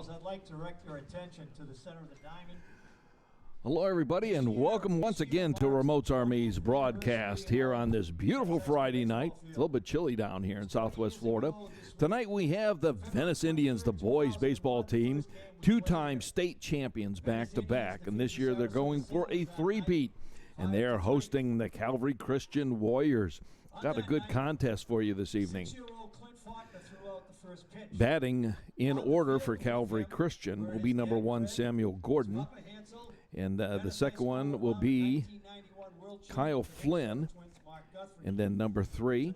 girls, I'd like to direct your attention to the center of the diamond. Hello, everybody, and welcome once again to Remotes Army's broadcast here on this beautiful Friday night. It's a little bit chilly down here in Southwest Florida. Tonight we have the Venice Indians, the boys baseball team, two-time state champions back-to-back, and this year they're going for a three-peat, and they are hosting the Calvary Christian Warriors. Got a good contest for you this evening. Batting in order for Calvary Christian will be number 1, Samuel Gordon. And the second one will be Kyle Flynn. And then number 3,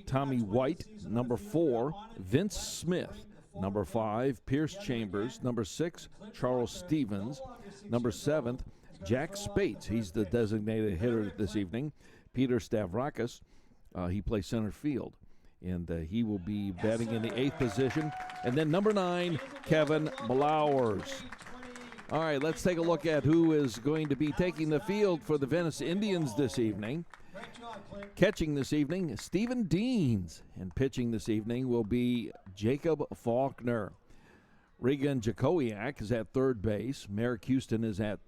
Tommy White. Number 4, Vince Smith. Number 5, Pierce Chambers. Number 6, Charles Stevens. Number 7, Jack Spates. He's the designated hitter this evening. Peter Stavrakis. He plays center field. And he will be batting in the 8th position. And then number 9, Kevin Blowers. All right, let's take a look at who is going to be taking the field for the Venice Indians this evening. Catching this evening, Stephen Deans. And pitching this evening will be Jacob Faulkner. Regan Jakowiak is at third base. Merrick Houston is at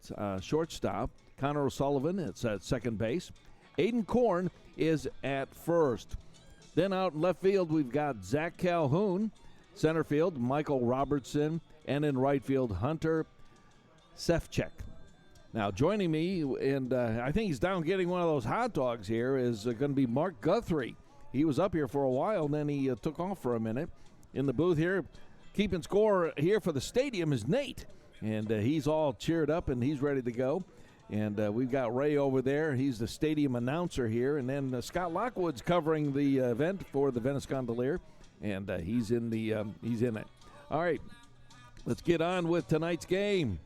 shortstop. Connor O'Sullivan is at second base. Aiden Korn is at first. Then out in left field, we've got Zach Calhoun. Center field, Michael Robertson. And in right field, Hunter Sefcek. Now, joining me, and I think he's down getting one of those hot dogs here, is going to be Mark Guthrie. He was up here for a while, and then he took off for a minute. In the booth here, keeping score here for the stadium is Nate. And he's all cheered up, and he's ready to go. And we've got Ray over there. He's the stadium announcer here. And then Scott Lockwood's covering the event for the Venice Gondolier. And he's in it. All right, let's get on with tonight's game.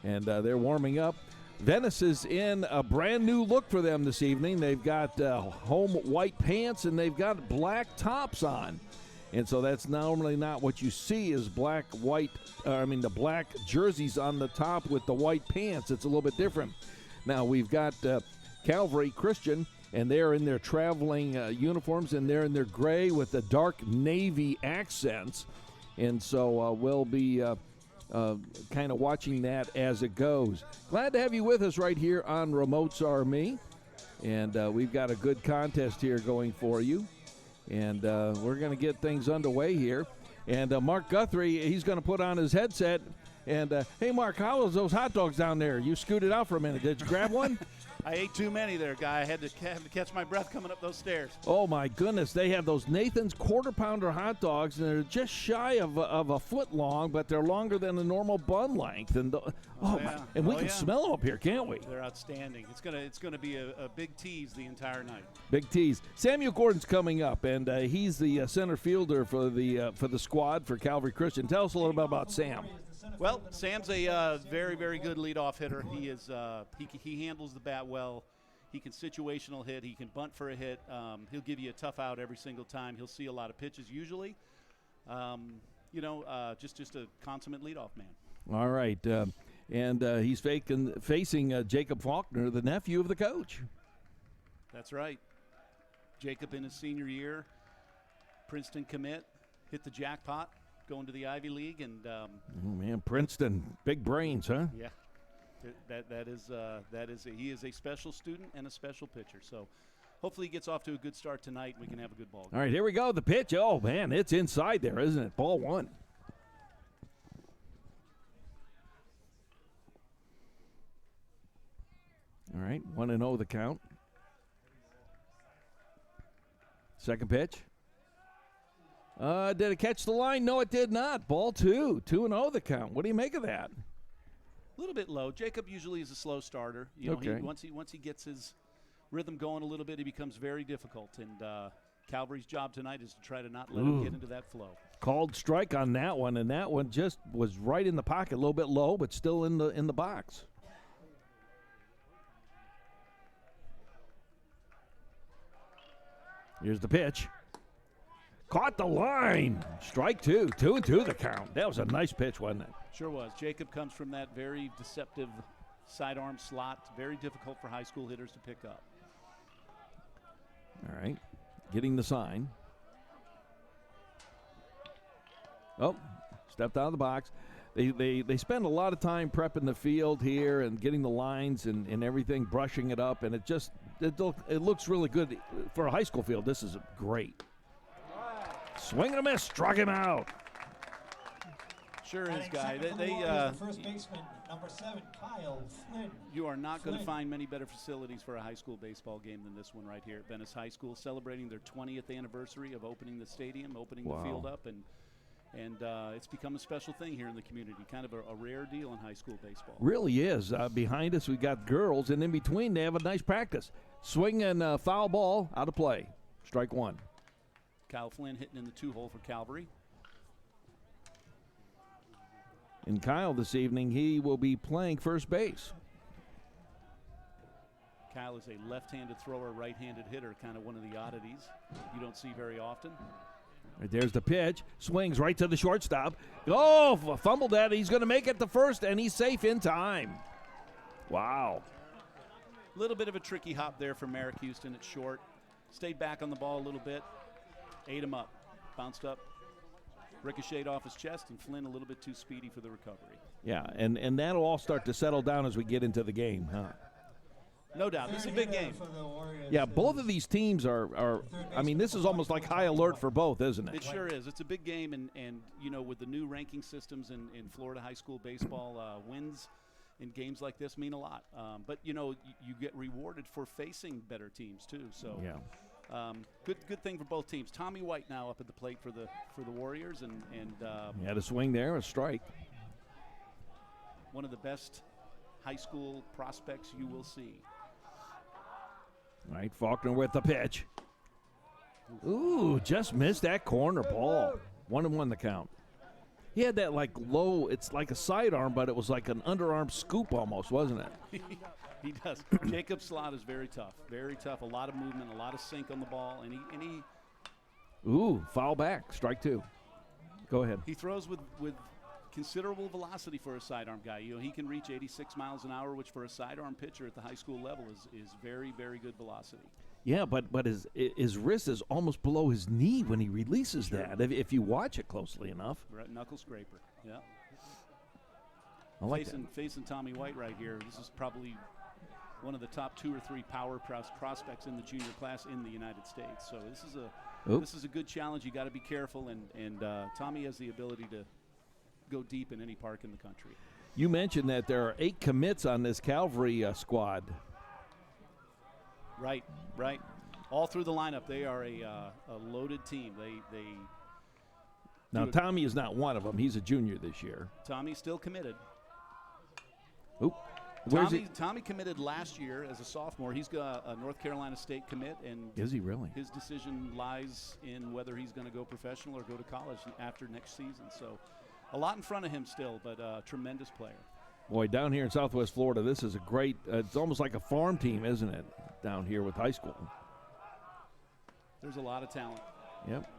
And they're warming up. Venice is in a brand new look for them this evening. They've got home white pants and they've got black tops on. And so that's normally not what you see is the black jerseys on the top with the white pants. It's a little bit different. Now we've got Calvary Christian, and they're in their traveling uniforms, and they're in their gray with the dark navy accents. And so we'll be kind of watching that as it goes. Glad to have you with us right here on Remotes Army. And we've got a good contest here going for you. And we're going to get things underway here. And Mark Guthrie, he's going to put on his headset. And, hey, Mark, how was those hot dogs down there? You scooted out for a minute. Did you grab one? I ate too many there, Guy. I had to catch my breath coming up those stairs. Oh, my goodness. They have those Nathan's quarter-pounder hot dogs, and they're just shy of a foot long, but they're longer than a normal bun length. And we can smell them up here, can't we? They're outstanding. It's gonna be a big tease the entire night. Big tease. Samuel Gordon's coming up, and he's the center fielder for the squad for Calvary Christian. Tell us a little bit about Sam. Well, Sam's a very, very good leadoff hitter. He is he handles the bat well. He can situational hit. He can bunt for a hit. He'll give you a tough out every single time. He'll see a lot of pitches usually. Just a consummate leadoff man. All right, and he's facing Jacob Faulkner, the nephew of the coach. That's right. Jacob in his senior year, Princeton commit, hit the jackpot. Going to the Ivy League, and Princeton, big brains, huh? Yeah, he is a special student and a special pitcher. So hopefully he gets off to a good start tonight. And we can have a good ball game. All right, here we go. The pitch. Oh man, it's inside there, isn't it? Ball 1. All right, 1-0 the count. Second pitch. Did it catch the line? No, it did not. Ball 2. 2-0 the count. What do you make of that? A little bit low. Jacob usually is a slow starter. Okay. Once he gets his rhythm going a little bit, he becomes very difficult. And Calvary's job tonight is to try to not let him get into that flow. Called strike on that one, and that one just was right in the pocket, a little bit low, but still in the box. Here's the pitch. Caught the line. Strike 2. 2-2 the count. That was a nice pitch, wasn't it? Sure was. Jacob comes from that very deceptive sidearm slot. Very difficult for high school hitters to pick up. All right. Getting the sign. Oh, Stepped out of the box. They spend a lot of time prepping the field here and getting the lines and everything, brushing it up, and it looks really good for a high school field. This is great. Swing and a miss, struck him out. Sure is, Guy. First baseman, number 7, Kyle Flynn. You are not going to find many better facilities for a high school baseball game than this one right here at Venice High School, celebrating their 20th anniversary of opening the stadium, opening the field up, and it's become a special thing here in the community, kind of a rare deal in high school baseball. Really is. Behind us, we got girls, and in between, they have a nice practice. Swing and foul ball, out of play. Strike one. Kyle Flynn hitting in the 2-hole for Calvary. And Kyle this evening, he will be playing first base. Kyle is a left-handed thrower, right-handed hitter, kind of one of the oddities you don't see very often. Right, there's the pitch. Swings right to the shortstop. Oh, fumbled that. He's going to make it to first, and he's safe in time. Wow. A little bit of a tricky hop there for Merrick Houston at short. Stayed back on the ball a little bit. Ate him up. Bounced up. Ricocheted off his chest, and Flynn a little bit too speedy for the recovery. Yeah, and that'll all start to settle down as we get into the game, huh? No doubt. This is a big game. Yeah, both of these teams are I mean, this is almost like high alert for both, isn't it? It sure is. It's a big game, and you know, with the new ranking systems in Florida high school baseball, wins in games like this mean a lot. But, you know, you get rewarded for facing better teams, too. So, yeah. Good thing for both teams. Tommy White now up at the plate for the Warriors, and he had a swing there, a strike. One of the best high school prospects you will see. All right, Faulkner with the pitch. Ooh, just missed that corner ball. 1-1 the count. He had that like low, it's like a sidearm, but it was like an underarm scoop almost, wasn't it? He does. Jacob's slot is very tough. Very tough. A lot of movement, a lot of sink on the ball, and he Ooh, foul back. Strike two. Go ahead. He throws with considerable velocity for a sidearm guy. You know, he can reach 86 miles an hour, which for a sidearm pitcher at the high school level is very, very good velocity. Yeah, but his wrist is almost below his knee when he releases that, if you watch it closely enough. Right, knuckle scraper, yeah. I like facing Tommy White right here. This is probably one of the top 2 or 3 power prospects in the junior class in the United States. So this is a good challenge. You got to be careful, and Tommy has the ability to go deep in any park in the country. You mentioned that there are 8 commits on this Calvary squad. Right. All through the lineup, they are a loaded team. They now Tommy is not one of them. He's a junior this year. Tommy's still committed. Oop. Tommy committed last year as a sophomore. He's got a North Carolina State commit, and is he really? His decision lies in whether he's going to go professional or go to college after next season. So, a lot in front of him still, but a tremendous player. Boy, down here in Southwest Florida, this is a great. It's almost like a farm team, isn't it? Down here with high school. There's a lot of talent. Yep.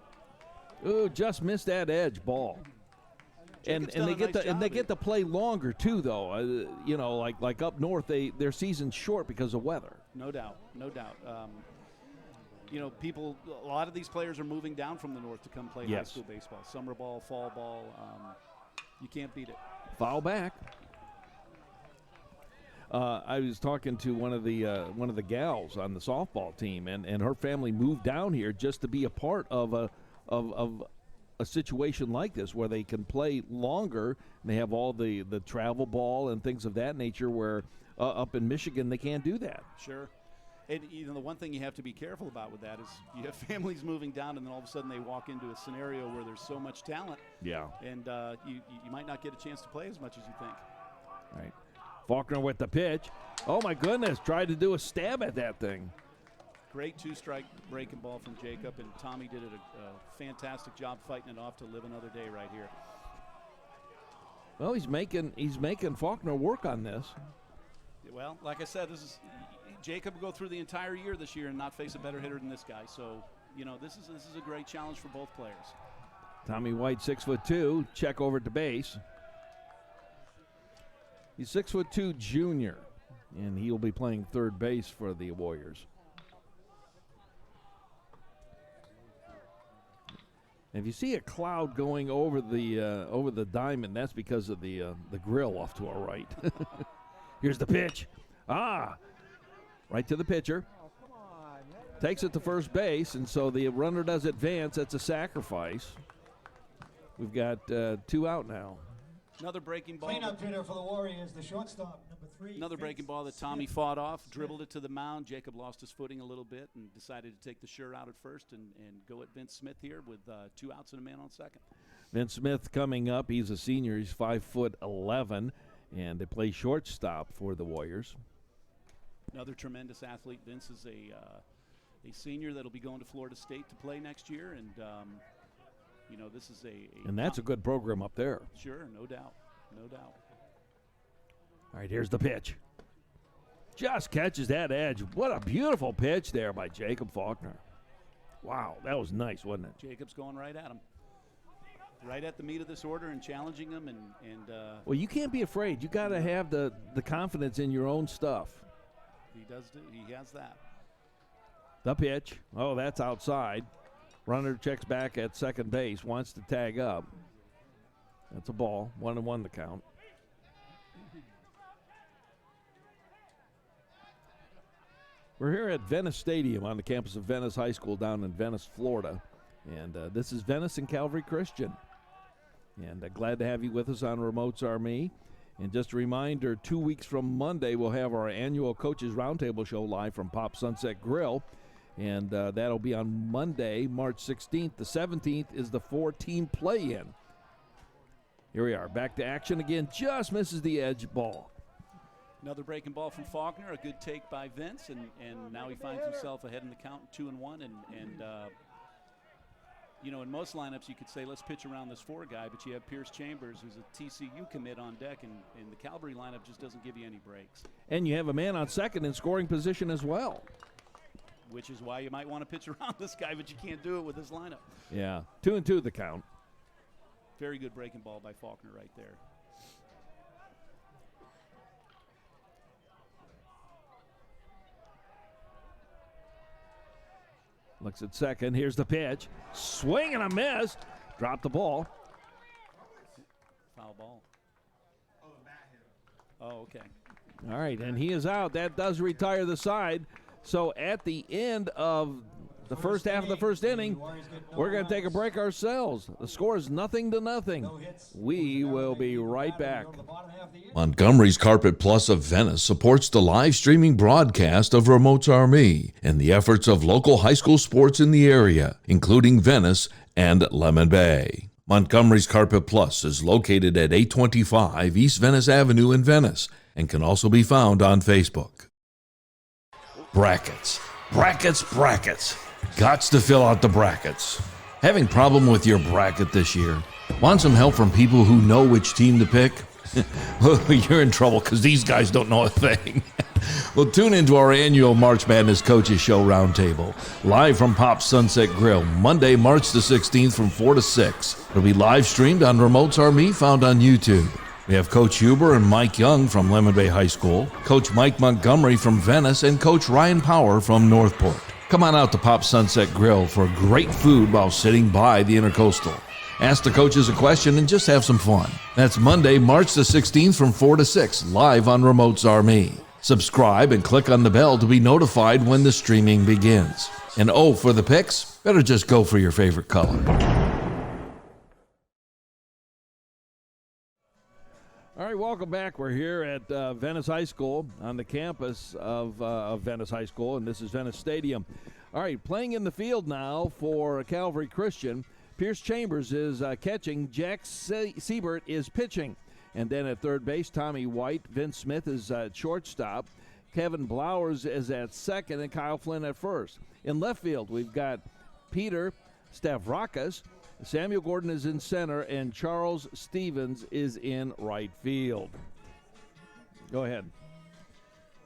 Ooh, just missed that edge ball. And they get to play longer too, though. You know, like up north, their season's short because of weather. No doubt. You know, a lot of these players are moving down from the north to come play high school baseball, summer ball, fall ball. You can't beat it. Foul back. I was talking to one of the gals on the softball team, and her family moved down here just to be a part of a situation like this where they can play longer. And they have all the travel ball and things of that nature where up in Michigan they can't do that. Sure. And you know, the one thing you have to be careful about with that is you have families moving down, and then all of a sudden they walk into a scenario where there's so much talent. Yeah. And you might not get a chance to play as much as you think. Right. Faulkner with the pitch. Oh, my goodness. Tried to do a stab at that thing. Great 2-strike breaking ball from Jacob, and Tommy did a fantastic job fighting it off to live another day right here. Well, he's making Faulkner work on this. Well, like I said, Jacob will go through the entire year this year and not face a better hitter than this guy. So, you know, this is a great challenge for both players. Tommy White, 6'2", check over to base. He's 6'2", junior, and he'll be playing third base for the Warriors. And if you see a cloud going over the diamond, that's because of the grill off to our right. Here's the pitch. Right to the pitcher. Takes it to first base, and so the runner does advance. That's a sacrifice. We've got 2 out now. Another breaking ball. Cleanup hitter for the Warriors, the shortstop, number 3. Another breaking ball that Tommy fought off, dribbled it to the mound. Jacob lost his footing a little bit and decided to take the sure out at first and go at Vince Smith here with 2 outs and a man on second. Vince Smith coming up. He's a senior. He's 5'11", and they play shortstop for the Warriors. Another tremendous athlete. Vince is a senior that'll be going to Florida State to play next year, and this is and that's a good program up there. Sure, no doubt. All right, here's the pitch. Just catches that edge. What a beautiful pitch there by Jacob Faulkner. Wow, that was nice, wasn't it? Jacob's going right at him. Right at the meat of this order and challenging him. Well, you can't be afraid. You got to have the confidence in your own stuff. He does do. He has that. The pitch. Oh, that's outside. Runner checks back at second base, wants to tag up. That's a ball. 1-1 the count. We're here at Venice Stadium on the campus of Venice High School down in Venice, Florida. And this is Venice and Calvary Christian. And glad to have you with us on Remotes Are Me. And just a reminder, 2 weeks from Monday, we'll have our annual Coaches Roundtable show live from Pop Sunset Grill. And that'll be on Monday, March 16th. The 17th is the 4-team play-in. Here we are, back to action again. Just misses the edge ball. Another breaking ball from Faulkner, a good take by Vince, and now he finds himself ahead in the count, 2-1. In most lineups you could say let's pitch around this 4 guy, but you have Pierce Chambers, who's a TCU commit on deck, and the Calvary lineup just doesn't give you any breaks. And you have a man on second in scoring position as well. Which is why you might want to pitch around this guy, but you can't do it with this lineup. Yeah, 2-2 the count. Very good breaking ball by Faulkner right there. Looks at second. Here's the pitch. Swing and a miss. Drop the ball. Foul ball. Oh, okay. All right, and he is out. That does retire the side. So at the end of the first half of the first inning, we're going to take a break ourselves. The score is 0-0. We will be right back. Montgomery's Carpet Plus of Venice supports the live streaming broadcast of Remotes Are Me and the efforts of local high school sports in the area, including Venice and Lemon Bay. Montgomery's Carpet Plus is located at 825 East Venice Avenue in Venice and can also be found on Facebook. Brackets. Gots to fill out the brackets. Having problem with your bracket this year? Want some help from people who know which team to pick? You're in trouble because these guys don't know a thing. Well, tune into our annual March Madness Coaches Show Roundtable, live from Pop Sunset Grill, Monday, March the 16th from 4 to 6. It'll be live streamed on Remotes Are Me, found on YouTube. We have Coach Huber and Mike Young from Lemon Bay High School, Coach Mike Montgomery from Venice, and Coach Ryan Power from Northport. Come on out to Pop Sunset Grill for great food while sitting by the Intercoastal. Ask the coaches a question and just have some fun. That's Monday, March the 16th from 4 to 6, live on Remotes Are Me. Subscribe and click on the bell to be notified when the streaming begins. And for the picks, better just go for your favorite color. All right, welcome back. We're here at Venice High School on the campus of Venice High School, and this is Venice Stadium. All right, playing in the field now for Calvary Christian. Pierce Chambers is catching. Jack Siebert is pitching. And then at third base, Tommy White. Vince Smith is at shortstop. Kevin Blowers is at second, and Kyle Flynn at first. In left field, we've got Peter Stavrakis. Samuel Gordon is in center, and Charles Stevens is in right field. Go ahead.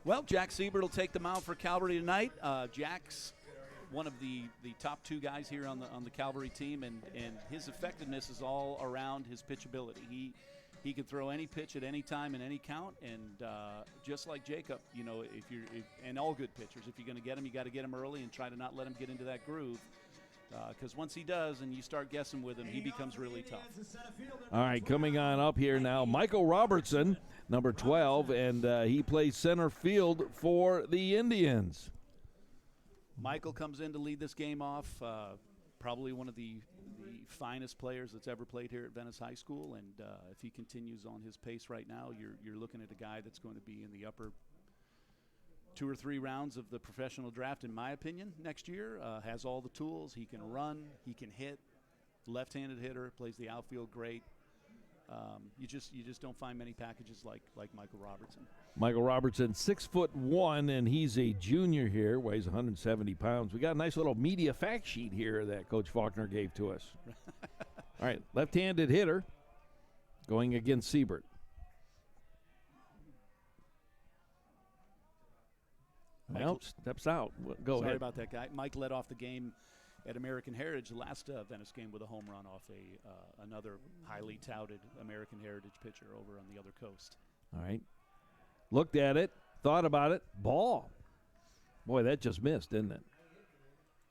Well, Jack Siebert will take the mound for Calvary tonight. Jack's one of the top 2 guys here on the Calvary team, and his effectiveness is all around his pitchability. He can throw any pitch at any time in any count, and just like Jacob, and all good pitchers, if you're going to get him, you got to get him early and try to not let him get into that groove. Because once he does and you start guessing with him, he becomes really tough. All right, coming on up here now, Michael Robertson, number 12, and he plays center field for the Indians. Michael comes in to lead this game off. Probably one of the finest players that's ever played here at Venice High School, and if he continues on his pace right now, you're looking at a guy that's going to be in the upper 2 or 3 rounds of the professional draft, in my opinion, next year. Has all the tools. He can run. He can hit. Left-handed hitter. Plays the outfield great. You just don't find many packages like Michael Robertson. Michael Robertson, 6'1", and he's a junior here, weighs 170 pounds. We got a nice little media fact sheet here that Coach Faulkner gave to us. All right, left-handed hitter going against Siebert. Well, steps out. Go ahead. Sorry about that, guy. Mike led off the game at American Heritage, the last Venice game, with a home run off another highly touted American Heritage pitcher over on the other coast. All right. Looked at it, thought about it, ball. Boy, that just missed, didn't it?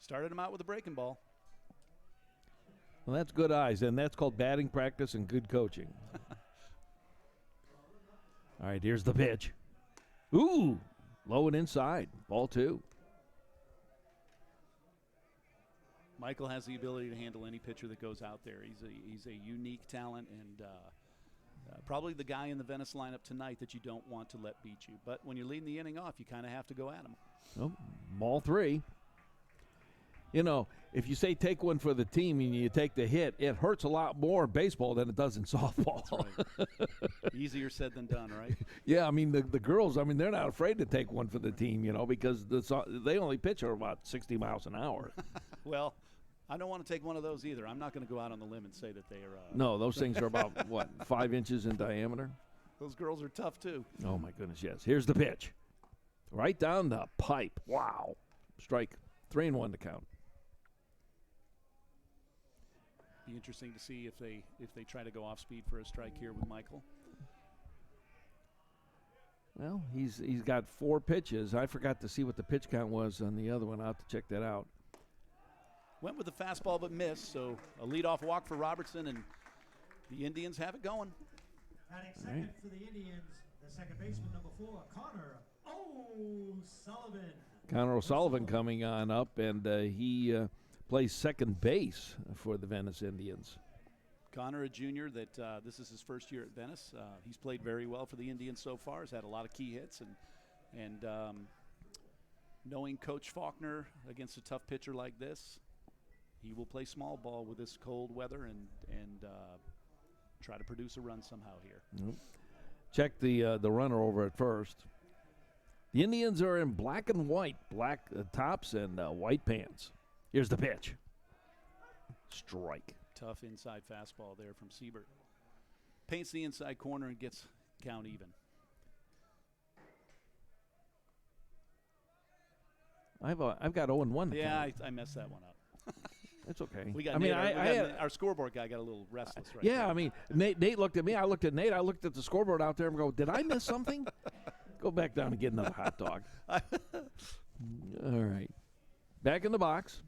Started him out with a breaking ball. Well, that's good eyes, and that's called batting practice and good coaching. All right, here's the pitch. Ooh, low and inside, ball 2. Michael has the ability to handle any pitcher that goes out there. He's a unique talent, and probably the guy in the Venice lineup tonight that you don't want to let beat you. But when you're leading the inning off, you kind of have to go at him. Oh, ball 3. You know, if you say take one for the team and you take the hit, it hurts a lot more in baseball than it does in softball. That's right. Easier said than done, right? Yeah, I mean, the girls, I mean, they're not afraid to take one for the team, you know, because they only pitch at about 60 miles an hour. Well, I don't want to take one of those either. I'm not going to go out on the limb and say that they are. No, those things are about, what, 5 inches in diameter? Those girls are tough, too. Oh, my goodness, yes. Here's the pitch. Right down the pipe. Wow. Strike. 3-1 to count. Be interesting to see if they try to go off speed for a strike here with Michael. Well, he's got 4 pitches. I forgot to see what the pitch count was on the other one. I'll have to check that out. Went with the fastball but missed, so a leadoff walk for Robertson, and the Indians have it going. Batting second for the Indians, the second baseman, number 4, Connor O'Sullivan. Connor O'Sullivan coming on up, and he plays second base for the Venice Indians. Connor, a junior, that this is his first year at Venice. He's played very well for the Indians so far. Has had a lot of key hits, and knowing Coach Faulkner against a tough pitcher like this, he will play small ball with this cold weather and try to produce a run somehow here. Nope. Check the runner over at first. The Indians are in black and white, black tops and white pants. Here's the pitch. Strike. Tough inside fastball there from Siebert. Paints the inside corner and gets count even. I've got 0-1. Yeah, I messed that one up. That's okay. We got our scoreboard guy got a little restless right Yeah, there. I mean, Nate looked at me. I looked at Nate. I looked at the scoreboard out there and go, did I miss something? Go back down and get another hot dog. All right. Back in the box.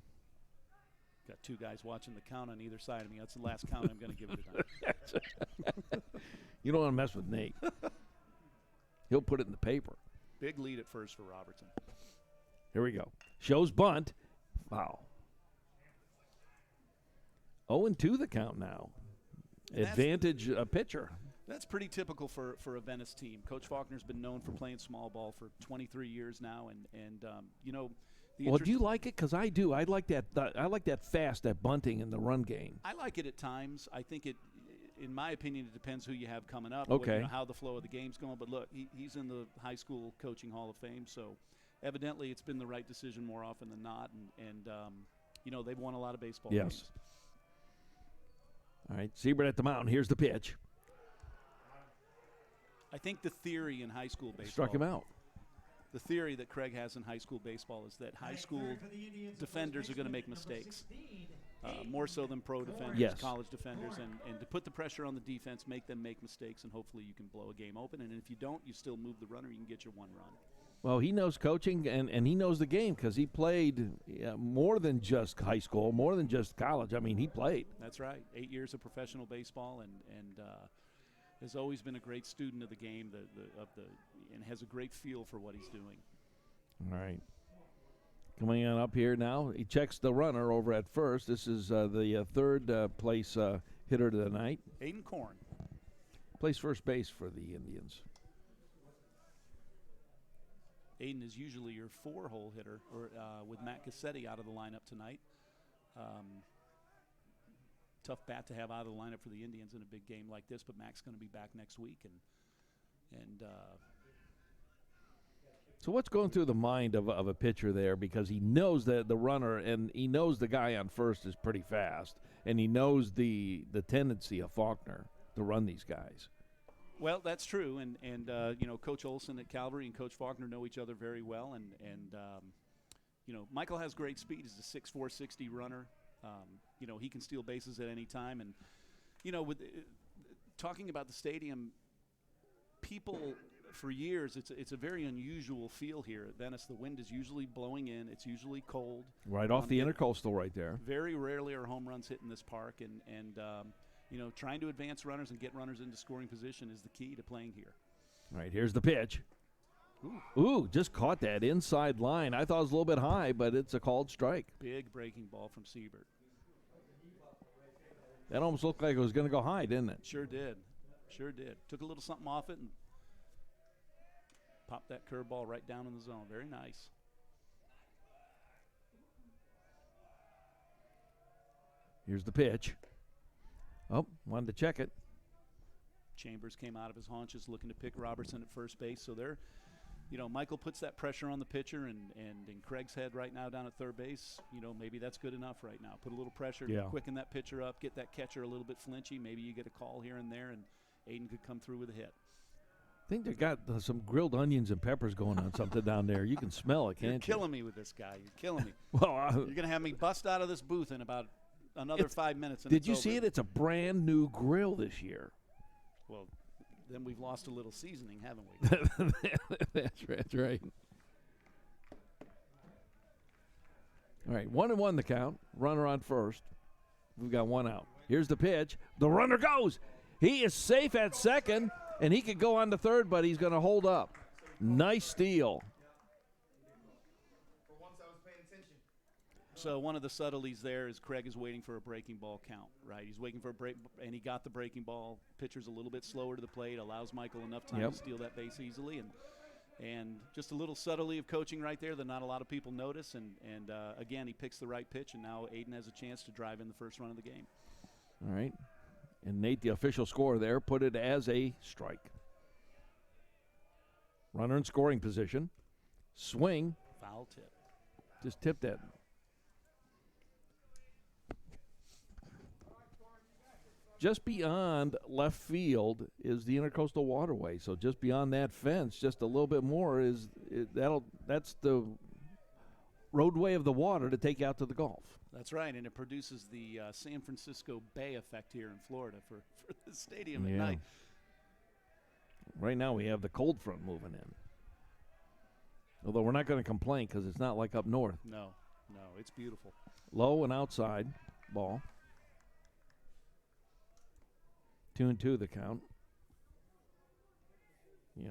Got 2 guys watching the count on either side of me. That's the last count I'm going to give it tonight. You don't want to mess with Nate. He'll put it in the paper. Big lead at first for Robertson. Here we go. Shows bunt. Foul. 0-2 the count now. Advantage pitcher. That's pretty typical for a Venice team. Coach Faulkner's been known for playing small ball for 23 years now, and you know. Well, do you like it? Because I do. I like that. I like that fast, that bunting in the run game. I like it at times. I think it, in my opinion, it depends who you have coming up. Okay. How the flow of the game's going. But look, he's in the high school coaching Hall of Fame, so evidently it's been the right decision more often than not. And you know, they've won a lot of baseball games. All right, Siebert at the mound. Here's the pitch. I think the theory in high school baseball Struck him out. The theory that Craig has in high school baseball is that high school defenders are going to make mistakes, more so than pro defenders, college defenders, and to put the pressure on the defense, make them make mistakes, and hopefully you can blow a game open. And if you don't, you still move the runner, you can get your 1 run. Well, he knows coaching, and he knows the game because he played more than just high school, more than just college. I mean, he played. That's right. 8 years of professional baseball, and has always been a great student of the game, and has a great feel for what he's doing. All right. Coming on up here now, he checks the runner over at first. This is the third place hitter of the night. Aiden Korn. Plays first base for the Indians. Aiden is usually your 4-hole hitter, or with Matt Cassetti out of the lineup tonight. Tough bat to have out of the lineup for the Indians in a big game like this, but Mac's going to be back next week. So what's going through the mind of a pitcher there? Because he knows that the runner, and he knows the guy on first is pretty fast, and he knows the tendency of Faulkner to run these guys. Well, that's true, and Coach Olson at Calvary and Coach Faulkner know each other very well, and Michael has great speed. He's a 6'4", 60 runner. He can steal bases at any time, and with talking about the stadium, people for years, it's a very unusual feel here at Venice. The wind is usually blowing in. It's usually cold. Right off the intercoastal right there. Very rarely are home runs hitting this park, and trying to advance runners and get runners into scoring position is the key to playing here. All right, here's the pitch. Ooh, just caught that inside line. I thought it was a little bit high, but it's a called strike. Big breaking ball from Siebert. That almost looked like it was going to go high, didn't it? Sure did. Sure did. Took a little something off it and popped that curveball right down in the zone. Very nice. Here's the pitch. Oh, wanted to check it. Chambers came out of his haunches looking to pick Robertson at first base. So there, Michael puts that pressure on the pitcher, and in Craig's head right now down at third base, maybe that's good enough right now. Put a little pressure, quicken that pitcher up, get that catcher a little bit flinchy. Maybe you get a call here and there, and Aiden could come through with a hit. I think they got some grilled onions and peppers going on something down there. You can smell it, can't you? You're killing me with this guy. You're killing me. Well, you're going to have me bust out of this booth in about another 5 minutes. Did you see it? It's a brand new grill this year. Well, then we've lost a little seasoning, haven't we? That's right. All right, 1-1 the count. Runner on first. We've got one out. Here's the pitch. The runner goes. He is safe at second, and he could go on to third, but he's going to hold up. Nice steal. So one of the subtleties there is Craig is waiting for a breaking ball count, right? He's waiting for a break, and he got the breaking ball. Pitcher's a little bit slower to the plate, allows Michael enough time to steal that base easily, and just a little subtlety of coaching right there that not a lot of people notice. And again, he picks the right pitch, and now Aiden has a chance to drive in the first run of the game. All right, and Nate, the official scorer there, put it as a strike. Runner in scoring position. Swing. Foul tip. Just tipped that. Just beyond left field is the Intercoastal Waterway. So just beyond that fence, just a little bit more that's the roadway of the water to take you out to the Gulf. That's right, and it produces the San Francisco Bay effect here in Florida for the stadium at night. Right now we have the cold front moving in. Although we're not going to complain because it's not like up north. No, it's beautiful. Low and outside ball. 2-2 the count.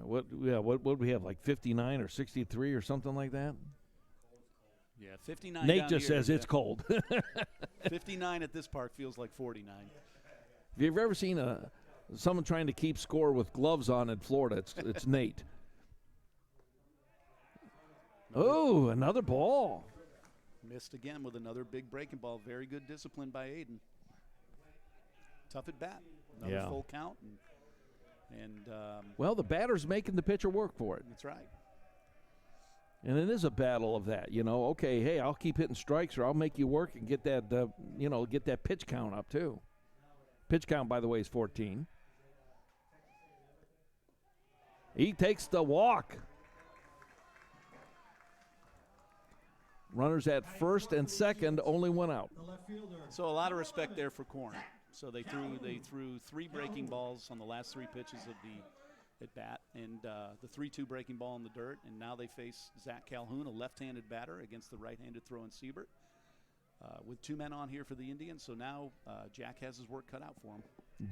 What we have, like 59 or 63 or something like that? Yeah, 59. Nate just says it's cold. 59 at this park feels like 49. If you've ever seen someone trying to keep score with gloves on in Florida, it's Nate. Oh, another ball. Missed again with another big breaking ball. Very good discipline by Aiden. Tough at bat. Another full count. Well, the batter's making the pitcher work for it. That's right. And it is a battle of that, Okay, hey, I'll keep hitting strikes, or I'll make you work and get that, get that pitch count up too. Pitch count, by the way, is 14. He takes the walk. Runners at first and second, only one out. So a lot of respect there for Korn. So they threw 3 breaking balls on the last 3 pitches at bat, and the 3-2 breaking ball in the dirt, and now they face Zach Calhoun, a left-handed batter, against the right-handed throwing Siebert. With 2 men on here for the Indians, so now Jack has his work cut out for him.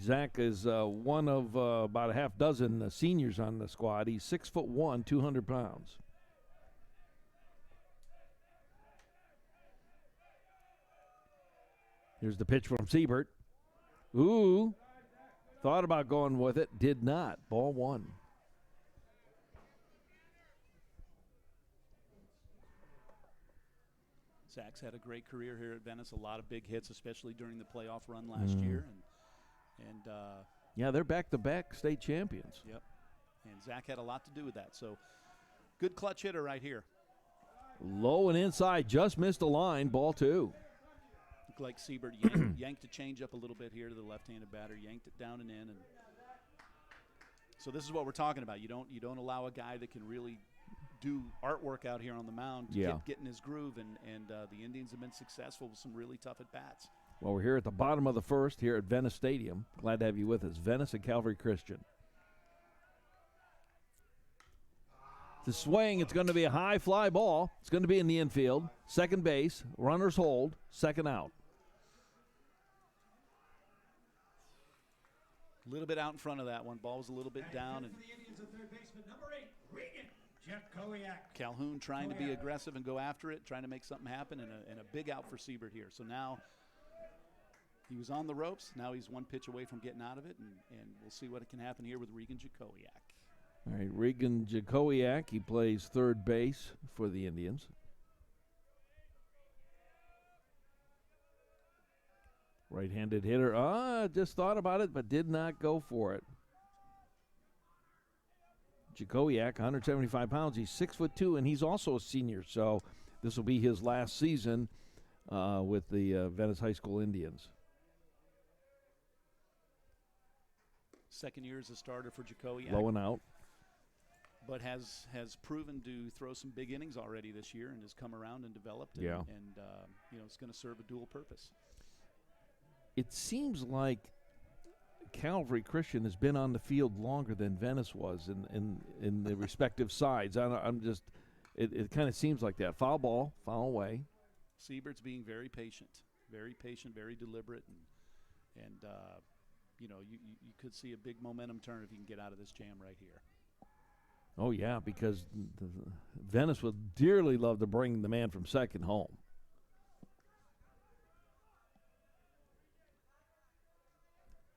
Zach is one of about a half dozen seniors on the squad. He's 6'1", 200 pounds. Here's the pitch from Siebert. Ooh, thought about going with it, did not. Ball 1. Zach's had a great career here at Venice. A lot of big hits, especially during the playoff run last year. And yeah, they're back-to-back state champions. Yep. And Zach had a lot to do with that. So good clutch hitter right here. Low and inside, just missed a line. Ball 2. Looked like Siebert yanked a change up a little bit here to the left-handed batter, yanked it down and in. And so this is what we're talking about. You don't allow a guy that can really do artwork out here on the mound to get in his groove, and the Indians have been successful with some really tough at-bats. Well, we're here at the bottom of the first here at Venice Stadium. Glad to have you with us. Venice and Calvary Christian. The swing, it's going to be a high fly ball. It's going to be in the infield. Second base, runners hold, second out. A little bit out in front of that one. Ball was a little bit down. And for the Indians, third baseman, number 8, Calhoun trying to be aggressive and go after it, trying to make something happen, and a big out for Siebert here. So now he was on the ropes. Now he's one pitch away from getting out of it, and we'll see what can happen here with Regan Jakowiak. All right, Regan Jakowiak, he plays third base for the Indians. Right-handed hitter. Just thought about it, but did not go for it. Jakowiak, 175 pounds. He's 6'2", and he's also a senior. So this will be his last season with the Venice High School Indians. Second year as a starter for Jakowiak. Low and out. But has proven to throw some big innings already this year and has come around and developed. And, yeah. And it's going to serve a dual purpose. It seems like Calvary Christian has been on the field longer than Venice was in the respective sides. It kind of seems like that. Foul ball, foul away. Siebert's being very patient, very deliberate, and you could see a big momentum turn if he can get out of this jam right here. Oh yeah, because Venice would dearly love to bring the man from second home.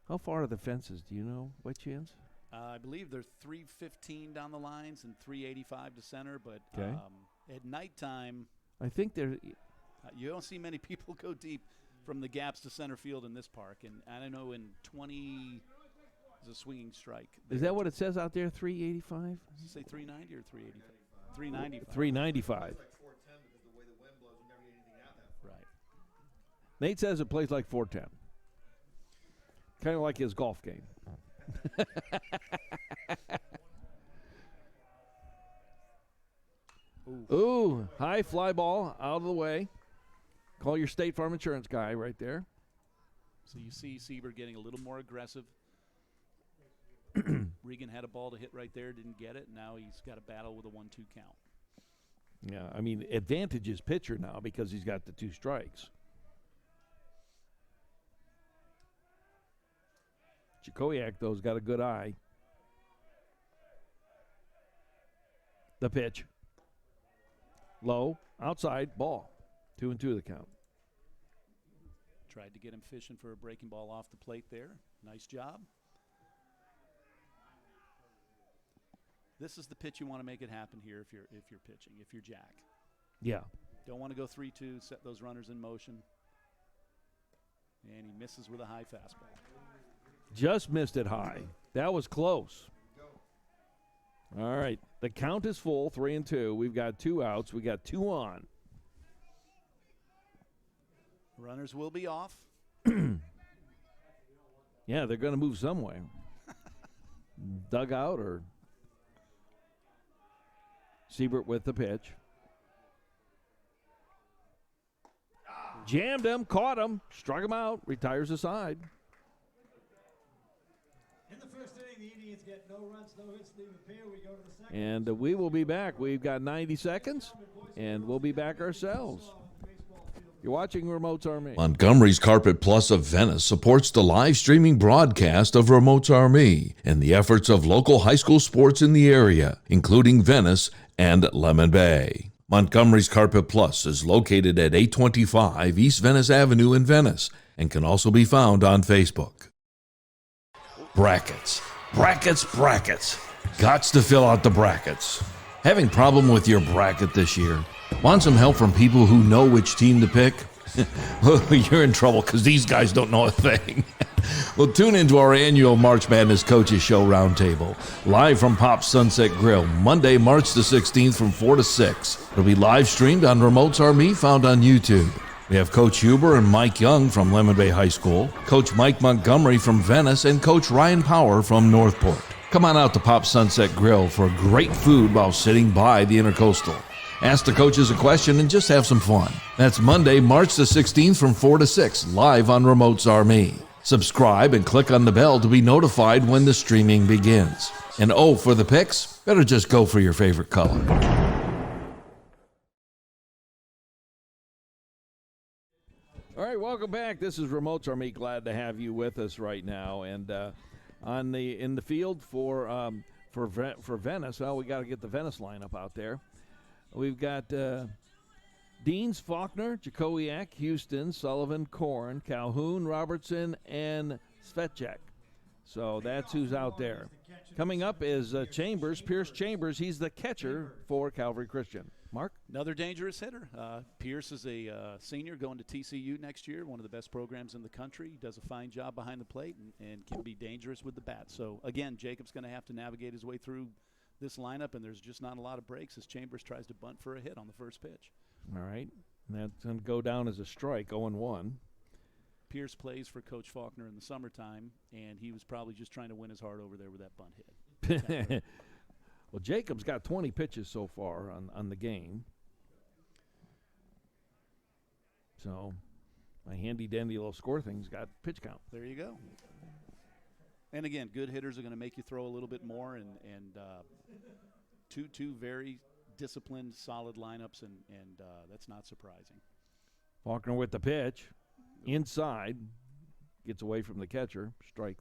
How far are the fences? Do you know by chance? I believe they're 315 down the lines and 385 to center, but okay. At nighttime, I think they're. You don't see many people go deep from the gaps to center field in this park, and I don't know, in 20 is a swinging strike. Is that what it says out there? 385? Does it say 390 or 385? 395. 395. Like 410 because the way the wind blows, you never get anything out that far. Right. Nate says it plays like 410. Kind of like his golf game. Ooh, high fly ball out of the way. Call your State Farm Insurance guy right there. So you see Siebert getting a little more aggressive. Regan had a ball to hit right there, didn't get it. Now he's got a battle with a 1-2 count. Yeah, I mean, advantage is pitcher now because he's got the 2 strikes. Jakowiak, though, has got a good eye. The pitch. Low, outside, ball. 2-2 the count. Tried to get him fishing for a breaking ball off the plate there. Nice job. This is the pitch you want to make it happen here if you're pitching, if you're Jack. Yeah. Don't want to go 3-2, set those runners in motion. And he misses with a high fastball. Just missed it high. That was close. All right. The count is full, 3-2. We've got 2 outs. We got 2 on. Runners will be off. Yeah, they're going to move somewhere. Dugout or Siebert with the pitch. Jammed him, caught him, struck him out, retires the side. In the first inning, The Indians get no runs, no hits, leave a pair. We go to the second. And we will be back. We've got 90 seconds, and we'll be back ourselves. You're watching Remotes Are Me. Montgomery's Carpet Plus of Venice supports the live streaming broadcast of Remotes Are Me and the efforts of local high school sports in the area, including Venice and Lemon Bay. Montgomery's Carpet Plus is located at 825 East Venice Avenue in Venice and can also be found on Facebook. Brackets. Brackets. Gots to fill out the brackets. Having problem with your bracket this year? Want some help from people who know which team to pick? Well, you're in trouble because these guys don't know a thing. Well, tune into our annual March Madness Coaches Show Roundtable, live from Pop's Sunset Grill, Monday, March the 16th from 4 to 6. It'll be live streamed on Remotes Are Me, found on YouTube. We have Coach Huber and Mike Young from Lemon Bay High School, Coach Mike Montgomery from Venice, and Coach Ryan Power from Northport. Come on out to Pop's Sunset Grill for great food while sitting by the Intercoastal. Ask the coaches a question and just have some fun. That's Monday, March the 16th from 4 to 6, live on Remotes Are Me. Subscribe and click on the bell to be notified when the streaming begins. And oh, for the picks, better just go for your favorite color. All right, welcome back. This is Remotes Are Me. Glad to have you with us right now. And in the field for Venice, well, we got to get the Venice lineup out there. We've got Deans, Faulkner, Jakowiak, Houston, Sullivan, Korn, Calhoun, Robertson, and Svetchek. So that's who's out there. Coming up is Chambers, Pierce Chambers. He's the catcher for Calvary Christian. Mark? Another dangerous hitter. Pierce is a senior going to TCU next year, one of the best programs in the country. He does a fine job behind the plate and can be dangerous with the bat. So, again, Jacob's going to have to navigate his way through this lineup, and there's just not a lot of breaks as Chambers tries to bunt for a hit on the first pitch. All right. That's going to go down as a strike, 0-1. Pierce plays for Coach Faulkner in the summertime, and he was probably just trying to win his heart over there with that bunt hit. Well, Jacob's got 20 pitches so far on the game. So my handy-dandy little score thing's got pitch count. There you go. And, again, good hitters are going to make you throw a little bit more, and two very disciplined, solid lineups, and that's not surprising. Faulkner with the pitch. Inside. Gets away from the catcher. Strike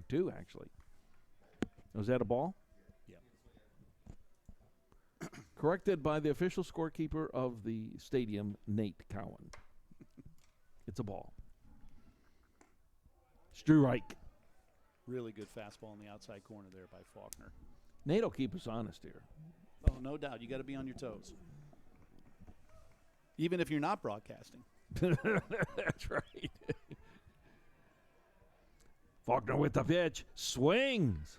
two, actually. Was that a ball? Yeah. Corrected by the official scorekeeper of the stadium, Nate Cowan. It's a ball. Strike. Really good fastball in the outside corner there by Faulkner. Nate will keep us honest here. Oh, no doubt. You got to be on your toes. Even if you're not broadcasting. That's right. Faulkner with the pitch. Swings.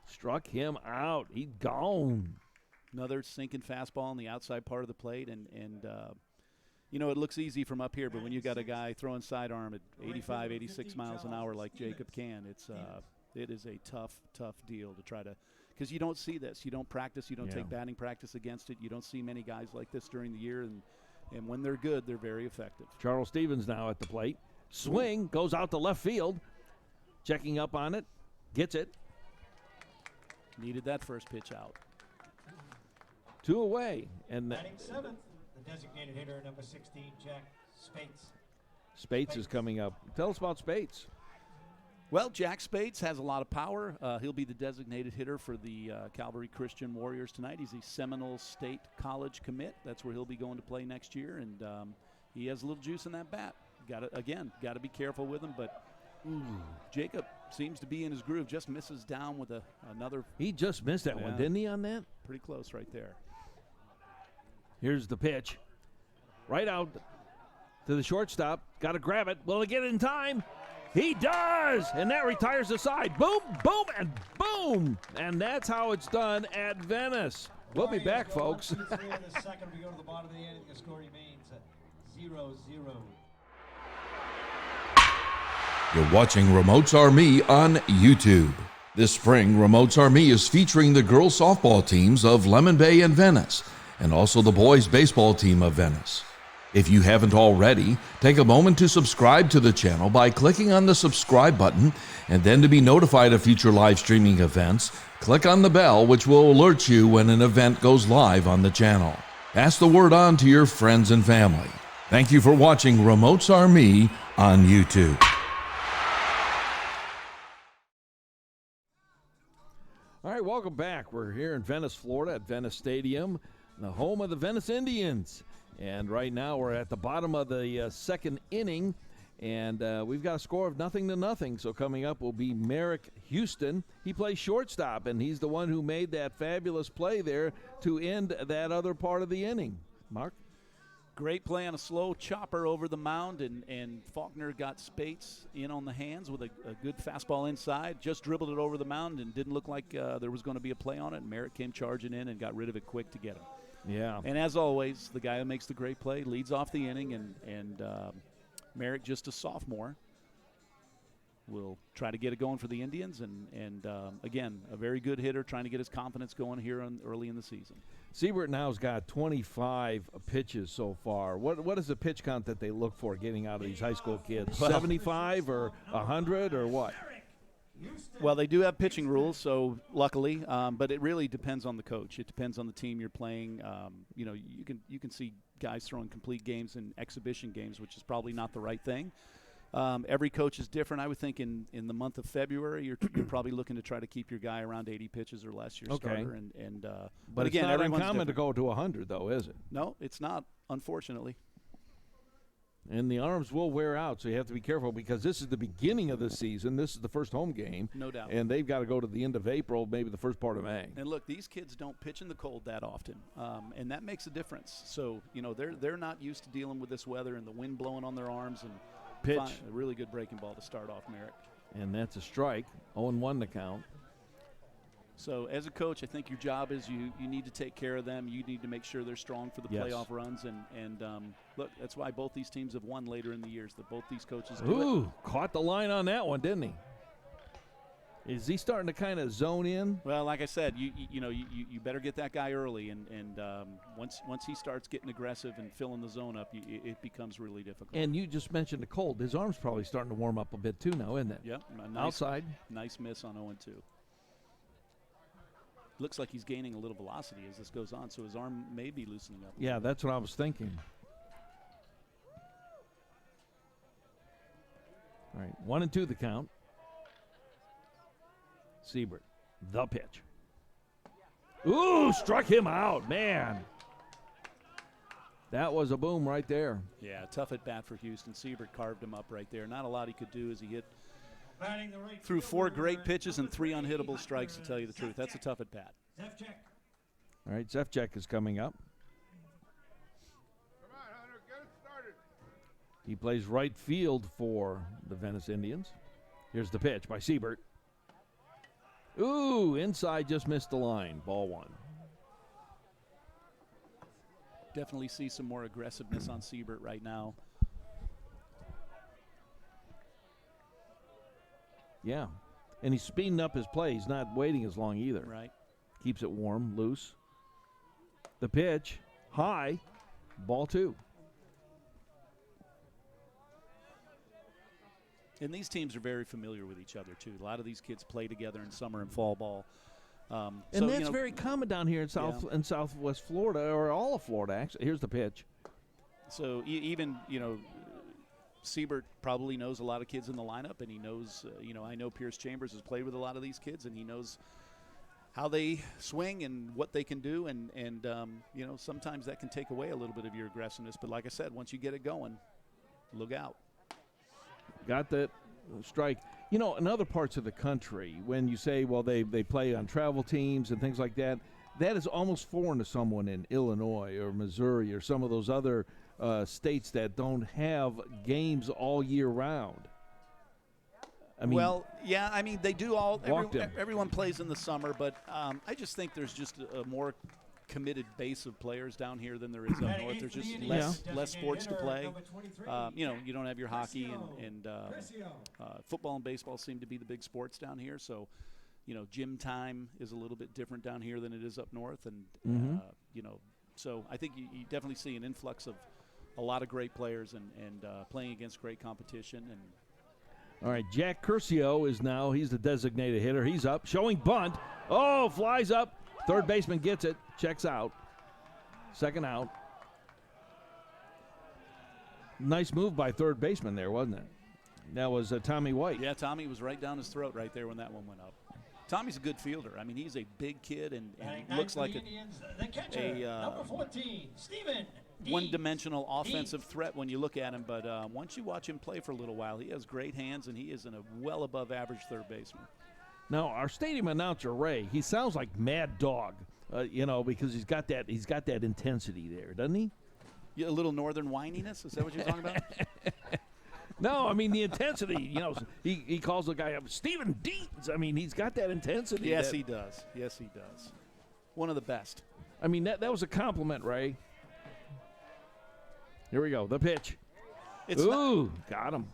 Struck him out. He's gone. Another sinking fastball on the outside part of the plate. And it looks easy from up here, but when you got a guy throwing sidearm at 85, 86 miles an hour like Jacob can, it is a tough deal to try to – because you don't see this. You don't practice. You don't take batting practice against it. You don't see many guys like this during the year, and when they're good, they're very effective. Charles Stevens now at the plate. Swing, goes out to left field. Checking up on it. Gets it. Needed that first pitch out. 2 away. And Batting seventh, the designated hitter, number 16, Jack Spates. Spates is coming up. Tell us about Spates. Well, Jack Spates has a lot of power. He'll be the designated hitter for the Calvary Christian Warriors tonight. He's a Seminole State College commit. That's where he'll be going to play next year, and he has a little juice in that bat. Got to be careful with him, but Jacob seems to be in his groove. Just misses down with another. He just missed that one, didn't he, on that? Pretty close right there. Here's the pitch. Right out to the shortstop. Got to grab it. Will he get it in time? He does, and that retires the side. Boom, boom, and boom. And that's how it's done at Venice. We'll be back, folks. 2-3 in the second. We go to the bottom of the inning. The score remains at 0-0. You're watching Remotes Are Me on YouTube. This spring, Remotes Are Me is featuring the girls softball teams of Lemon Bay and Venice, and also the boys baseball team of Venice. If you haven't already, take a moment to subscribe to the channel by clicking on the subscribe button, and then to be notified of future live streaming events, click on the bell, which will alert you when an event goes live on the channel. Pass the word on to your friends and family. Thank you for watching Remotes Are Me on YouTube. All right, welcome back. We're here in Venice, Florida at Venice Stadium, the home of the Venice Indians. And right now we're at the bottom of the second inning, and we've got a score of 0-0. So coming up will be Merrick Houston. He plays shortstop, and he's the one who made that fabulous play there to end that other part of the inning. Mark? Great play on a slow chopper over the mound, and Faulkner got Spates in on the hands with a good fastball inside, just dribbled it over the mound and didn't look like there was going to be a play on it. Merrick came charging in and got rid of it quick to get him. Yeah. And as always, the guy who makes the great play leads off the inning, and Merrick, just a sophomore, will try to get it going for the Indians. And again, a very good hitter, trying to get his confidence going here early in the season. Siebert now's got 25 pitches so far. What is the pitch count that they look for getting out of these high school kids? 75 or 100 or what? Well, they do have pitching rules, so luckily, but it really depends on the coach. It depends on the team you're playing. You can see guys throwing complete games in exhibition games, which is probably not the right thing. Every coach is different. I would think in the month of February, you're probably looking to try to keep your guy around 80 pitches or less, your starter. But again, it's not everyone's uncommon different. to go to 100, though, is it? No, it's not, unfortunately. And the arms will wear out, so you have to be careful because this is the beginning of the season. This is the first home game. No doubt. And they've got to go to the end of April, maybe the first part of May. And look, these kids don't pitch in the cold that often, and that makes a difference. So, they're not used to dealing with this weather and the wind blowing on their arms. And Pitch. a really good breaking ball to start off, Merrick. And that's a strike. 0-1 to count. So as a coach, I think your job is you need to take care of them. You need to make sure they're strong for the playoff runs. And look, that's why both these teams have won later in the years, that both these coaches do it. Ooh, caught the line on that one, didn't he? Is he starting to kind of zone in? Well, like I said, you better get that guy early, and once he starts getting aggressive and filling the zone up, it becomes really difficult. And you just mentioned the cold. His arm's probably starting to warm up a bit too now, isn't it? Yep. Outside. Nice miss on 0-2. Looks like he's gaining a little velocity as this goes on, so his arm may be loosening up. Yeah, that's what I was thinking. All right, 1-2 the count. Siebert, the pitch. Ooh, struck him out, man. That was a boom right there. Yeah, tough at bat for Houston. Siebert carved him up right there. Not a lot he could do as he hit through 4 great pitches and 3 unhittable strikes, to tell you the truth. That's a tough at bat. All right, Zefchek is coming up. Come on, Hunter, get it started. He plays right field for the Venice Indians. Here's the pitch by Siebert. Ooh, inside, just missed the line. Ball 1. Definitely see some more aggressiveness on Siebert right now. Yeah, and he's speeding up his play. He's not waiting as long either. Right. Keeps it warm, loose. The pitch, high, ball 2. And these teams are very familiar with each other, too. A lot of these kids play together in summer and fall ball. And that's very common down here in Southwest Florida, or all of Florida, actually. Here's the pitch. So even, Siebert probably knows a lot of kids in the lineup, and he knows, I know Pierce Chambers has played with a lot of these kids, and he knows how they swing and what they can do, and sometimes that can take away a little bit of your aggressiveness. But like I said, once you get it going, look out. Got that strike. In other parts of the country, when you say, well, they play on travel teams and things like that, that is almost foreign to someone in Illinois or Missouri or some of those other states that don't have games all year round. They do all. Walked Everyone plays in the summer, but I just think there's just a more committed base of players down here than there is up north. There's just less sports to play. You don't have your hockey and football and baseball seem to be the big sports down here. So, gym time is a little bit different down here than it is up north, and so I think you definitely see an influx of a lot of great players and playing against great competition. And All right, Jack Curcio is now, he's the designated hitter. He's up, showing bunt. Oh, flies up. Third baseman gets it, checks out. Second out. Nice move by third baseman there, wasn't it? That was Tommy White. Yeah, Tommy was right down his throat right there when that one went up. Tommy's a good fielder. I mean, he's a big kid and he looks like number 14, Steven one-dimensional offensive threat when you look at him. But once you watch him play for a little while, he has great hands and he is a well above average third baseman. Now, our stadium announcer, Ray, he sounds like Mad Dog, because he's got that intensity there, doesn't he? Yeah, a little northern whininess? Is that what you're talking about? No, I mean the intensity. He calls the guy up, Steven Deans. I mean, he's got that intensity. Yes, he does. Yes, he does. One of the best. I mean, that was a compliment, Ray. Here we go, the pitch. Got him.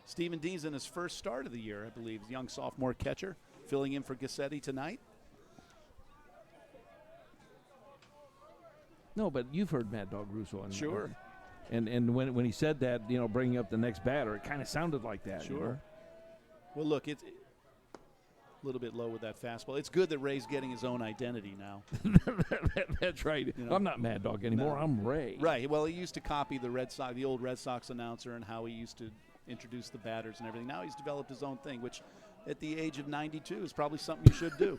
Steven Dean's in his first start of the year, I believe. Young sophomore catcher, filling in for Gassetti tonight. No, but you've heard Mad Dog Russo. Sure. And when he said that, bringing up the next batter, it kind of sounded like that. Sure. Well, look, it's a little bit low with that fastball. It's good that Ray's getting his own identity now. That's right. I'm not Mad Dog anymore. No. I'm Ray. Right. Well, he used to copy the old Red Sox announcer and how he used to introduce the batters and everything. Now he's developed his own thing, which at the age of 92 is probably something you should do.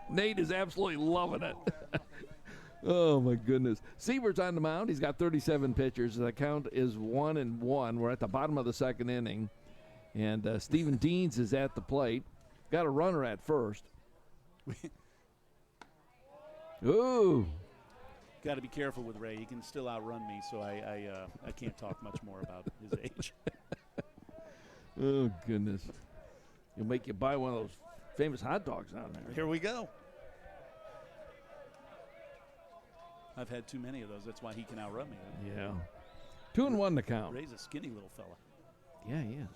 Nate is absolutely loving it. Oh, my goodness. Siebert's on the mound. He's got 37 pitchers. The count is 1-1. We're at the bottom of the second inning. And Steven Deans is at the plate. Got a runner at first. Ooh. Got to be careful with Ray. He can still outrun me, so I can't talk much more about his age. Oh, goodness. He'll make you buy one of those famous hot dogs down there. Here we go. I've had too many of those. That's why he can outrun me. Yeah. 2-1 to count. Ray's a skinny little fella. Yeah, he is.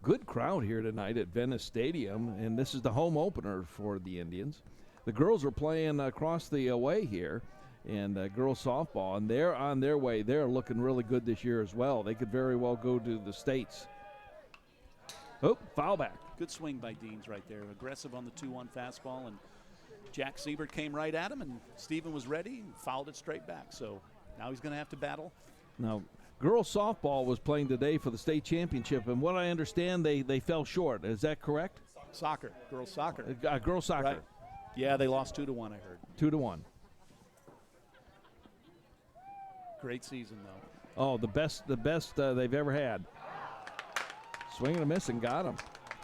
Good crowd here tonight at Venice Stadium, and this is the home opener for the Indians. The girls are playing across the way here, and girls softball, and they're on their way. They're looking really good this year as well. They could very well go to the States. Oh, foul back. Good swing by Deans right there. Aggressive on the 2-1 fastball, and Jack Siebert came right at him, and Steven was ready and fouled it straight back. So now he's going to have to battle. Now, girls softball was playing today for the state championship, and what I understand, they fell short. Is that correct? Soccer, girls soccer. Girls soccer. Right. Yeah, they lost 2-1, I heard. 2-1. Great season, though. Oh, the best they've ever had. Swing and a miss and got him.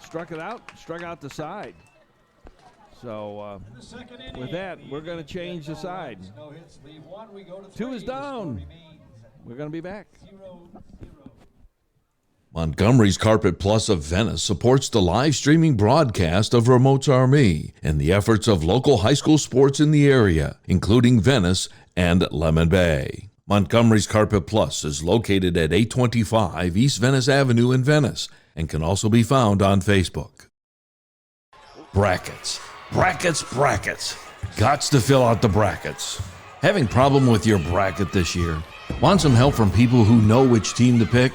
Struck out the side. So with that, we're going to change the side. 2 is down. We're going to be back. Montgomery's Carpet Plus of Venice supports the live streaming broadcast of Remote's Army and the efforts of local high school sports in the area, including Venice and Lemon Bay. Montgomery's Carpet Plus is located at 825 East Venice Avenue in Venice and can also be found on Facebook. Brackets. Gots to fill out the brackets. Having problem with your bracket this year? Want some help from people who know which team to pick?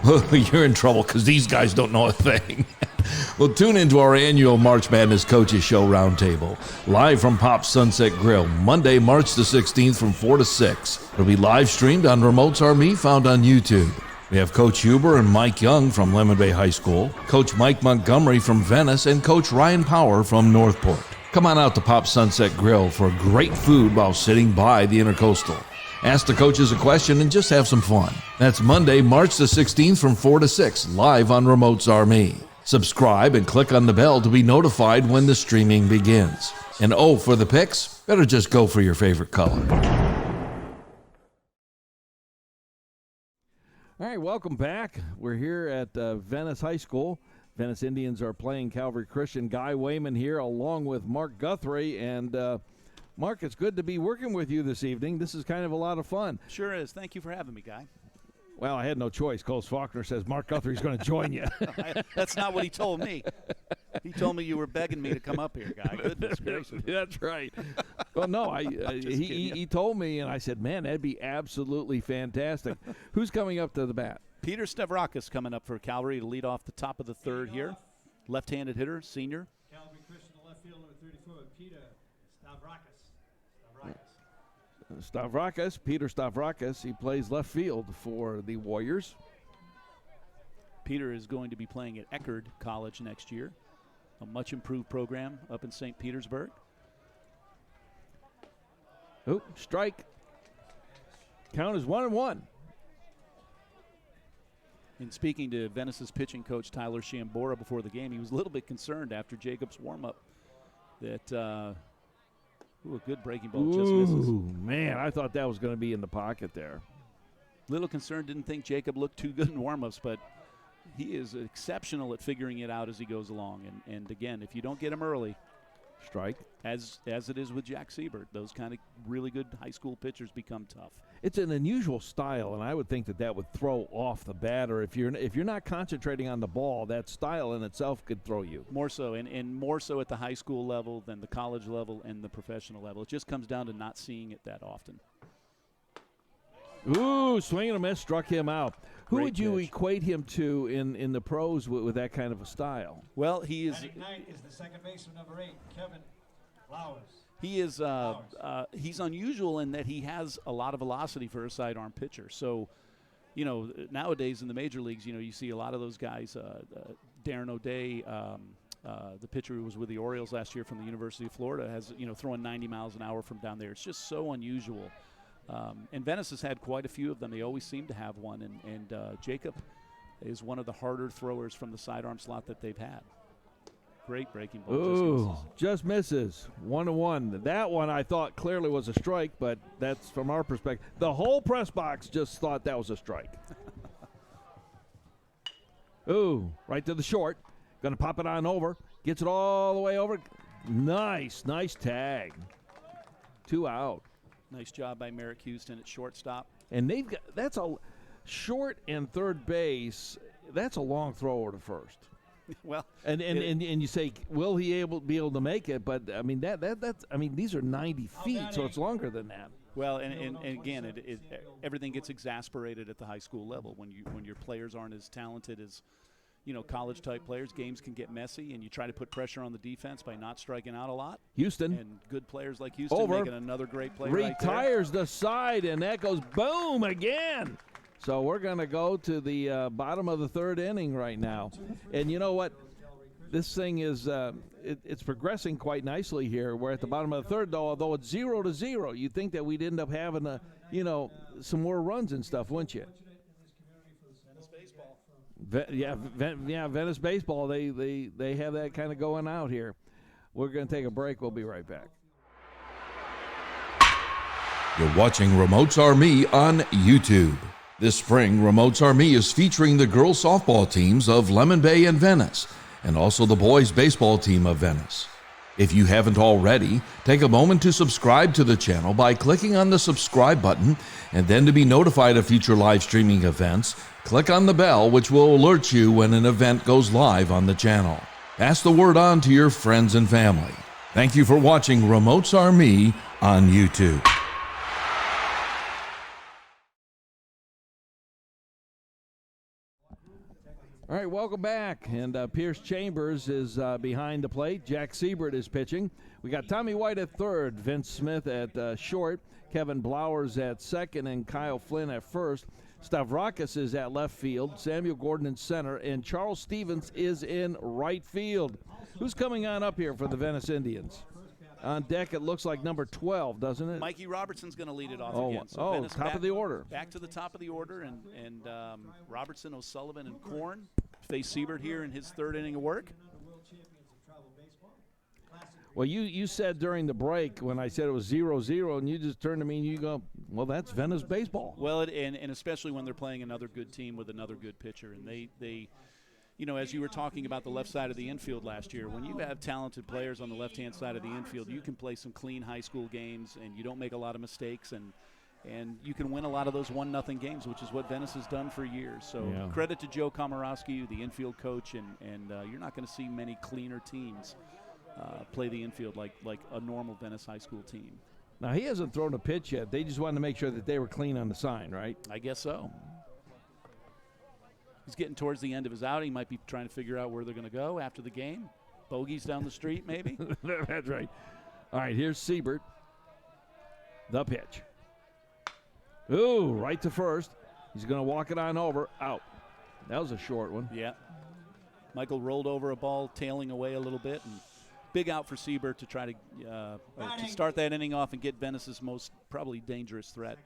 Well, you're in trouble because these guys don't know a thing. Well, tune into our annual March Madness Coaches Show Roundtable, live from Pop's Sunset Grill, Monday, March the 16th from 4 to 6. It'll be live streamed on Remote's Army, found on YouTube. We have Coach Huber and Mike Young from Lemon Bay High School, Coach Mike Montgomery from Venice, and Coach Ryan Power from Northport. Come on out to Pop's Sunset Grill for great food while sitting by the Intercoastal. Ask the coaches a question and just have some fun. That's Monday, March the 16th from 4 to 6, live on Remote's Army. Subscribe and click on the bell to be notified when the streaming begins. And oh, for the picks, better just go for your favorite color. All right, welcome back. We're here at Venice High School. Venice Indians are playing Calvary Christian. Guy Wayman here along with Mark Guthrie. And Mark, it's good to be working with you this evening. This is kind of a lot of fun. Sure is. Thank you for having me, Guy. Well, I had no choice. Cole Faulkner says Mark Guthrie's going to join you. That's not what he told me. He told me you were begging me to come up here, guy. Goodness gracious. That's right. Well, no, he told me, and I said, man, that'd be absolutely fantastic. Who's coming up to the bat? Peter Stavrakis coming up for Calvary to lead off the top of the third here. Left-handed hitter, senior. Calvary Christian, the left field, number 34, Peter Stavrakis. Peter Stavrakis. He plays left field for the Warriors. Peter is going to be playing at Eckerd College next year, a much improved program up in St. Petersburg. Oh, strike. Count is 1-1. And speaking to Venice's pitching coach Tyler Shambora before the game, he was a little bit concerned after Jacob's warm-up that a good breaking ball just misses. Ooh, man, I thought that was going to be in the pocket there. Little concerned, didn't think Jacob looked too good in warm-ups, but he is exceptional at figuring it out as he goes along. And again, if you don't get him early, strike. As it is with Jack Siebert, those kind of really good high school pitchers become tough. It's an unusual style, and I would think that would throw off the batter. If you're not concentrating on the ball, that style in itself could throw you. More so, and more so at the high school level than the college level and the professional level. It just comes down to not seeing it that often. Ooh, swing and a miss, struck him out. Who Great would you pitch. equate him to in the pros with that kind of a style? Well, he is. Batting ninth is the second baseman, number 8, Kevin Flowers. He is he's unusual in that he has a lot of velocity for a sidearm pitcher. So, nowadays in the major leagues, you see a lot of those guys. Darren O'Day, the pitcher who was with the Orioles last year from the University of Florida, has throwing 90 miles an hour from down there. It's just so unusual. And Venice has had quite a few of them. They always seem to have one. And Jacob is one of the harder throwers from the sidearm slot that they've had. Great breaking ball. Ooh, just misses. 1-1. That one I thought clearly was a strike, but that's from our perspective. The whole press box just thought that was a strike. Ooh, right to the short. Going to pop it on over. Gets it all the way over. Nice tag. 2 out. Nice job by Merrick Houston at shortstop. And that's a short and third base. That's a long throw over to first. Well, and you say, will he be able to make it? But I mean that's these are 90 feet, so it's longer than that. Well, and again, everything gets exasperated at the high school level when your players aren't as talented as college type players. Games can get messy, and you try to put pressure on the defense by not striking out a lot. Houston and good players like Houston over. Making another great play. Retires the side, and that goes boom again. So we're going to go to the bottom of the third inning right now. And you know what? This thing is it's progressing quite nicely here. We're at the bottom of the third, although it's 0-0. You'd think that we'd end up having some more runs and stuff, wouldn't you? Venice baseball. They have that kind of going out here. We're going to take a break. We'll be right back. You're watching Remotes Are Me on YouTube. This spring, Remotes Are Me is featuring the girls softball teams of Lemon Bay and Venice, and also the boys baseball team of Venice. If you haven't already, take a moment to subscribe to the channel by clicking on the subscribe button, and then to be notified of future live streaming events, click on the bell, which will alert you when an event goes live on the channel. Pass the word on to your friends and family. Thank you for watching Remotes Are Me on YouTube. All right, welcome back. And Pierce Chambers is behind the plate. Jack Siebert is pitching. We got Tommy White at third, Vince Smith at short, Kevin Blowers at second, and Kyle Flynn at first. Stavrakis is at left field, Samuel Gordon in center, and Charles Stevens is in right field. Who's coming on up here for the Venice Indians? On deck, it looks like number 12, doesn't it? Mikey Robertson's going to lead it off again. So Venice top of the order. Back to the top of the order, and Robertson, O'Sullivan, and Korn face Siebert here in his third inning of work. Well, you said during the break when I said it was 0-0, and you just turned to me and you go, well, that's Venice baseball. Well, and especially when they're playing another good team with another good pitcher. And they as you were talking about the left side of the infield last year, when you have talented players on the left-hand side of the infield, you can play some clean high school games, and you don't make a lot of mistakes. And And you can win a lot of those 1-0 games, which is what Venice has done for years. So Yeah. credit to Joe Komorowski, the infield coach, and you're not going to see many cleaner teams play the infield like a normal Venice High School team. Now, he hasn't thrown a pitch yet. They just wanted to make sure that they were clean on the sign, right? I guess so. He's getting towards the end of his outing. He might be trying to figure out where they're going to go after the game. Bogeys down the street, maybe? That's right. All right, here's Siebert. The pitch. Ooh, right to first. He's going to walk it on over. Out. That was a short one. Yeah. Michael rolled over a ball, tailing away a little bit, and big out for Siebert to try to start that inning off and get Venice's most probably dangerous threat.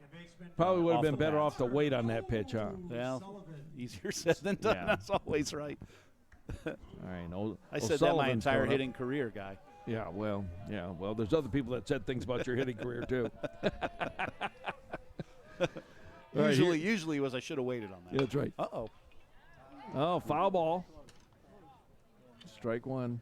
Probably would have off been the better bat. off to wait on that pitch, huh? Well, easier said than done. Yeah. That's always right. All right. I said that my O'Sullivan's entire coming up. hitting career, guy. Yeah, well, there's other people that said things about your hitting career, too. All right, Usually was I should have waited on that. Yeah, that's right. Uh-oh. Oh, foul ball. Strike one.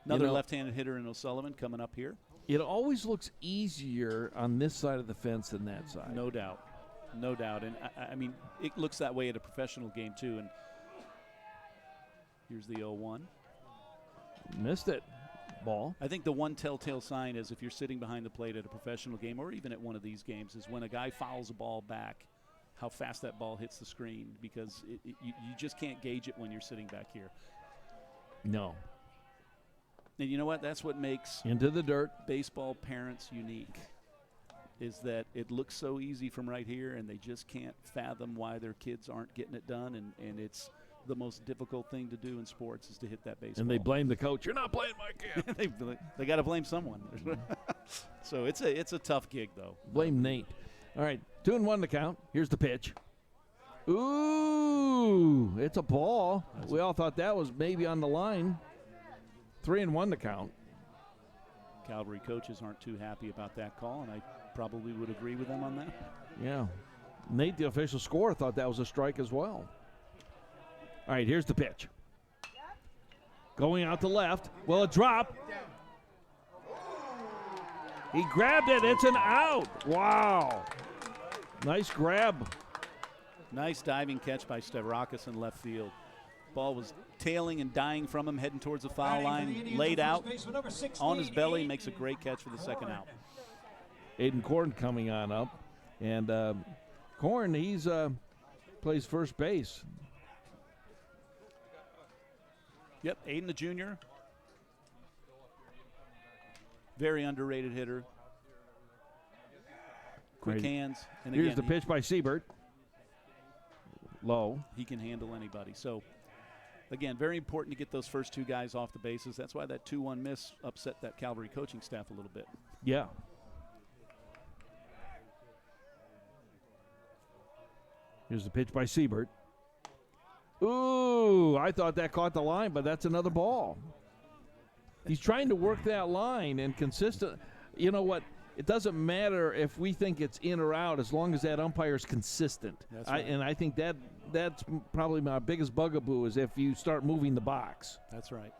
Another You know- left-handed hitter in O'Sullivan coming up here. It always looks easier on this side of the fence than that side. No doubt. No doubt. And, I mean, it looks that way at a professional game, too. And here's the 0-1. Missed it. Ball. I think the one telltale sign is if you're sitting behind the plate at a professional game or even at one of these games is when a guy fouls a ball back, how fast that ball hits the screen, because you just can't gauge it when you're sitting back here. No. And you know what? That's what makes Into the dirt. baseball parents unique, is that it looks so easy from right here, and they just can't fathom why their kids aren't getting it done, and it's the most difficult thing to do in sports is to hit that baseball. And they blame the coach. You're not playing my kid. they got to blame someone. So it's a tough gig, though. Blame Nate. All right, 2-1 to count. Here's the pitch. Ooh, it's a ball. We all thought that was maybe on the line. 3-1 to count. Calvary coaches aren't too happy about that call, and I probably would agree with them on that. Yeah. Nate, the official scorer, thought that was a strike as well. All right, here's the pitch. Going out to left. Well, a drop. He grabbed it. It's an out. Wow. Nice grab. Nice diving catch by Stavrakis in left field. Ball was tailing and dying from him, heading towards the foul line, laid out on his belly, makes a great catch for the second out. Aiden Korn coming on up. And Korn, he's plays first base. Yep, Aiden the junior. Very underrated hitter. Quick Right. hands. And Here's again, the pitch by Siebert. Low. He can handle anybody. So, again, very important to get those first two guys off the bases. That's why that 2-1 miss upset that Calvary coaching staff a little bit. Yeah. Here's the pitch by Siebert. Ooh, I thought that caught the line, but that's another ball. He's trying to work that line and consistent. You know what? It doesn't matter if we think it's in or out as long as that umpire's consistent. That's right. And I think that's probably my biggest bugaboo is if you start moving the box. That's right.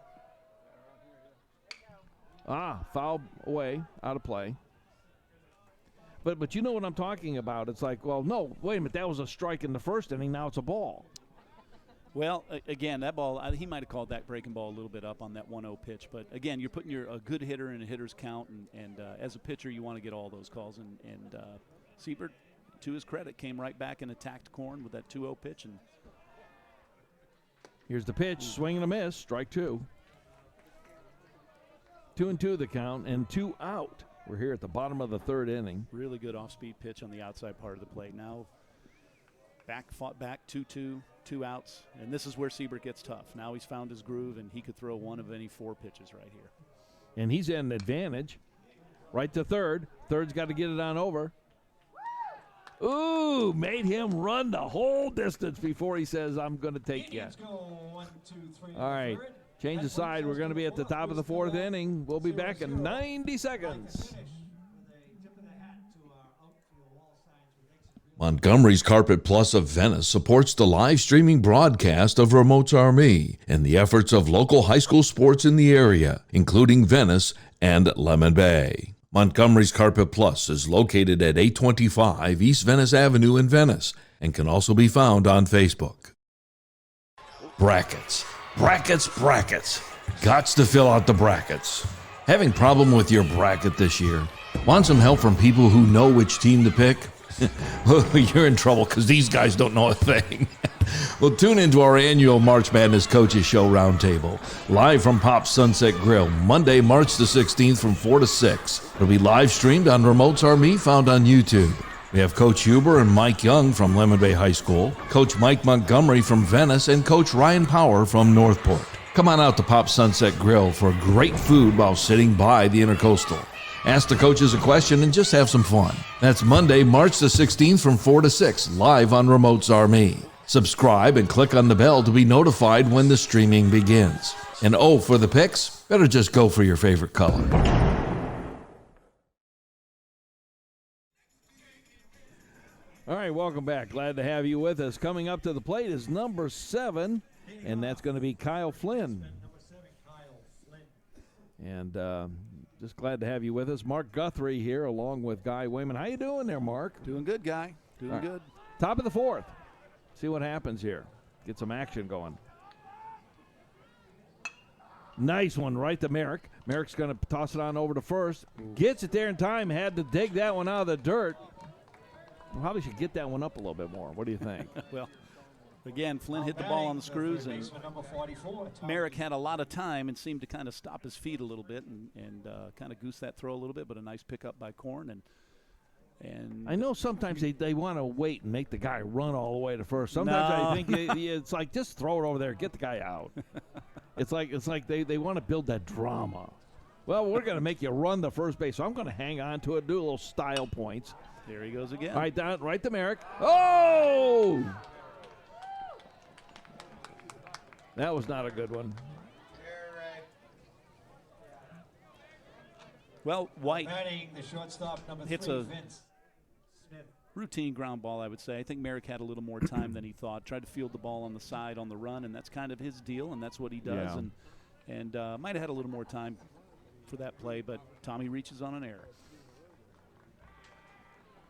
Foul away, out of play. But you know what I'm talking about. It's like, well, no, wait a minute. That was a strike in the first inning. Now it's a ball. Well, again, that ball, he might have called that breaking ball a little bit up on that 1-0 pitch. But, again, you're putting a good hitter in a hitter's count. And as a pitcher, you want to get all those calls. And Siebert, to his credit, came right back and attacked Korn with that 2-0 pitch. And Here's the pitch. Swing and a miss. Strike two. 2-2 the count and 2 out. We're here at the bottom of the third inning. really good off-speed pitch on the outside part of the plate. Now fought back 2-2, 2 outs. And this is where Siebert gets tough. Now he's found his groove, and he could throw one of any 4 pitches right here. And he's at an advantage. Right to third. Third's got to get it on over. Ooh, made him run the whole distance before he says, I'm going to take you. All right, change the side. We're going to be at the top of the fourth inning. We'll be back in 90 seconds. Montgomery's Carpet Plus of Venice supports the live streaming broadcast of Remote's Army and the efforts of local high school sports in the area, including Venice and Lemon Bay. Montgomery's Carpet Plus is located at 825 East Venice Avenue in Venice and can also be found on Facebook. Brackets. Brackets, brackets. Gots to fill out the brackets. Having problem with your bracket this year? Want some help from people who know which team to pick? Well, you're in trouble because these guys don't know a thing. Well, tune into our annual March Madness Coaches Show Roundtable, live from Pop's Sunset Grill, Monday, March the 16th from 4 to 6. It'll be live streamed on Remotes RME, found on YouTube. We have Coach Huber and Mike Young from Lemon Bay High School, Coach Mike Montgomery from Venice, and Coach Ryan Power from Northport. Come on out to Pop's Sunset Grill for great food while sitting by the Intercoastal. Ask the coaches a question and just have some fun. That's Monday, March the 16th from 4 to 6, live on Remotes RME. Subscribe and click on the bell to be notified when the streaming begins. And oh, for the picks, better just go for your favorite color. All right, welcome back. Glad to have you with us. Coming up to the plate is number 7, and that's going to be Kyle Flynn. And just glad to have you with us. Mark Guthrie here along with Guy Wayman. How you doing there, Mark? Doing good, Guy. Doing good. Top of the 4th. See what happens here. Get some action going. Nice one right to Merrick. Merrick's going to toss it on over to first. Gets it there in time. Had to dig that one out of the dirt. Probably should get that one up a little bit more. What do you think? Well, again, Flynn hit the ball on the screws, and Merrick had a lot of time and seemed to kind of stop his feet a little bit and kind of goose that throw a little bit, but a nice pickup by Korn. And I know sometimes they want to wait and make the guy run all the way to first. Sometimes I think it's like just throw it over there, get the guy out. It's like they want to build that drama. Well, we're going to make you run the first base, so I'm going to hang on to it, do a little style points. There he goes again. All right, down right to Merrick. Oh! That was not a good one. Well, White the shortstop, number hits 3, a Vince Smith. routine ground ball, I would say. I think Merrick had a little more time than he thought. Tried to field the ball on the side on the run, and that's kind of his deal, and that's what he does. Yeah. And might have had a little more time for that play, but Tommy reaches on an error.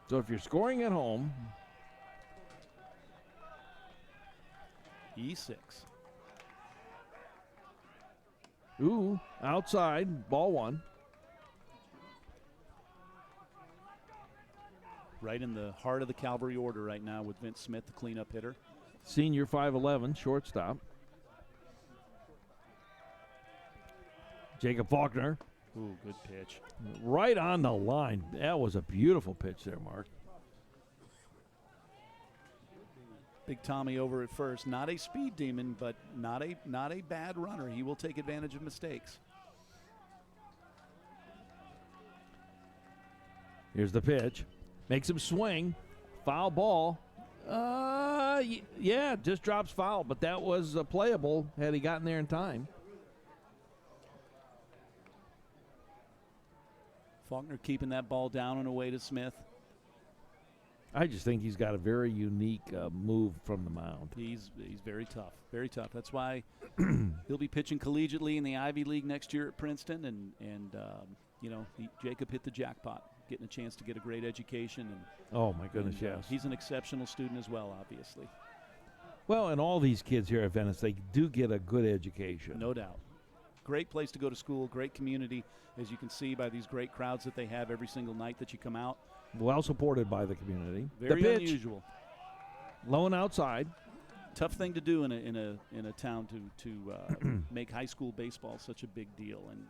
So if you're scoring at home, E6. Ooh, outside, ball 1. Right in the heart of the Calvary order right now with Vince Smith, the cleanup hitter. Senior 5'11", shortstop. Jacob Faulkner. Ooh, good pitch. Right on the line. That was a beautiful pitch there, Mark. Big Tommy over at first. Not a speed demon, but not a bad runner. He will take advantage of mistakes. Here's the pitch. Makes him swing. Foul ball. Yeah, just drops foul, but that was playable had he gotten there in time. Faulkner keeping that ball down and away to Smith. I just think he's got a very unique move from the mound. He's very tough, very tough. That's why he'll be pitching collegiately in the Ivy League next year at Princeton, and Jacob hit the jackpot, getting a chance to get a great education. And oh my goodness, yes, he's an exceptional student as well, obviously. Well, and all these kids here at Venice, they do get a good education, no doubt. Great place to go to school, great community, as you can see by these great crowds that they have every single night that you come out. Well supported by the community. Very the pitch, unusual. Low and outside. Tough thing to do in a town to make high school baseball such a big deal. And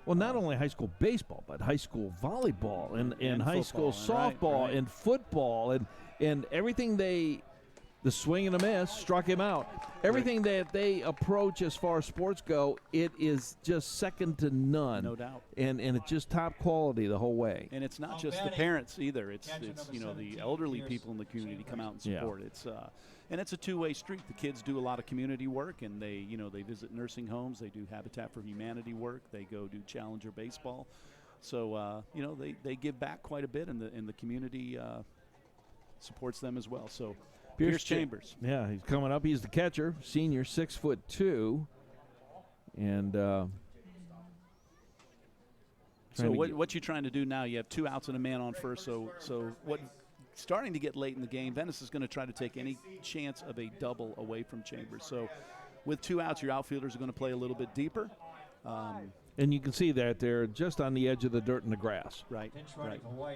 well, not only high school baseball, but high school volleyball and high school softball right. and football and everything the swing and a miss struck him out. Everything that they approach as far as sports go, it is just second to none. No doubt. And it's just top quality the whole way. And it's not just the parents either. It's the elderly people in the community come out and support. Yeah. And it's a two-way street. The kids do a lot of community work, and they visit nursing homes. They do Habitat for Humanity work. They go do Challenger baseball. So they give back quite a bit, and the community supports them as well. So. Pierce Chambers. Yeah, he's coming up. He's the catcher, senior, 6'2", and So what you're trying to do now, you have 2 outs and a man on first. So what starting to get late in the game, Venice is going to try to take any chance of a double away from Chambers. So with 2 outs, your outfielders are going to play a little bit deeper. And you can see that they're just on the edge of the dirt and the grass. Right.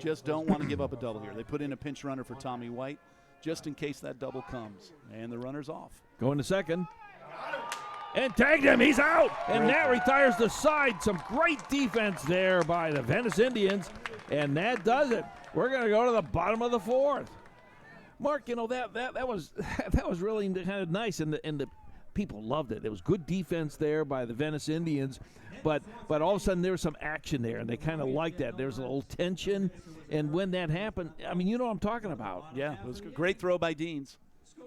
Just don't want to give up a double here. They put in a pinch runner for Tommy White just in case that double comes. And the runner's off. Going to second. And tagged him. He's out. And that retires the side. Some great defense there by the Venice Indians. And that does it. We're going to go to the bottom of the 4th. Mark, you know, that was really kind of nice, and the people loved it. It was good defense there by the Venice Indians, but all of a sudden there was some action there, and they kind of liked that. There was a little tension, and when that happened, I mean, you know what I'm talking about. Yeah, it was a great throw by Deans.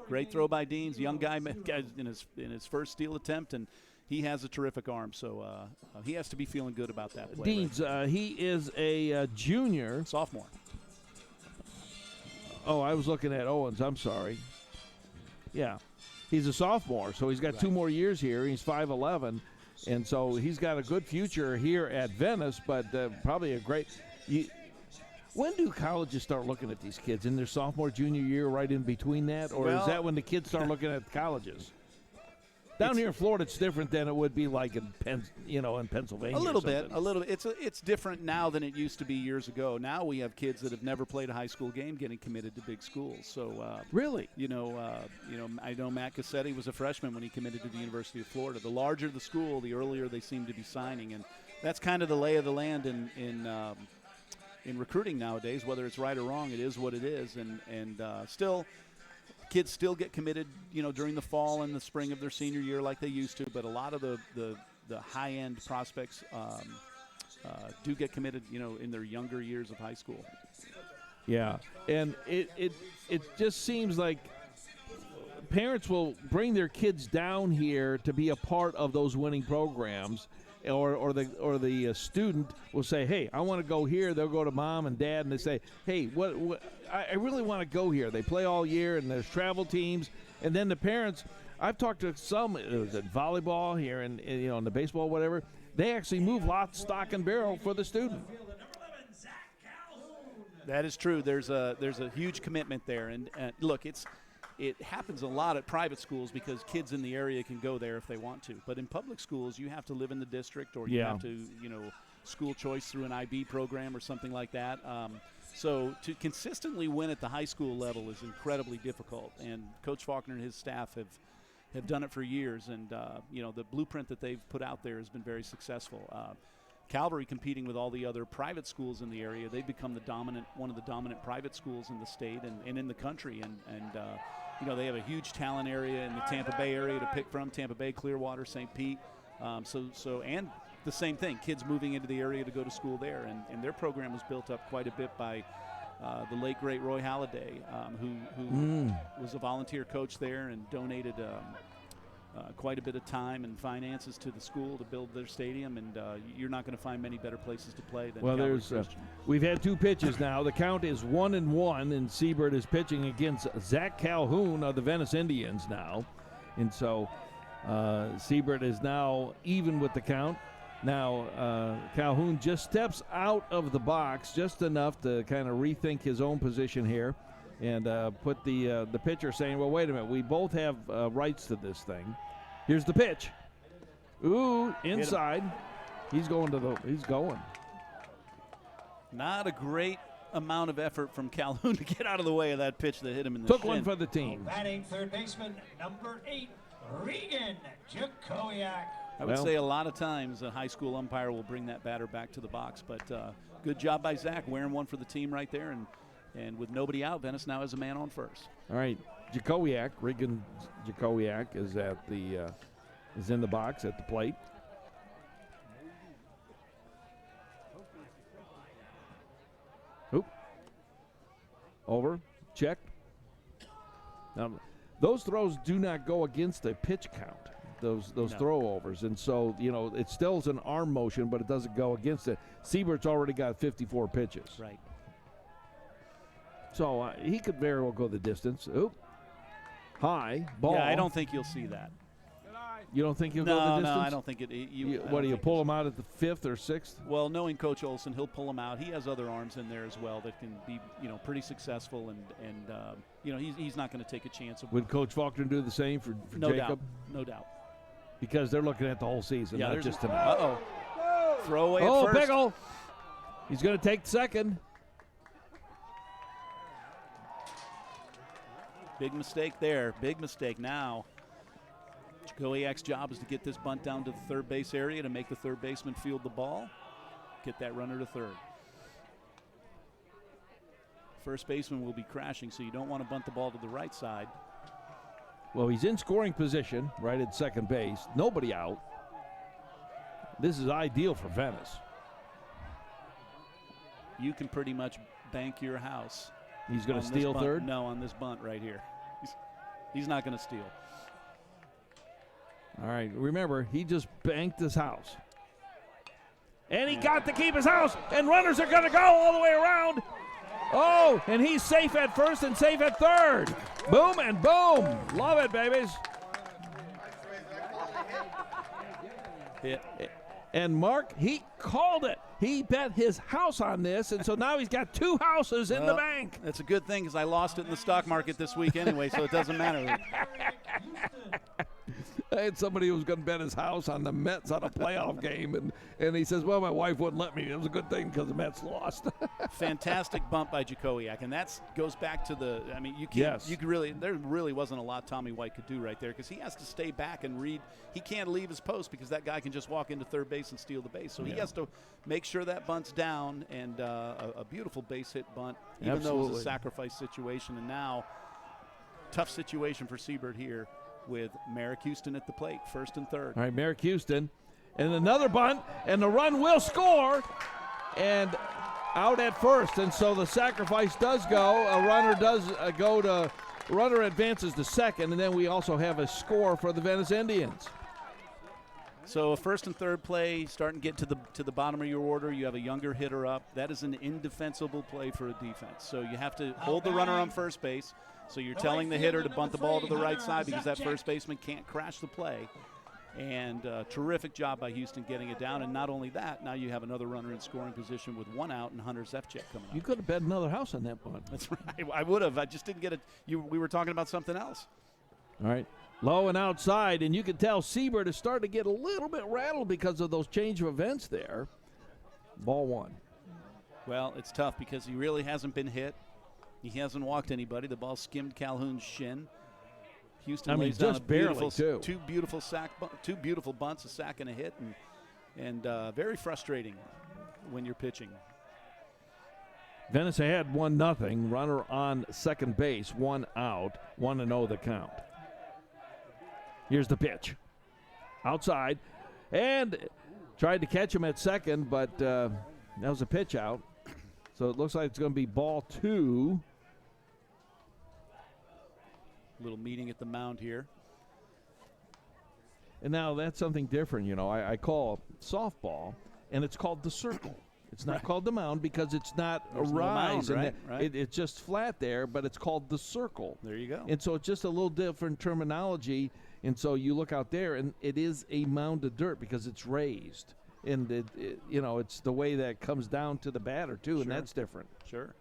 Great throw by Deans. Young guy in his first steal attempt, and he has a terrific arm, so he has to be feeling good about that play. Deans, he is a junior. Sophomore. Oh, I was looking at Owens. I'm sorry. Yeah, he's a sophomore, so he's got 2 more years here. He's 5'11", and so he's got a good future here at Venice, but probably a great when do colleges start looking at these kids? In their sophomore, junior year, right in between that? Or is that when the kids start looking at colleges? Down here in Florida, it's different than it would be like in Pennsylvania. A little bit. It's different now than it used to be years ago. Now we have kids that have never played a high school game getting committed to big schools. So really, I know Matt Cassetti was a freshman when he committed to the University of Florida. The larger the school, the earlier they seem to be signing, and that's kind of the lay of the land in recruiting nowadays. Whether it's right or wrong, it is what it is, and still. Kids still get committed, during the fall and the spring of their senior year like they used to, but a lot of the high-end prospects do get committed, in their younger years of high school. Yeah, and it just seems like parents will bring their kids down here to be a part of those winning programs, or the student will say, hey, I want to go here. They'll go to mom and dad, and they say, hey, what I really want to go here. They play all year, and there's travel teams. And then the parents, I've talked to some, it was at volleyball here and in the baseball, whatever. They actually move lock, stock, and barrel for the student. That is true. There's a huge commitment there. And look, it happens a lot at private schools because kids in the area can go there if they want to. But in public schools, you have to live in the district, or you have to, school choice through an IB program or something like that. So to consistently win at the high school level is incredibly difficult. And Coach Faulkner and his staff have done it for years. And, the blueprint that they've put out there has been very successful. Calvary, competing with all the other private schools in the area, they've become one of the dominant private schools in the state and in the country. And they have a huge talent area in the Tampa Bay area to pick from, Tampa Bay, Clearwater, St. Pete. And the same thing, kids moving into the area to go to school there. And their program was built up quite a bit by the late, great Roy Halladay, who was a volunteer coach there and donated quite a bit of time and finances to the school to build their stadium. And you're not going to find many better places to play than Calvary Christian. We've had 2 pitches now. The count is 1-1, and Siebert is pitching against Zach Calhoun of the Venice Indians now. And so Siebert is now even with the count. Now, Calhoun just steps out of the box just enough to kind of rethink his own position here and put the pitcher saying, well, wait a minute, we both have rights to this thing. Here's the pitch. Ooh, inside. He's going. Not a great amount of effort from Calhoun to get out of the way of that pitch that hit him in the Took shin. one for the team. Batting third baseman, number 8, Regan Jakowiak. I would say a lot of times a high school umpire will bring that batter back to the box, but good job by Zach wearing one for the team right there, and with nobody out, Venice now has a man on first. All right, Jakowiak, Regan Jakowiak is is in the box at the plate. Oop. Over, check. Now, those throws do not go against a pitch count. Those throw-overs. And so, it still is an arm motion, but it doesn't go against it. Siebert's already got 54 pitches. Right. So he could very well go the distance. Oop. High. Ball. Yeah, I don't think you'll see that. You don't think he'll go the distance? No, I don't think it. What do you pull him out at the 5th or 6th? Well, knowing Coach Olson, he'll pull him out. He has other arms in there as well that can be, pretty successful, and he's not going to take a chance. Would Coach Faulkner do the same for no Jacob? No doubt. Because they're looking at the whole season, not just tonight. Uh-oh. Throwaway at Oh, first. Biggle. He's going to take second. Big mistake there. Big mistake now. Jakowiak's job is to get this bunt down to the third base area to make the third baseman field the ball. Get that runner to third. First baseman will be crashing, so you don't want to bunt the ball to the right side. Well, he's in scoring position right at second base. Nobody out. This is ideal for Venice. You can pretty much bank your house. He's going to steal third? No, on this bunt right here. He's not going to steal. All right, remember, he just banked his house. And he got to keep his house, and runners are going to go all the way around. Oh, and he's safe at first and safe at third. Boom and boom. Love it, babies. Hit. And Mark, he called it. He bet his house on this, and so now he's got 2 houses in the bank. That's a good thing because I lost it in the stock market this week anyway, so it doesn't matter. I had somebody who was going to bet his house on the Mets on a playoff game, and he says, well, my wife wouldn't let me. It was a good thing because the Mets lost. Fantastic bump by Jakowiak, and that goes back to you can't, yes. You could really, there really wasn't a lot Tommy White could do right there because he has to stay back and read. He can't leave his post because that guy can just walk into third base and steal the base. So he has to make sure that bunt's down, and a beautiful base hit bunt, even though it was a sacrifice situation. And now, tough situation for Siebert here, with Merrick Houston at the plate, first and third. All right, Merrick Houston. And another bunt, and the run will score. And out at first. And so the sacrifice does go. A runner does go to, runner advances to second. And then we also have a score for the Venice Indians. So a first and third play, starting to get to the bottom of your order. You have a younger hitter up. That is an indefensible play for a defense. So you have to hold the runner on first base. So you're telling the hitter to bunt the ball to the right side because that first baseman can't crash the play. And terrific job by Houston getting it down. And not only that, now you have another runner in scoring position with 1 out and Hunter Zefchek coming up. You could have bet another house on that bunt. That's right. I would have. I just didn't get it. We were talking about something else. All right. Low and outside, and you can tell Siebert is starting to get a little bit rattled because of those change of events there. Ball 1. Well, it's tough because he really hasn't been hit. He hasn't walked anybody. The ball skimmed Calhoun's shin. Houston lays down just barely, two beautiful bunts, a sack and a hit, and very frustrating when you're pitching. Venice had 1-0. Runner on second base, 1 out, 1-0 the count. Here's the pitch. Outside, and tried to catch him at second, but that was a pitch out. So it looks like it's going to be ball 2. Little meeting at the mound here. And now that's something different. I call softball, and it's called the circle. It's not called the mound because it's not There's a rise. no mound, right? It's just flat there, but it's called the circle. There you go. And so it's just a little different terminology. And so you look out there, and it is a mound of dirt because it's raised. And, it's the way that comes down to the batter, too, and that's different. Sure.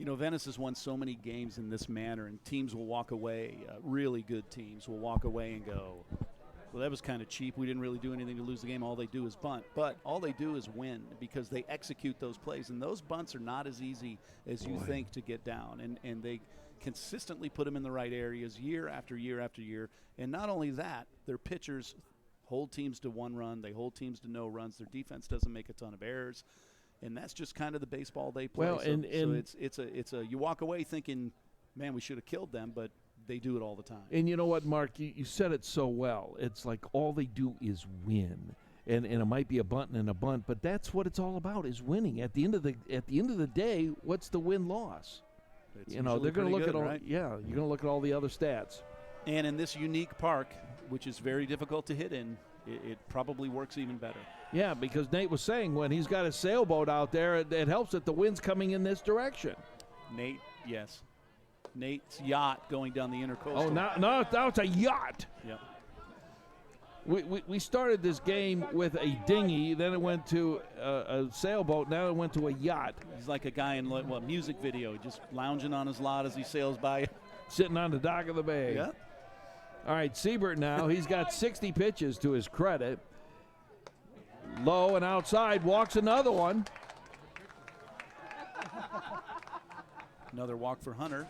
Venice has won so many games in this manner, and teams will walk away, really good teams will walk away and go, well, that was kind of cheap. We didn't really do anything to lose the game. All they do is bunt. But all they do is win because they execute those plays. And those bunts are not as easy as you think to get down. And they consistently put them in the right areas year after year after year. And not only that, their pitchers hold teams to 1 run. They hold teams to no runs. Their defense doesn't make a ton of errors. And that's just kind of the baseball they play. Well, it's a you walk away thinking, man, we should have killed them, but they do it all the time. And you know what, Mark? You said it so well. It's like all they do is win. And it might be a bunt and a bunt, but that's what it's all about, is winning. At the end of the day, what's the win-loss? They're going to look at all. Right? Yeah, you're going to look at all the other stats. And in this unique park, which is very difficult to hit in, it probably works even better. Yeah, because Nate was saying when he's got his sailboat out there, it helps that the wind's coming in this direction. Nate, yes. Nate's yacht going down the intercoastal. Oh, now it's a yacht. Yep. We started this game with a dinghy, then it went to a sailboat, now it went to a yacht. He's like a guy in a music video, just lounging on his lot as he sails by. Sitting on the dock of the bay. Yeah. All right, Siebert now. He's got 60 pitches to his credit. Low and outside, walks another one. Another walk for Hunter.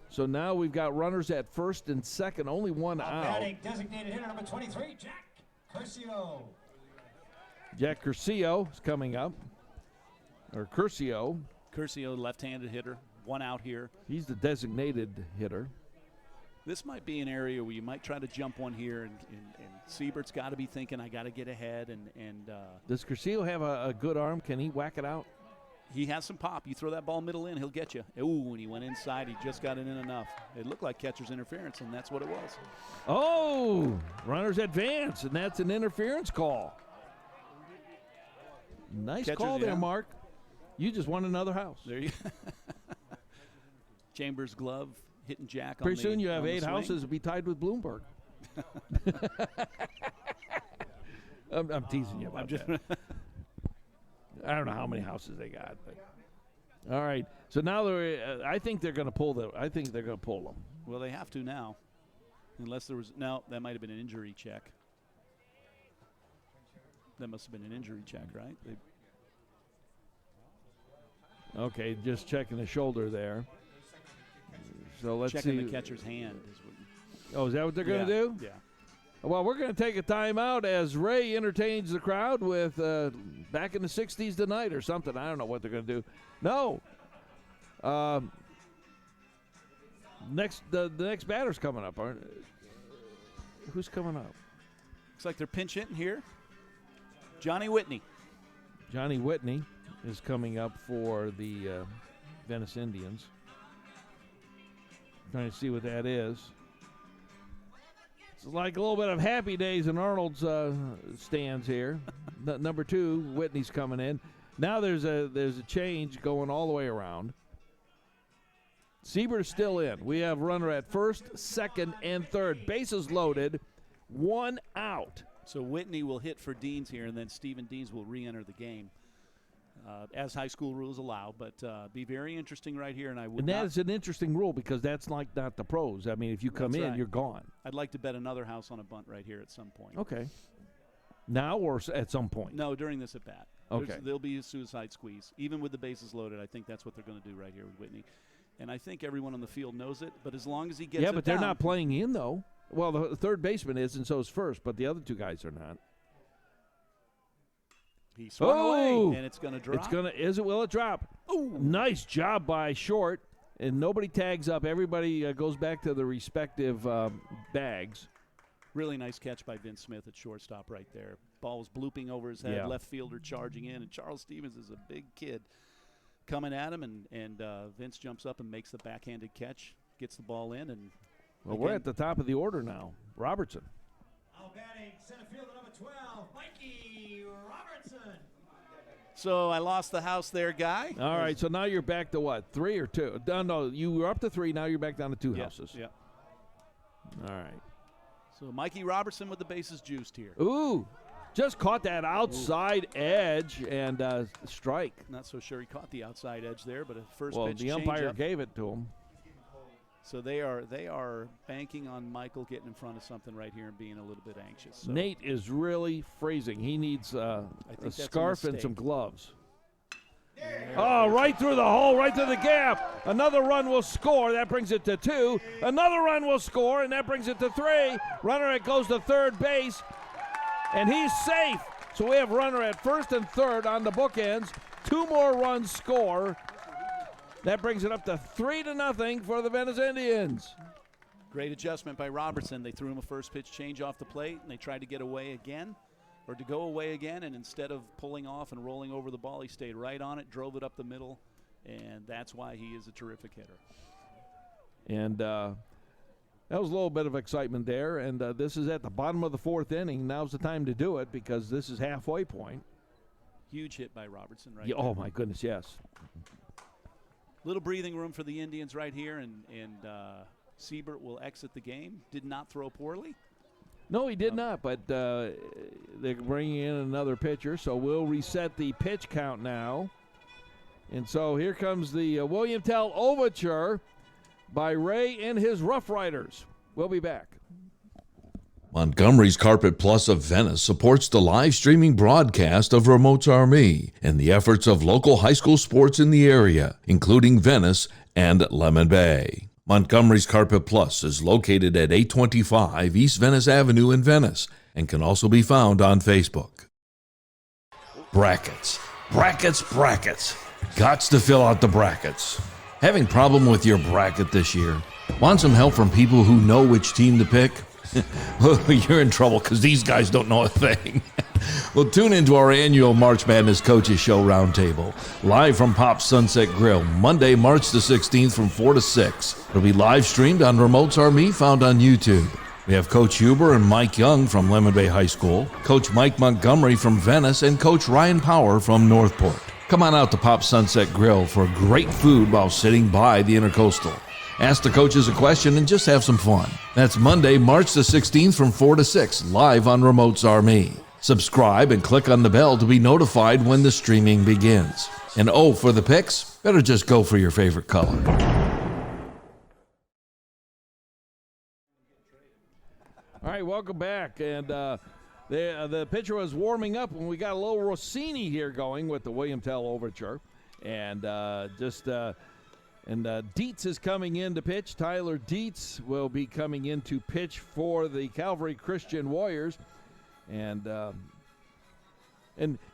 So now we've got runners at first and second, only one out. Batting designated hitter number 23, Jack Curcio. Jack Curcio is coming up. Or Curcio. Curcio, left-handed hitter, one out here. He's the designated hitter. This might be an area where you might try to jump one here, and Siebert's got to be thinking, I got to get ahead. Does Curcio have a good arm? Can he whack it out? He has some pop. You throw that ball middle in, he'll get you. Ooh, when he went inside, he just got it in enough. It looked like catcher's interference, and that's what it was. Oh, runners advance, and that's an interference call. Nice call there, Mark. You just won another house. There you Chambers' glove hitting Jack on Pretty soon you have on the 8 swing. houses to be tied with Bloomberg. I'm teasing you about that. I don't know how many houses they got, but all right. So now I think they're going to pull them. I think they're going to pull them. Well, they have to now, unless there was that might have been an injury check. That must have been an injury check, right? Okay, just checking the shoulder there. So let's checking see. the catcher's hand. Is that what they're going to do? Yeah. Well, we're going to take a timeout as Ray entertains the crowd with back in the 60s tonight or something. I don't know what they're going to do. No. The next batter's coming up. Who's coming up? Looks like they're pinch hitting here. Johnny Whitney. Johnny Whitney is coming up for the Venice Indians. Trying to see what that is. It's like a little bit of happy days in Arnold's stands here. Number 2, Whitney's coming in. Now there's a change going all the way around. Siebert's still in. We have runner at first, second, and third. Bases loaded, 1 out. So Whitney will hit for Deans here, and then Stephen Deans will re-enter the game, as high school rules allow. But be very interesting right here, and I would. And that is an interesting rule because that's like not the pros. I mean, if you come in, right. you're gone. I'd like to bet another house on a bunt right here at some point. Okay. Now or at some point? No, during this at bat. Okay. There'll be a suicide squeeze, even with the bases loaded. I think that's what they're going to do right here with Whitney, and I think everyone on the field knows it. But as long as he gets but they're down, not playing in though. Well, the third baseman is, and so is first, but the other 2 guys are not. He swung away, and it's going to drop. Will it drop? Ooh. Nice job by Short, and nobody tags up. Everybody goes back to the respective bags. Really nice catch by Vince Smith at shortstop right there. Ball was blooping over his head, left fielder charging in, and Charles Stevens is a big kid coming at him, and Vince jumps up and makes the backhanded catch, gets the ball in, and well, we're at the top of the order now. Robertson. Now batting center fielder number 12, Mikey Robertson. So I lost the house there, Guy. All right, so now you're back to what, 3 or 2? No, you were up to 3. Now you're back down to 2 houses. Yeah. All right. So Mikey Robertson with the bases juiced here. Ooh, just caught that outside edge and strike. Not so sure he caught the outside edge there, but a first well, pitch the umpire changeup. gave it to him. So they are banking on Michael getting in front of something right here and being a little bit anxious. So Nate is really freezing. He needs a that's a scarf and mistake. some gloves. Oh, right through the hole, right through the gap. Another run will score. That brings it to 2. Another run will score, and that brings it to 3. Runner goes to third base, and he's safe. So we have runner at first and third on the bookends. 2 more runs score. That brings it up to 3-0 for the Venice Indians. Great adjustment by Robertson. They threw him a first pitch change off the plate, and they tried to get away again, or to go away again, and instead of pulling off and rolling over the ball, he stayed right on it, drove it up the middle, and that's why he is a terrific hitter. And that was a little bit of excitement there, and this is at the bottom of the 4th inning. Now's the time to do it because this is halfway point. Huge hit by Robertson right Yeah, there. oh, my goodness, yes. Little breathing room for the Indians right here, and Siebert will exit the game. Did not throw poorly. No, he did not, but they're bringing in another pitcher, so we'll reset the pitch count now. And so here comes the William Tell Overture by Ray and his Rough Riders. We'll be back. Montgomery's Carpet Plus of Venice supports the live streaming broadcast of Remote's Army and the efforts of local high school sports in the area, including Venice and Lemon Bay. Montgomery's Carpet Plus is located at 825 East Venice Avenue in Venice and can also be found on Facebook. Brackets. Brackets. Gots to fill out the brackets. Having problem with your bracket this year? Want some help from people who know which team to pick? You're in trouble because these guys don't know a thing. Well, tune into our annual March Madness Coaches Show Roundtable, live from Pop's Sunset Grill, Monday, March the 16th from 4 to 6. It'll be live streamed on Remote's Army, found on YouTube. We have Coach Huber and Mike Young from Lemon Bay High School, Coach Mike Montgomery from Venice, and Coach Ryan Power from Northport. Come on out to Pop's Sunset Grill for great food while sitting by the Intercoastal. Ask the coaches a question and just have some fun. That's Monday, March the 16th from 4 to 6, live on Remote's Army. Subscribe and click on the bell to be notified when the streaming begins. And oh, for the picks, better just go for your favorite color. All right, welcome back. And the pitcher was warming up when we got a little Rossini here going with the William Tell Overture. And Dietz is coming in to pitch. Tyler Dietz will be coming in to pitch for the Calvary Christian Warriors. And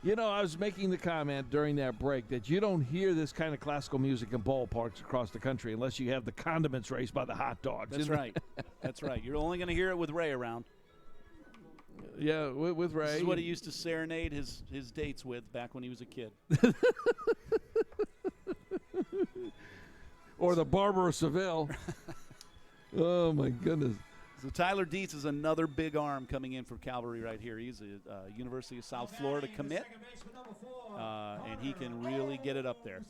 you know, I was making the comment during that break that you don't hear this kind of classical music in ballparks across the country unless you have the condiments raised by the hot dogs. That's right. That's right. You're only going to hear it with Ray around. Yeah, with Ray. This is what he used to serenade his dates with back when he was a kid. Or the Barber of Seville. Oh, my goodness. So Tyler Dietz is another big arm coming in from Calvary right here. He's a University of South Florida commit, and he can really get it up there.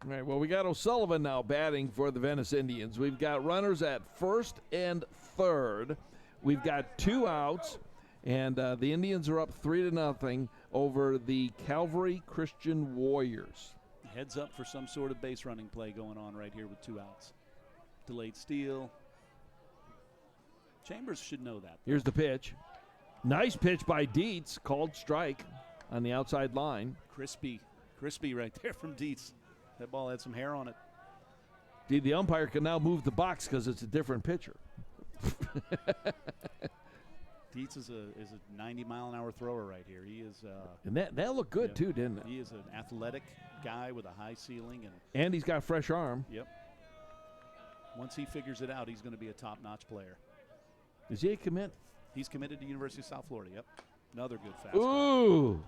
All right, well, we got O'Sullivan now batting for the Venice Indians. We've got runners at first and third. We've got 2 outs, and the Indians are up 3-0 over the Calvary Christian Warriors. Heads up for some sort of base running play going on right here with 2 outs. Delayed steal. Chambers should know that. Here's the pitch. Nice pitch by Dietz, called strike on the outside line. Crispy right there from Dietz. That ball had some hair on it. The umpire can now move the box because it's a different pitcher. Dietz is a 90-mile-an-hour thrower right here. He is. And that looked good, too, didn't it? He is an athletic guy with a high ceiling. And he's got a fresh arm. Yep. Once he figures it out, he's going to be a top-notch player. Is he a commit? He's committed to University of South Florida, yep. Another good fastball. Ooh.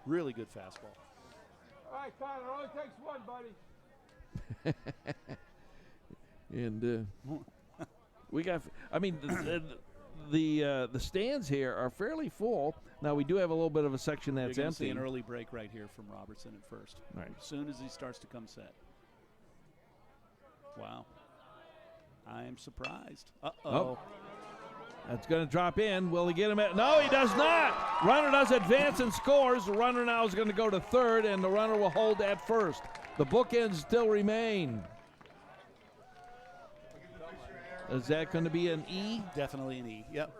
Really good fastball. All right, Connor, it only takes one, buddy. And we got, I mean, the stands here are fairly full. Now, we do have a little bit of a section that's You're empty. See an early break right here from Robertson at first. Right. As soon as he starts to come set. Wow. I am surprised. Uh-oh. Oh. That's going to drop in. Will he get him at? No, he does not. Runner does advance and scores. The runner now is going to go to third, and the runner will hold at first. The bookends still remain. Is that going to be an E? Definitely an E, yep.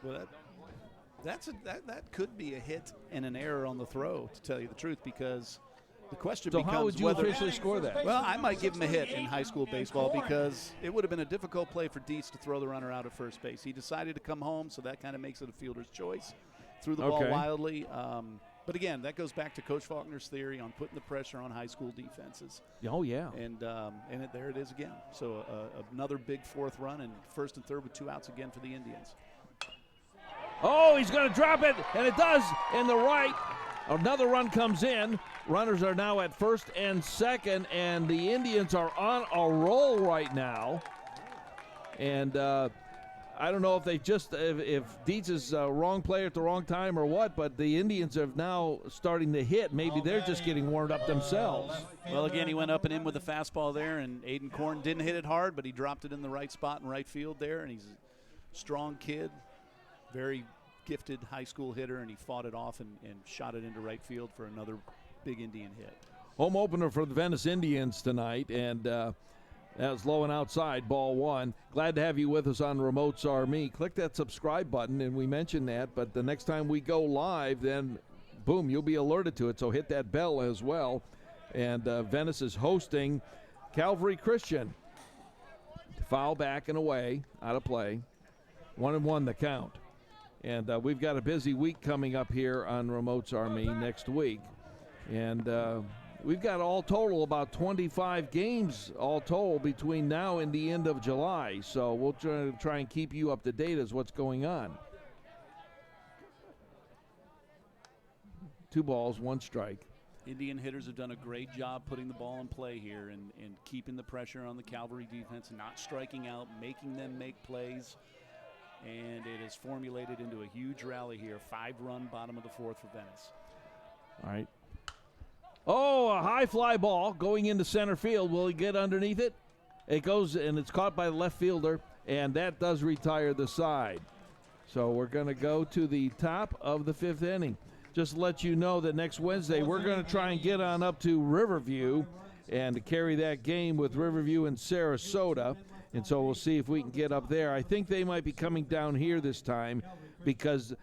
Well, that could be a hit and an error on the throw, to tell you the truth, because the question becomes how would you whether officially score that? Well, I might give him a hit in high school baseball because it would have been a difficult play for Dietz to throw the runner out at first base. He decided to come home, so that kind of makes it a fielder's choice. Threw the ball wildly. But again, that goes back to Coach Faulkner's theory on putting the pressure on high school defenses. Oh, yeah. And there it is again. So another big fourth run, and first and third with 2 outs again for the Indians. Oh, he's going to drop it, and it does in the right. Another run comes in. Runners are now at first and second, and the Indians are on a roll right now. And I don't know if they just if Dietz is wrong player at the wrong time or what, but the Indians are now starting to hit. Maybe they're just getting warmed up themselves. Well, again, he went up and in with a fastball there, and Aiden Korn didn't hit it hard, but he dropped it in the right spot in right field there, and he's a strong kid, very gifted high school hitter, and he fought it off and shot it into right field for another big Indian hit. Home opener for the Venice Indians tonight, and that was low and outside, ball one. Glad to have you with us on Remotes Are Me. Click that subscribe button, and we mentioned that, but the next time we go live, then boom, you'll be alerted to it, so hit that bell as well. And Venice is hosting Calvary Christian. Foul back and away, out of play. 1-1 the count. And we've got a busy week coming up here on Remotes Are Me next week. And we've got all total about 25 games all total between now and the end of July. So we'll try and keep you up to date as what's going on. 2 balls, 1 strike. Indian hitters have done a great job putting the ball in play here and keeping the pressure on the Calvary defense, not striking out, making them make plays. And it has formulated into a huge rally here. 5-run bottom of the 4th for Venice. All right. Oh, a high fly ball going into center field. Will he get underneath it? It goes, and it's caught by the left fielder, and that does retire the side. So we're going to go to the top of the 5th inning. Just to let you know that next Wednesday we're going to try and get on up to Riverview and carry that game with Riverview and Sarasota. And so we'll see if we can get up there. I think they might be coming down here this time because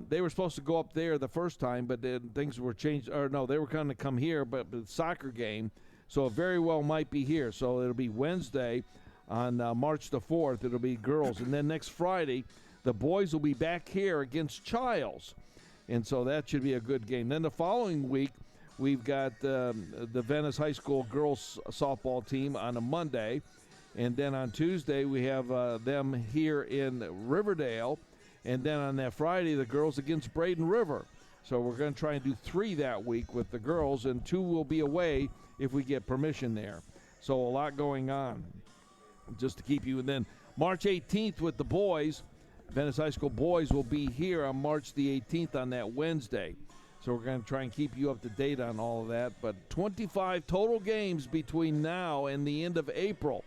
they were supposed to go up there the first time, but then things were changed. Or no, they were going to come here, but the soccer game. So it very well might be here. So it'll be Wednesday on March the 4th. It'll be girls. And then next Friday, the boys will be back here against Childs. And so that should be a good game. Then the following week, we've got the Venice High School girls softball team on a Monday. And then on Tuesday, we have them here in Riverdale. And then on that Friday, the girls against Braden River. So we're going to try and do 3 that week with the girls, and 2 will be away if we get permission there. So a lot going on just to keep you. And then March 18th with the boys, Venice High School boys will be here on March the 18th on that Wednesday. So we're going to try and keep you up to date on all of that. But 25 total games between now and the end of April.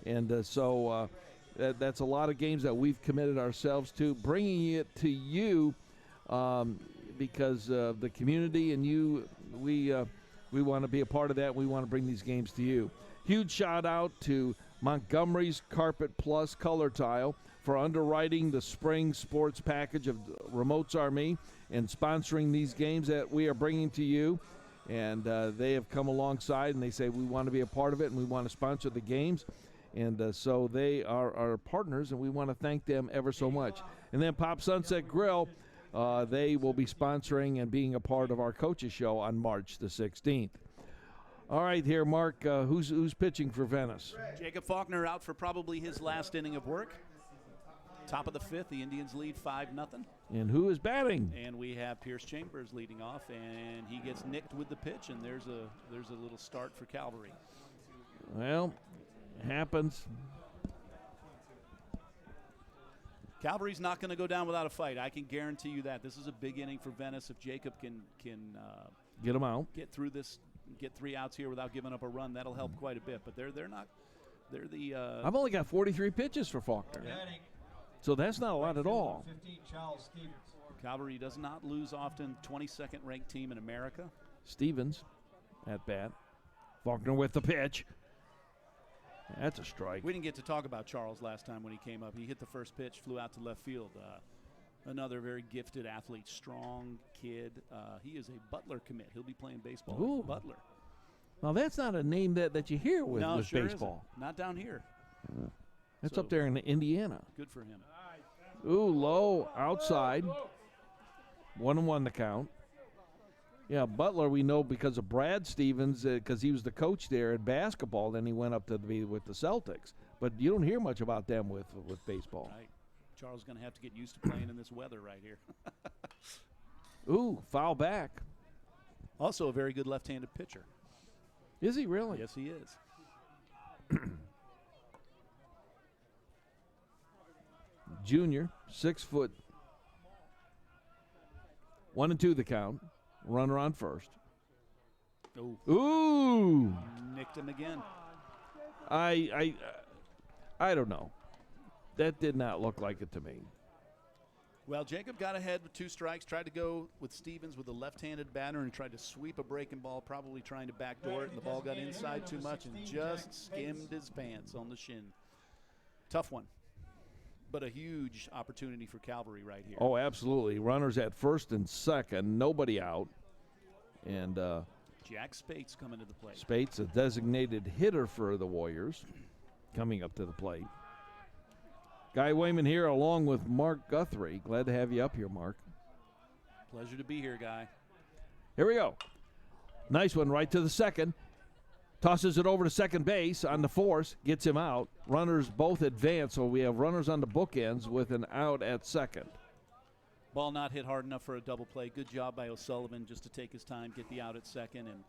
And so that's a lot of games that we've committed ourselves to, bringing it to you because the community and you, we want to be a part of that. We want to bring these games to you. Huge shout out to Montgomery's Carpet Plus Color Tile for underwriting the spring sports package of Remotes Are Me and sponsoring these games that we are bringing to you. And they have come alongside and they say we want to be a part of it and we want to sponsor the games. And so they are our partners, and we want to thank them ever so much. And then Pop Sunset Grill, they will be sponsoring and being a part of our coaches show on March the 16th. All right, here, Mark, who's pitching for Venice? Jacob Faulkner out for probably his last inning of work. Top of the 5th, the Indians lead 5-0. And who is batting? And we have Pierce Chambers leading off, and he gets nicked with the pitch, and there's a little start for Calvary. Well, happens. Calvary's not going to go down without a fight. I can guarantee you that. This is a big inning for Venice. If Jacob can get them out, get through this, get 3 outs here without giving up a run, that'll help quite a bit. But they're not. They're the. I've only got 43 pitches for Faulkner, so that's not a lot at all. Calvary does not lose often. 22nd ranked team in America. Stevens at bat. Faulkner with the pitch. That's a strike. We didn't get to talk about Charles last time when he came up. He hit the first pitch, flew out to left field. Another very gifted athlete, strong kid. He is a Butler commit. He'll be playing baseball with Butler. Now, that's not a name that you hear with sure baseball. Isn't. Not down here. That's up there in Indiana. Good for him. Ooh, low, outside. 1-1 the count. Yeah, Butler we know because of Brad Stevens, because he was the coach there at basketball. Then he went up to be with the Celtics. But you don't hear much about them with baseball. Right. Charles is going to have to get used to playing in this weather right here. Ooh, foul back. Also a very good left-handed pitcher. Is he really? Yes, he is. junior, 6 foot. 1-2 the count. Runner on first. Ooh. Nicked him again. I don't know. That did not look like it to me. Well, Jacob got ahead with 2 strikes, tried to go with Stevens with a left-handed batter and tried to sweep a breaking ball, probably trying to backdoor it, and the ball got inside too much and just skimmed his pants on the shin. Tough one, but a huge opportunity for Calvary right here. Oh, absolutely. Runners at first and second, nobody out. And Jack Spates coming to the plate. Spates, a designated hitter for the Warriors, coming up to the plate. Guy Wayman here along with Mark Guthrie. Glad to have you up here, Mark. Pleasure to be here, Guy. Here we go. Nice one right to the second. Tosses it over to second base on the force. Gets him out. Runners both advance, so we have runners on the bookends with an out at second. Ball not hit hard enough for a double play. Good job by O'Sullivan just to take his time, get the out at second, and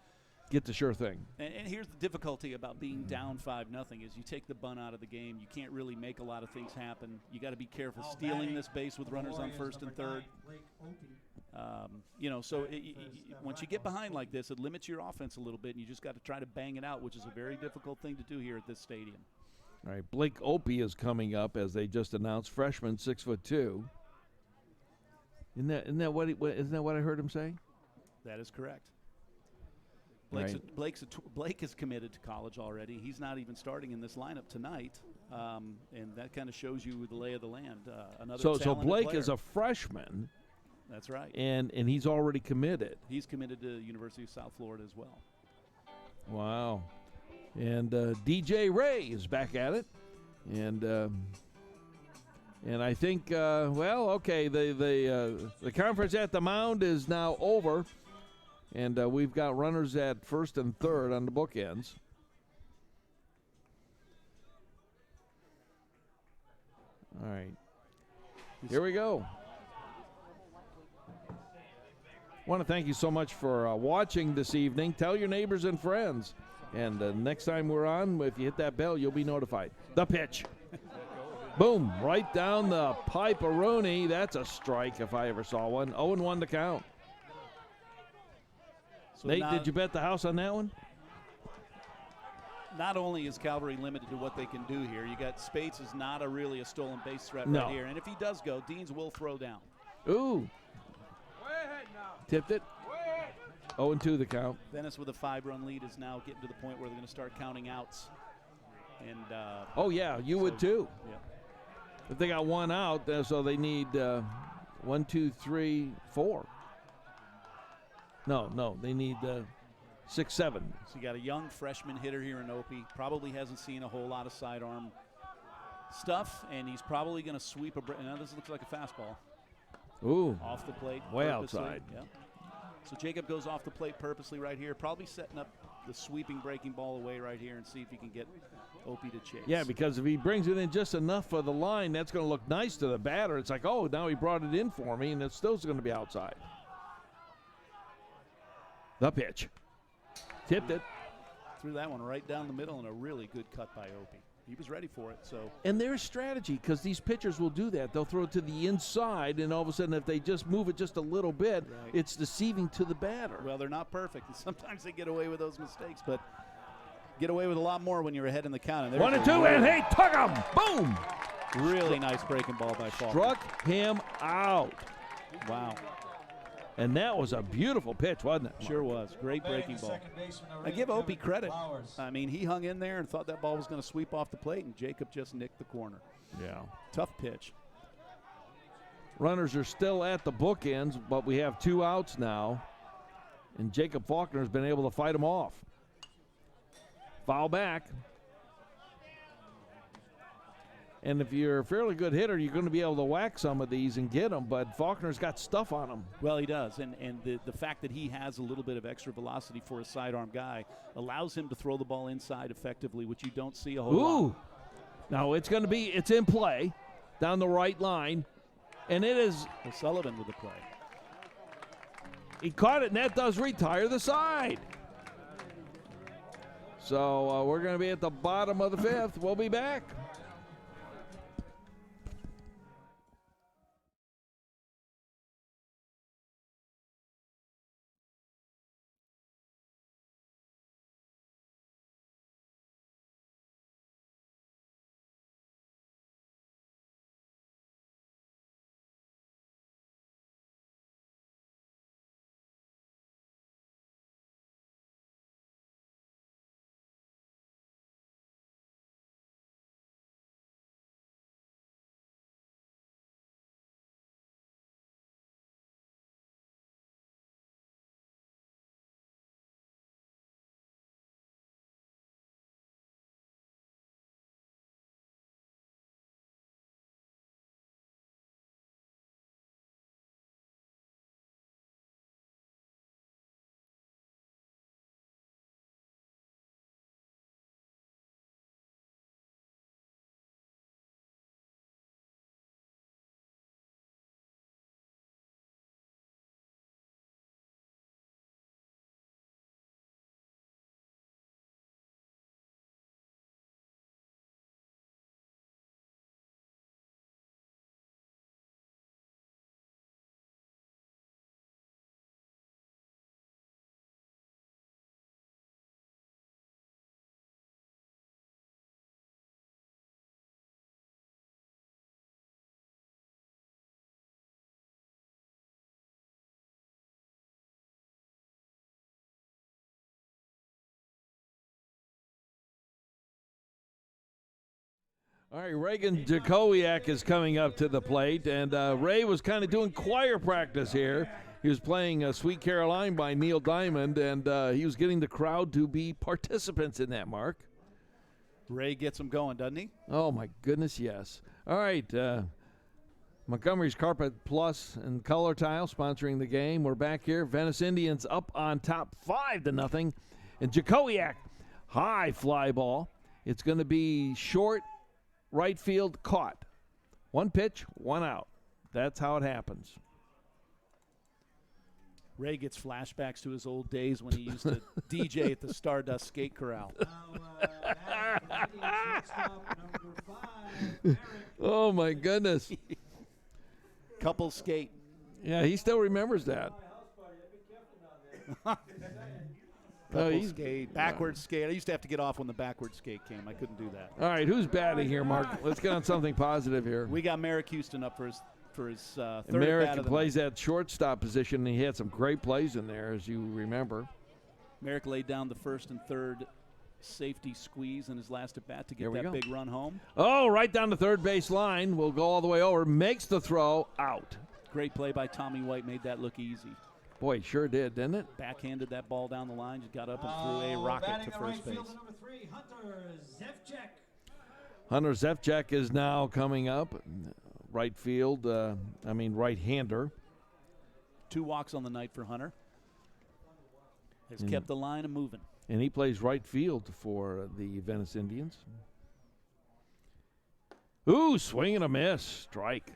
get the sure thing. And here's the difficulty about being down 5-0 is you take the bunt out of the game. You can't really make a lot of things happen. You got to be careful stealing this base with runners on first and third. So once you get behind like this, it limits your offense a little bit, and you just got to try to bang it out, which is a very difficult thing to do here at this stadium. All right, Blake Opie is coming up, as they just announced, freshman, 6'2". Isn't that what I heard him say? That is correct. Blake is committed to college already. He's not even starting in this lineup tonight, and that kind of shows you the lay of the land. So Blake is a freshman. That's right. And he's already committed. He's committed to the University of South Florida as well. Wow. And DJ Ray is back at it, and I think the conference at the mound is now over. And we've got runners at first and third on the bookends. All right. Here we go. I want to thank you so much for watching this evening. Tell your neighbors and friends. And next time we're on, if you hit that bell, you'll be notified. The pitch. Boom. Right down the pipe-a-rooney. That's a strike if I ever saw one. 0-1 to count. So Nate, did you bet the house on that one? Not only is Calvary limited to what they can do here, you got Spates is not really a stolen base threat right here. And if he does go, Deans will throw down. Ooh. Tipped it. 0-2 the count. Venice with a 5-run lead is now getting to the point where they're going to start counting outs. And you would too. Yeah. If they got one out, so they need 1, 2, 3, 4. No, they need 6, 7. So you got a young freshman hitter here in Opie. Probably hasn't seen a whole lot of sidearm stuff, and he's probably going to sweep now this looks like a fastball. Ooh. Off the plate. Way purposely. Outside. Yeah. So Jacob goes off the plate purposely right here, probably setting up the sweeping breaking ball away right here and see if he can get Opie to chase. Yeah, because if he brings it in just enough for the line, that's going to look nice to the batter. It's like, oh, now he brought it in for me, and it's still going to be outside. The pitch. Tipped it. Threw that one right down the middle, and a really good cut by Opie. He was ready for it. And there's strategy, because these pitchers will do that. They'll throw it to the inside, and all of a sudden, if they just move it just a little bit, it's deceiving to the batter. Well, they're not perfect. Sometimes they get away with those mistakes, but get away with a lot more when you're ahead in the count. 1-2, and hey, took him! Boom! Really nice breaking ball by Faulkner. Struck him out. Wow. And that was a beautiful pitch, wasn't it? Sure was. Great breaking ball. I give Opie credit. I mean, he hung in there and thought that ball was going to sweep off the plate, and Jacob just nicked the corner. Yeah. Tough pitch. Runners are still at the bookends, but we have 2 outs now, and Jacob Faulkner has been able to fight them off. Foul back. And if you're a fairly good hitter, you're going to be able to whack some of these and get them, but Faulkner's got stuff on him. Well, he does, and the fact that he has a little bit of extra velocity for a sidearm guy allows him to throw the ball inside effectively, which you don't see a whole lot. Now it's in play down the right line, and it is O'Sullivan with the play. He caught it, and that does retire the side. So we're going to be at the bottom of the 5th. We'll be back. All right, Reagan Jakowiak is coming up to the plate, and Ray was kind of doing choir practice here. He was playing Sweet Caroline by Neil Diamond, and he was getting the crowd to be participants in that, Mark. Ray gets him going, doesn't he? Oh, my goodness, yes. All right, Montgomery's Carpet Plus and Color Tile sponsoring the game. We're back here. Venice Indians up on top 5-0. And Jakowiak, high fly ball. It's going to be short, right field, caught. One pitch, one out. That's how it happens. Ray gets flashbacks to his old days when he used to DJ at the Stardust Skate Corral. Oh, my goodness. Couple skate. Yeah, he still remembers that. Couple skate. Backward skate. I used to have to get off when the backward skate came. I couldn't do that. All right, who's batting here, Mark? Let's get on something positive here. We got Merrick Houston up for his third Merrick bat of the plays night. that shortstop position, and he had some great plays in there, as you remember. Merrick laid down the first and third safety squeeze in his last at bat to Here get we that go. big run home. Oh, right down the third base line. Will go all the way over. Makes the throw. Out. Great play by Tommy White. Made that look easy. Boy, sure did, didn't it? Backhanded that ball down the line. Just got up and threw a rocket to first base. Number 3, Hunter Zevchek. Hunter Zevchek is now coming up. Right field, right-hander. 2 walks on the night for Hunter. Has kept the line moving. And he plays right field for the Venice Indians. Ooh, swing and a miss. Strike.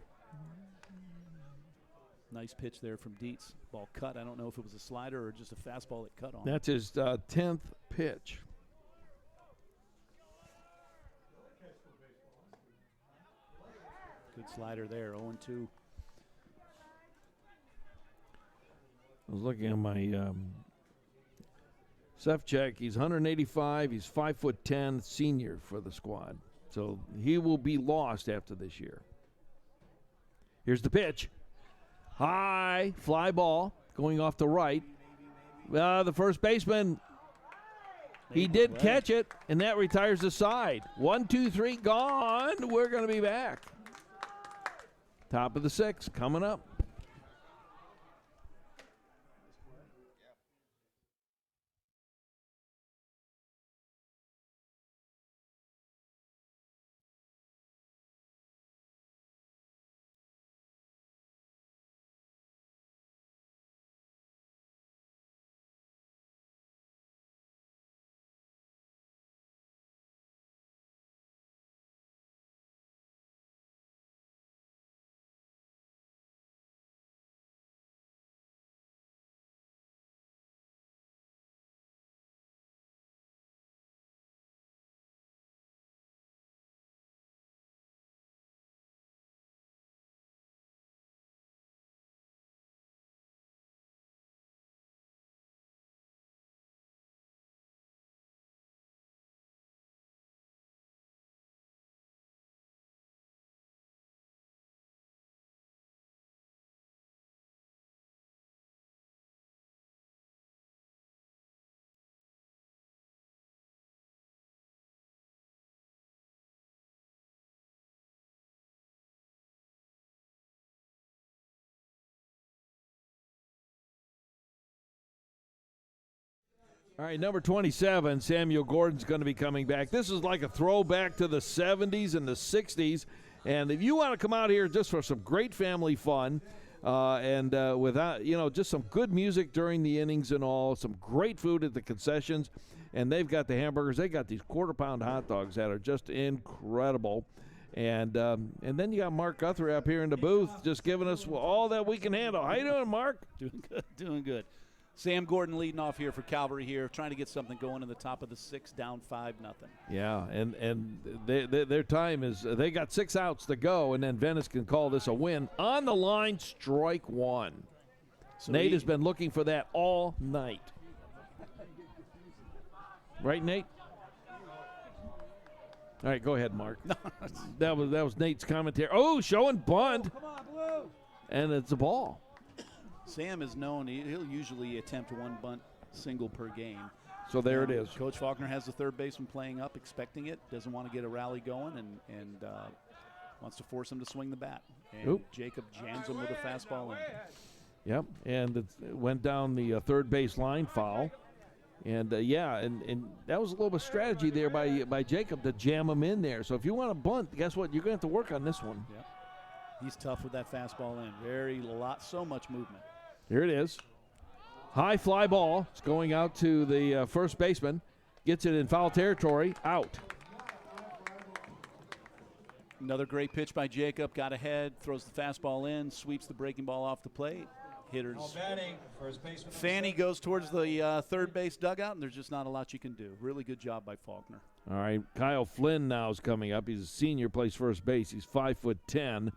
Nice pitch there from Dietz. Ball cut. I don't know if it was a slider or just a fastball that cut on. That's his 10th pitch. Good slider there. 0-2. I was looking at my Zevchek. He's 185. He's 5'10", senior for the squad. So he will be lost after this year. Here's the pitch. High fly ball going off the right. The first baseman, he did catch it, and that retires the side. 1, 2, 3, gone. We're going to be back. Top of the 6th coming up. All right, number 27, Samuel Gordon's going to be coming back. This is like a throwback to the 70s and the 60s. And if you want to come out here just for some great family fun and without, just some good music during the innings and all, some great food at the concessions, and they've got the hamburgers. They got these quarter-pound hot dogs that are just incredible. And then you got Mark Guthrie up here in the booth just giving us all that we can handle. How you doing, Mark? Doing good. Sam Gordon leading off here for Calvary here, trying to get something going in the top of the 6th, down 5-0. Yeah, and their time is they got 6 outs to go, and then Venice can call this a win. On the line, strike 1. So Nate has been looking for that all night. Right, Nate? All right, go ahead, Mark. that was Nate's commentary. Oh, showing bunt. Come on, Blue. And it's a ball. Sam is known, he'll usually attempt 1 bunt single per game. So there it is. Coach Faulkner has the third baseman playing up, expecting it, doesn't want to get a rally going, and wants to force him to swing the bat. And Jacob jams him with a fastball in. Yep, and it went down the third base line foul. And, and that was a little bit of strategy there by Jacob to jam him in there. So if you want to bunt, guess what? You're going to have to work on this one. Yep. He's tough with that fastball in. So much movement. Here it is. High fly ball. It's going out to the first baseman. Gets it in foul territory. Out. Another great pitch by Jacob. Got ahead, throws the fastball in, sweeps the breaking ball off the plate. Hitters. Fanny goes towards the third base dugout, and there's just not a lot you can do. Really good job by Faulkner. All right, Kyle Flynn now is coming up. He's a senior, plays first base. He's 5'10",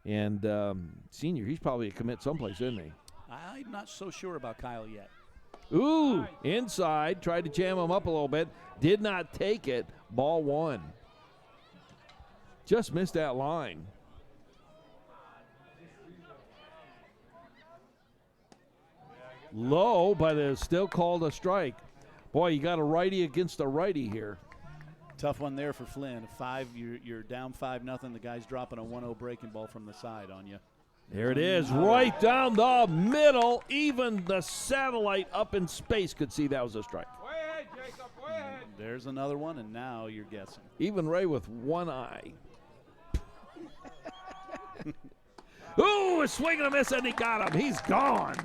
and senior. He's probably a commit someplace, isn't he? I'm not so sure about Kyle yet. Ooh, inside. Tried to jam him up a little bit. Did not take it. Ball one. Just missed that line. Low, but it's still called a strike. Boy, you got a righty against a righty here. Tough one there for Flynn. You're down 5-0. The guy's dropping a 1-0 breaking ball from the side on you. There it is, right down the middle. Even the satellite up in space could see that was a strike. Way ahead, Jacob, way ahead. There's another one, and now you're guessing. Even Ray with one eye. Ooh, a swing and a miss, and he got him. He's gone.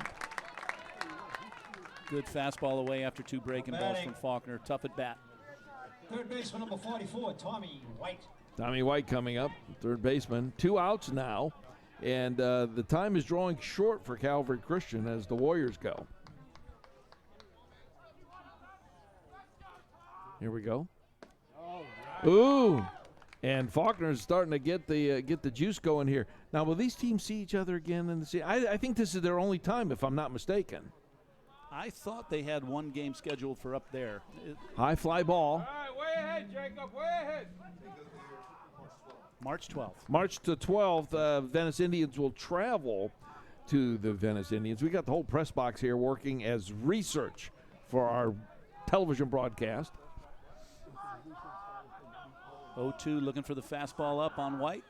Good fastball away after two breaking balls from Faulkner. Tough at bat. Third baseman number 44, Tommy White. Tommy White coming up, third baseman. 2 outs now, and the time is drawing short for Calvary Christian as the Warriors go. Here we go. Ooh, and Faulkner's starting to get the juice going here. Now, will these teams see each other again in the season? I think this is their only time, if I'm not mistaken. I thought they had one game scheduled for up there. High fly ball. All right, way ahead, Jacob, way ahead. March 12th. March the 12th, Venice Indians will travel to the Venice Indians. We got the whole press box here working as research for our television broadcast. 0-2 looking for the fastball up on White.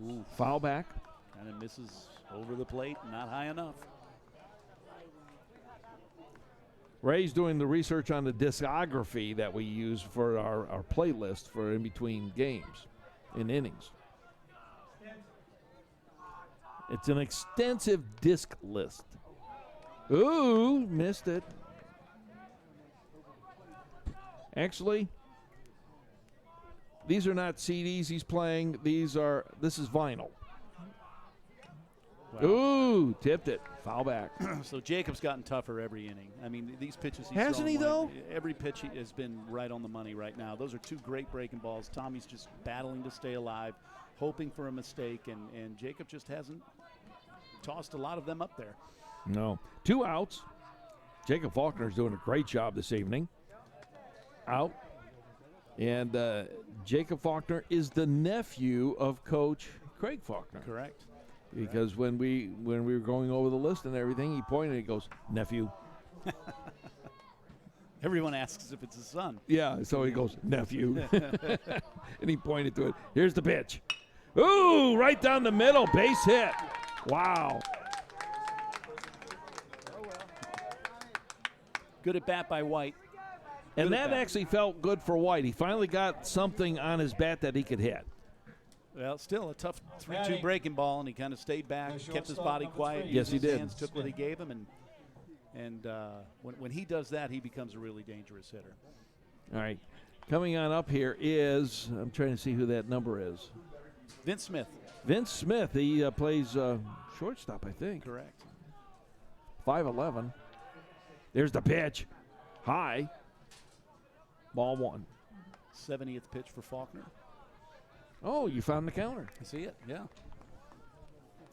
Ooh. Foul back. Kind of misses over the plate, not high enough. Ray's doing the research on the discography that we use for our playlist for in between games, in innings. It's an extensive disc list. Ooh, missed it. Actually, these are not CDs he's playing. This is vinyl. Wow. Ooh, tipped it. Foul back. So Jacob's gotten tougher every inning. I mean, these pitches he's hasn't he though? Every pitch has been right on the money right now. Those are two great breaking balls. Tommy's just battling to stay alive, hoping for a mistake, and Jacob just hasn't tossed a lot of them up there. No. 2 outs. Jacob Faulkner is doing a great job this evening. Out. And Jacob Faulkner is the nephew of Coach Craig Faulkner. Correct. Because when we were going over the list and everything, he pointed and he goes, nephew. Everyone asks if it's his son. Yeah, so he goes, nephew. And he pointed to it. Here's the pitch. Ooh, right down the middle, base hit. Wow. Good at bat by White. And that actually felt good for White. He finally got something on his bat that he could hit. Well, still a tough 3-2 breaking ball, and he kind of stayed back, kept his body quiet. Yes, he did. Hands, took what he gave him, and when he does that, he becomes a really dangerous hitter. All right. Coming on up here is, I'm trying to see who that number is. Vince Smith. Vince Smith. He plays shortstop, I think. Correct. 5'11". There's the pitch. High. Ball one. 70th pitch for Faulkner. Oh, you found the counter. I see it, yeah.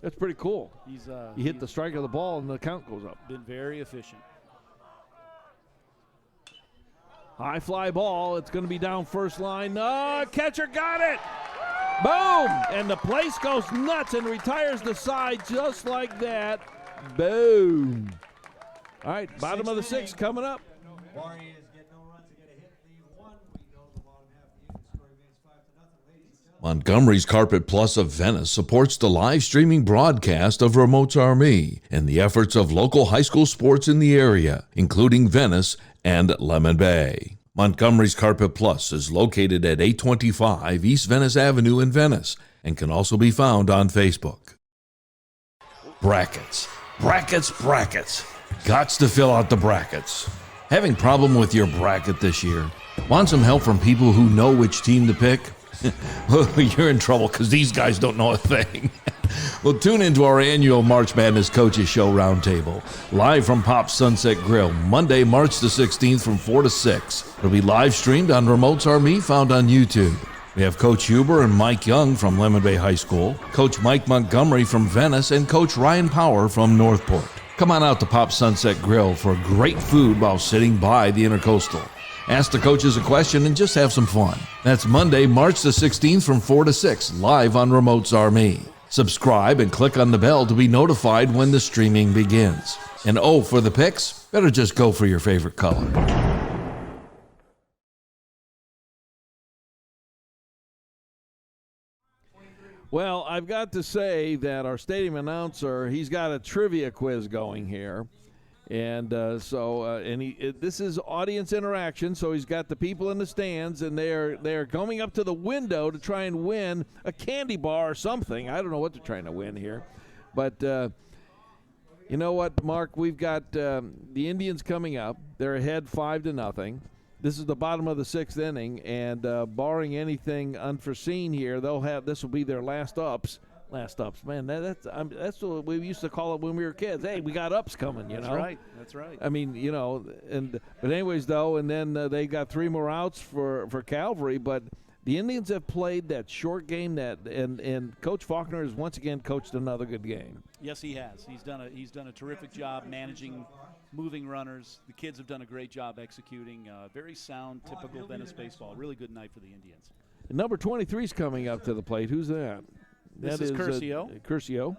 That's pretty cool. He's hit the strike of the ball and the count goes up. Been very efficient. High fly ball. It's going to be down first line. Catcher got it. Boom. And the place goes nuts and retires the side just like that. Boom. All right, bottom of the 6th coming up. Warriors get no Montgomery's Carpet Plus of Venice supports the live streaming broadcast of Remote's Army and the efforts of local high school sports in the area, including Venice and Lemon Bay. Montgomery's Carpet Plus is located at 825 East Venice Avenue in Venice and can also be found on Facebook. Brackets. Brackets, brackets. Gots to fill out the brackets. Having problem with your bracket this year? Want some help from people who know which team to pick? You're in trouble because these guys don't know a thing. Well, tune into our annual March Madness Coaches Show Roundtable, live from Pop's Sunset Grill, Monday, March the 16th from 4 to 6. It'll be live streamed on Remote's Army, found on YouTube. We have Coach Huber and Mike Young from Lemon Bay High School, Coach Mike Montgomery from Venice, and Coach Ryan Power from Northport. Come on out to Pop's Sunset Grill for great food while sitting by the Intercoastal. Ask the coaches a question and just have some fun. That's Monday, March the 16th from 4 to 6, live on Remote's Army. Subscribe and click on the bell to be notified when the streaming begins. And oh, for the picks, better just go for your favorite color. Well, I've got to say that our stadium announcer, he's got a trivia quiz going here. And this is audience interaction, so he's got the people in the stands, and they're coming up to the window to try and win a candy bar or something. I don't know what they're trying to win here. But you know what, Mark? We've got the Indians coming up. They're ahead 5-0. This is the bottom of the 6th inning, and barring anything unforeseen here, this will be their last ups. Man, that's what we used to call it when we were kids. Hey, we got ups coming, you know. That's right. I mean, you know, but anyways, though, and then they got 3 more outs for Calvary, but the Indians have played that short game and Coach Faulkner has once again coached another good game. Yes, he has. He's done a terrific job managing moving runners. The kids have done a great job executing. Very sound, typical Venice baseball. Really good night for the Indians. And number 23 is coming up to the plate. Who's that? This is Curcio. Curcio.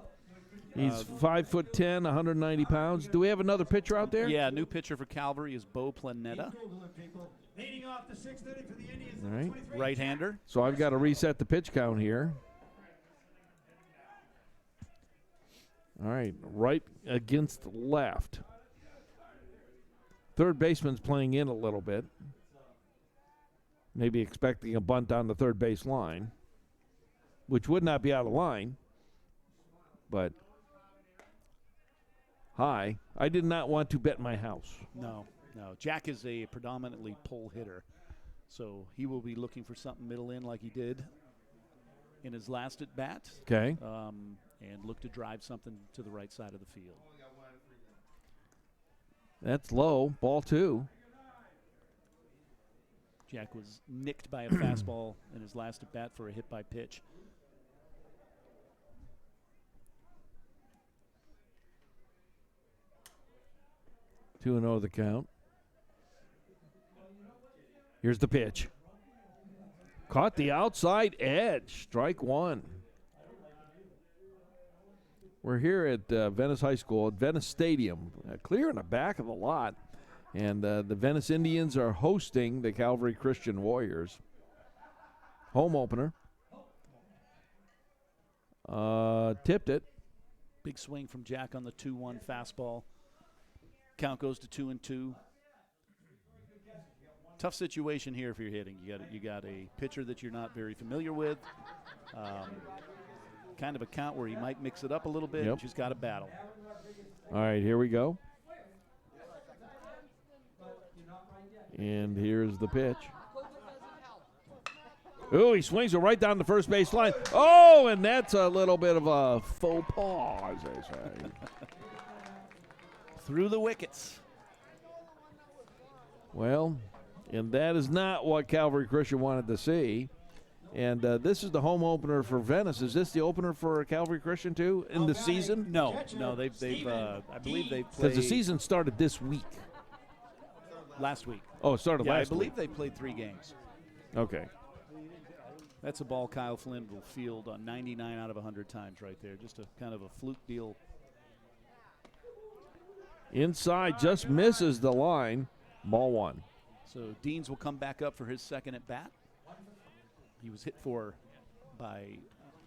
He's 5'10", 190 pounds. Do we have another pitcher out there? Yeah, new pitcher for Calvary is Bo Planeta. All right. Right-hander. So I've got to reset the pitch count here. All right, right against left. Third baseman's playing in a little bit. Maybe expecting a bunt down the third base line, which would not be out of line, but high. I did not want to bet my house. No. Jack is a predominantly pull hitter, so he will be looking for something middle in like he did in his last at bat. Okay. And look to drive something to the right side of the field. That's low. Ball 2. Jack was nicked by a fastball in his last at bat for a hit by pitch. 2-0 the count. Here's the pitch. Caught the outside edge. Strike 1. We're here at Venice High School at Venice Stadium, clear in the back of the lot. And the Venice Indians are hosting the Calvary Christian Warriors. Home opener. Tipped it. Big swing from Jack on the 2-1 fastball. Count goes to 2-2. Tough situation here if you're hitting. You got a pitcher that you're not very familiar with. Kind of a count where he might mix it up a little bit. Yep. She's got to battle. All right, here we go. And here's the pitch. Oh, he swings it right down the first base line. Oh, and that's a little bit of a faux pas, as they say. Through the wickets. Well, and that is not what Calvary Christian wanted to see. And this is the home opener for Venice. Is this the opener for Calvary Christian too in the season? No, they've I believe they've played. Because the season started this week. Last week. Oh, it started last week. I believe they played 3 games. Okay. That's a ball Kyle Flynn will field on 99 out of 100 times right there. Just a kind of a fluke deal. Inside, just misses the line. Ball 1. So Deans will come back up for his second at bat. He was hit for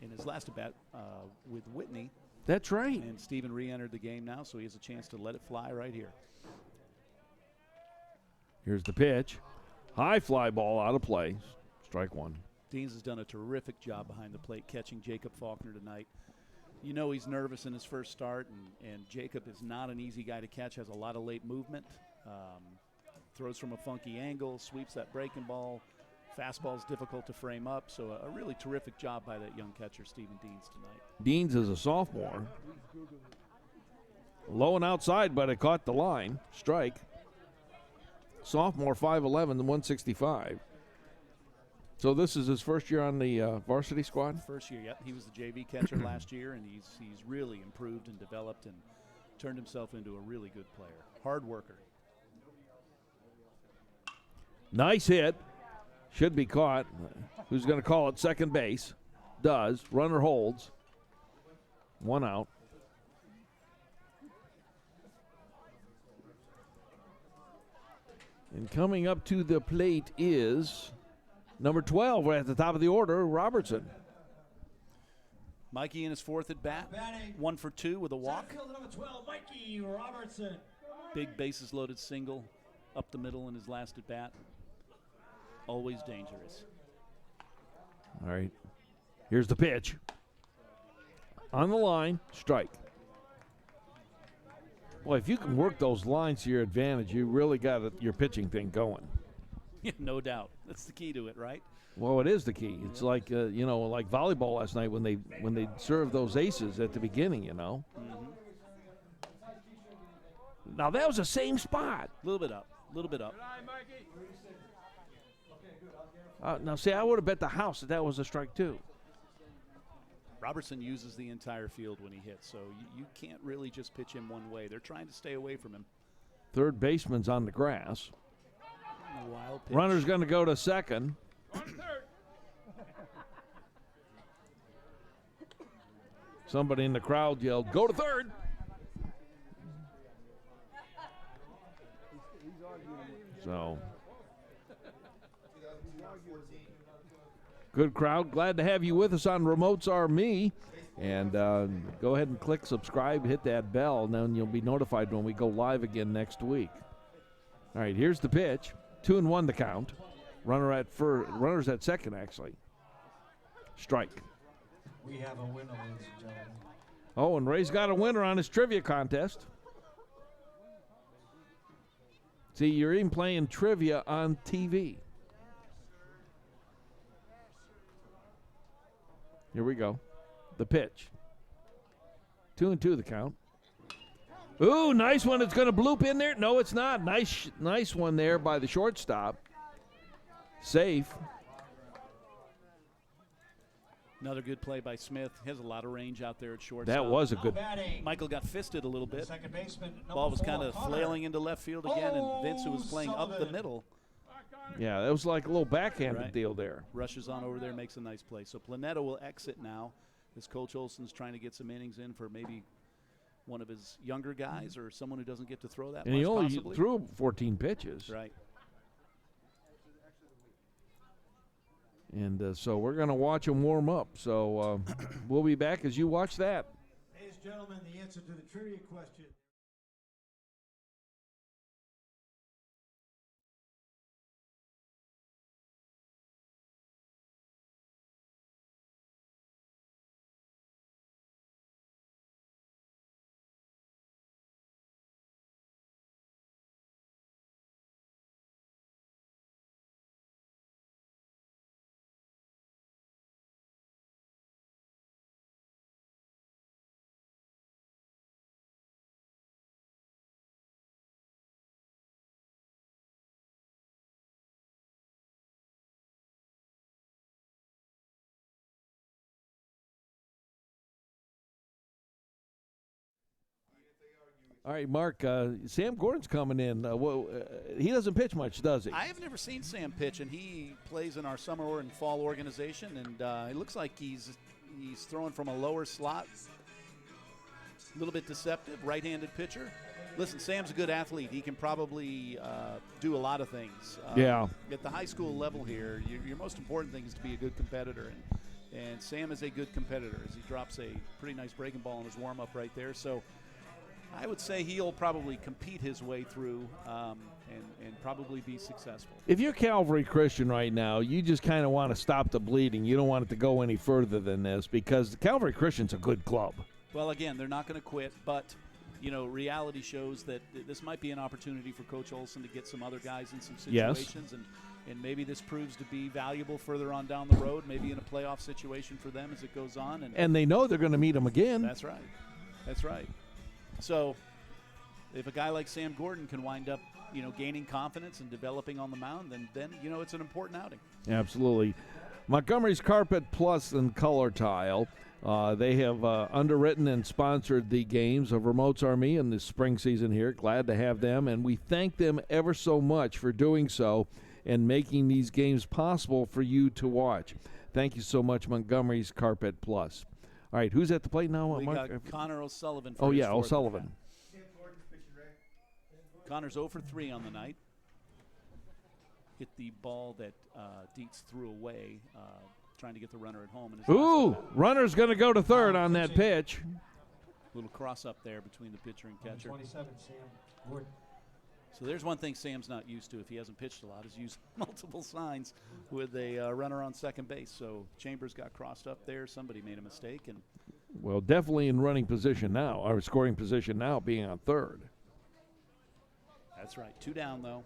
in his last at bat with Whitney. That's right. And Stephen re-entered the game now, so he has a chance to let it fly right here. Here's the pitch. High fly ball out of play. Strike one. Deans has done a terrific job behind the plate catching Jacob Faulkner tonight. You know he's nervous in his first start, and Jacob is not an easy guy to catch, has a lot of late movement, throws from a funky angle, sweeps that breaking ball. Fastball's difficult to frame up, so a really terrific job by that young catcher, Stephen Deans, tonight. Deans is a sophomore. Low and outside, but it caught the line. Strike. Sophomore, 5'11", 165. So this is his first year on the varsity squad? First year, yep. He was the JV catcher last year, and he's really improved and developed and turned himself into a really good player. Hard worker. Nice hit. Should be caught. Who's going to call it? Second base. Does. Runner holds. One out. And coming up to the plate is number 12, right at the top of the order, Robertson. Mikey in his fourth at bat. 1 for 2 with a walk. Number 12, Mikey Robertson. Big bases loaded single up the middle in his last at bat. Always dangerous. All right. Here's the pitch. On the line, strike. Boy, if you can work those lines to your advantage, you really got your pitching thing going. Yeah, no doubt. That's the key to it, right? Well, it is the key. It's like like volleyball last night when they served those aces at the beginning. Mm-hmm. Now that was the same spot. A little bit up. Now see, I would have bet the house that was a strike too. Robertson uses the entire field when he hits, so you can't really just pitch him one way. They're trying to stay away from him. Third baseman's on the grass. Wild pitch. Runner's going to go to second. Somebody in the crowd yelled, "Go to third!" So, good crowd. Glad to have you with us on Remotes Are Me. And go ahead and click subscribe, hit that bell, and then you'll be notified when we go live again next week. All right, here's the pitch. 2-1 the count. Runner's at second, actually. Strike. We have a winner, ladies and gentlemen. Oh, and Ray's got a winner on his trivia contest. See, you're even playing trivia on TV. Here we go. The pitch. 2-2 the count. Ooh, nice one. It's going to bloop in there. No, it's not. Nice one there by the shortstop. Safe. Another good play by Smith. He has a lot of range out there at shortstop. That was a good. Michael got fisted a little bit. Second baseman, Ball was kind of flailing into left field again, and Vince, who was playing up the middle, Yeah, that was like a little backhanded deal there. rushes on over there, makes a nice play. So Planeta will exit now as Coach Olson's trying to get some innings in for maybe one of his younger guys or someone who doesn't get to throw that And much, he only possibly. threw 14 pitches. Right. And so we're going to watch him warm up. So we'll be back as you watch that. Ladies and gentlemen, the answer to the trivia question. All right, Mark, Sam Gordon's coming in. He doesn't pitch much, does he? I have never seen Sam pitch, and he plays in our summer and fall organization, and it looks like he's throwing from a lower slot. A little bit deceptive, right-handed pitcher. Listen, Sam's a good athlete. He can probably do a lot of things. Yeah. At the high school level here, your most important thing is to be a good competitor, and And Sam is a good competitor as he drops a pretty nice breaking ball in his warm-up right there. So I would say he'll probably compete his way through and probably be successful. If you're Calvary Christian right now, you just kind of want to stop the bleeding. You don't want it to go any further than this because Calvary Christian's a good club. Well, again, they're not going to quit, but reality shows that this might be an opportunity for Coach Olson to get some other guys in some situations, and maybe this proves to be valuable further on down the road, maybe in a playoff situation for them as it goes on. And they know they're going to meet them again. That's right. That's right. So if a guy like Sam Gordon can wind up, gaining confidence and developing on the mound, then it's an important outing. Absolutely. Montgomery's Carpet Plus and Color Tile. They have underwritten and sponsored the games of Remotes Army in the spring season here. Glad to have them, and we thank them ever so much for doing so and making these games possible for you to watch. Thank you so much, Montgomery's Carpet Plus. All right, who's at the plate now? We got Connor O'Sullivan. For O'Sullivan. Connor's 0 for 3 on the night. Hit the ball that Dietz threw away, trying to get the runner at home. Ooh, runner's going to go to third on that pitch. Little cross up there between the pitcher and catcher. 27, Sam Gordon. So there's one thing Sam's not used to if he hasn't pitched a lot, is use multiple signs with a runner on second base. So Chambers got crossed up there. Somebody made a mistake. Well, definitely in running position now, or scoring position now, being on third. That's right. 2 down, though.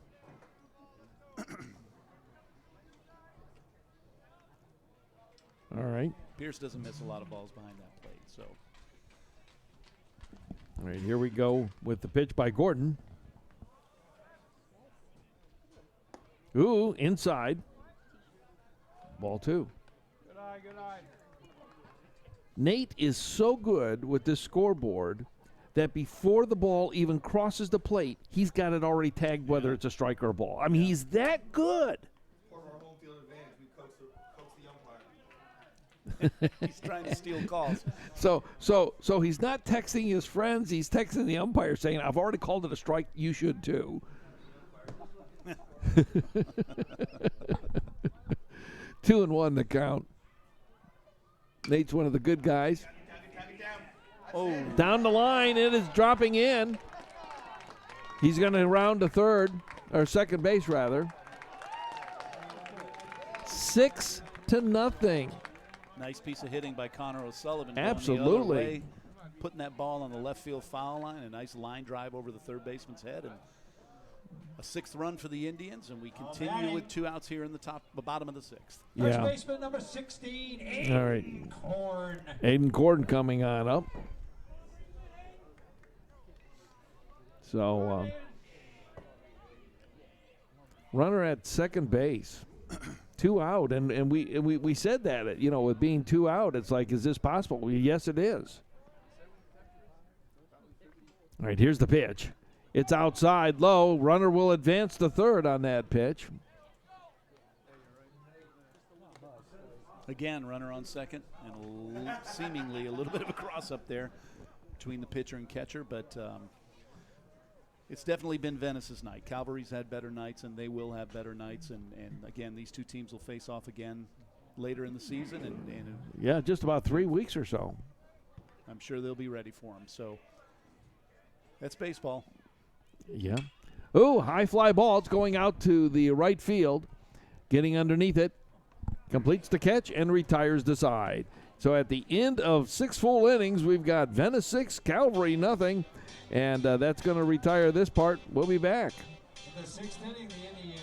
All right. Pierce doesn't miss a lot of balls behind that plate. So. All right, here we go with the pitch by Gordon. Ooh, inside. Ball 2. Good eye, good eye. Nate is so good with this scoreboard that before the ball even crosses the plate, he's got it already tagged whether it's a strike or a ball. I mean, he's that good. Part of our home field advantage, we coach the umpire. He's trying to steal calls. So he's not texting his friends. He's texting the umpire saying, I've already called it a strike. You should too. 2-1 the count. Nate's one of the good guys. Oh, Down the line, it is dropping in. He's going to round to third, or second base rather. 6-0. nice piece of hitting by Connor O'Sullivan. going the other Absolutely. way, putting that ball on the left field foul line. A nice line drive over the third baseman's head. And a 6th run for the Indians, and we continue with 2 outs here in the bottom of the 6th. First Yeah. baseman number 16, Aiden All right. Korn. Aiden Gordon coming on up. So, runner at second base. 2 out, and we said that, with being 2 out, it's like, is this possible? Well, yes, it is. All right, here's the pitch. It's outside low. Runner will advance to third on that pitch. Again, runner on second, and seemingly a little bit of a cross up there between the pitcher and catcher, but it's definitely been Venice's night. Calvary's had better nights, and they will have better nights, and again, these 2 teams will face off again later in the season, and Yeah, just about 3 weeks or so. I'm sure they'll be ready for them. So that's baseball. Yeah. Ooh, high fly ball. It's going out to the right field. Getting underneath it. Completes the catch and retires the side. So at the end of 6 full innings, we've got Venice 6, Calvary nothing. And that's going to retire this part. We'll be back. In the 6th inning, the Indians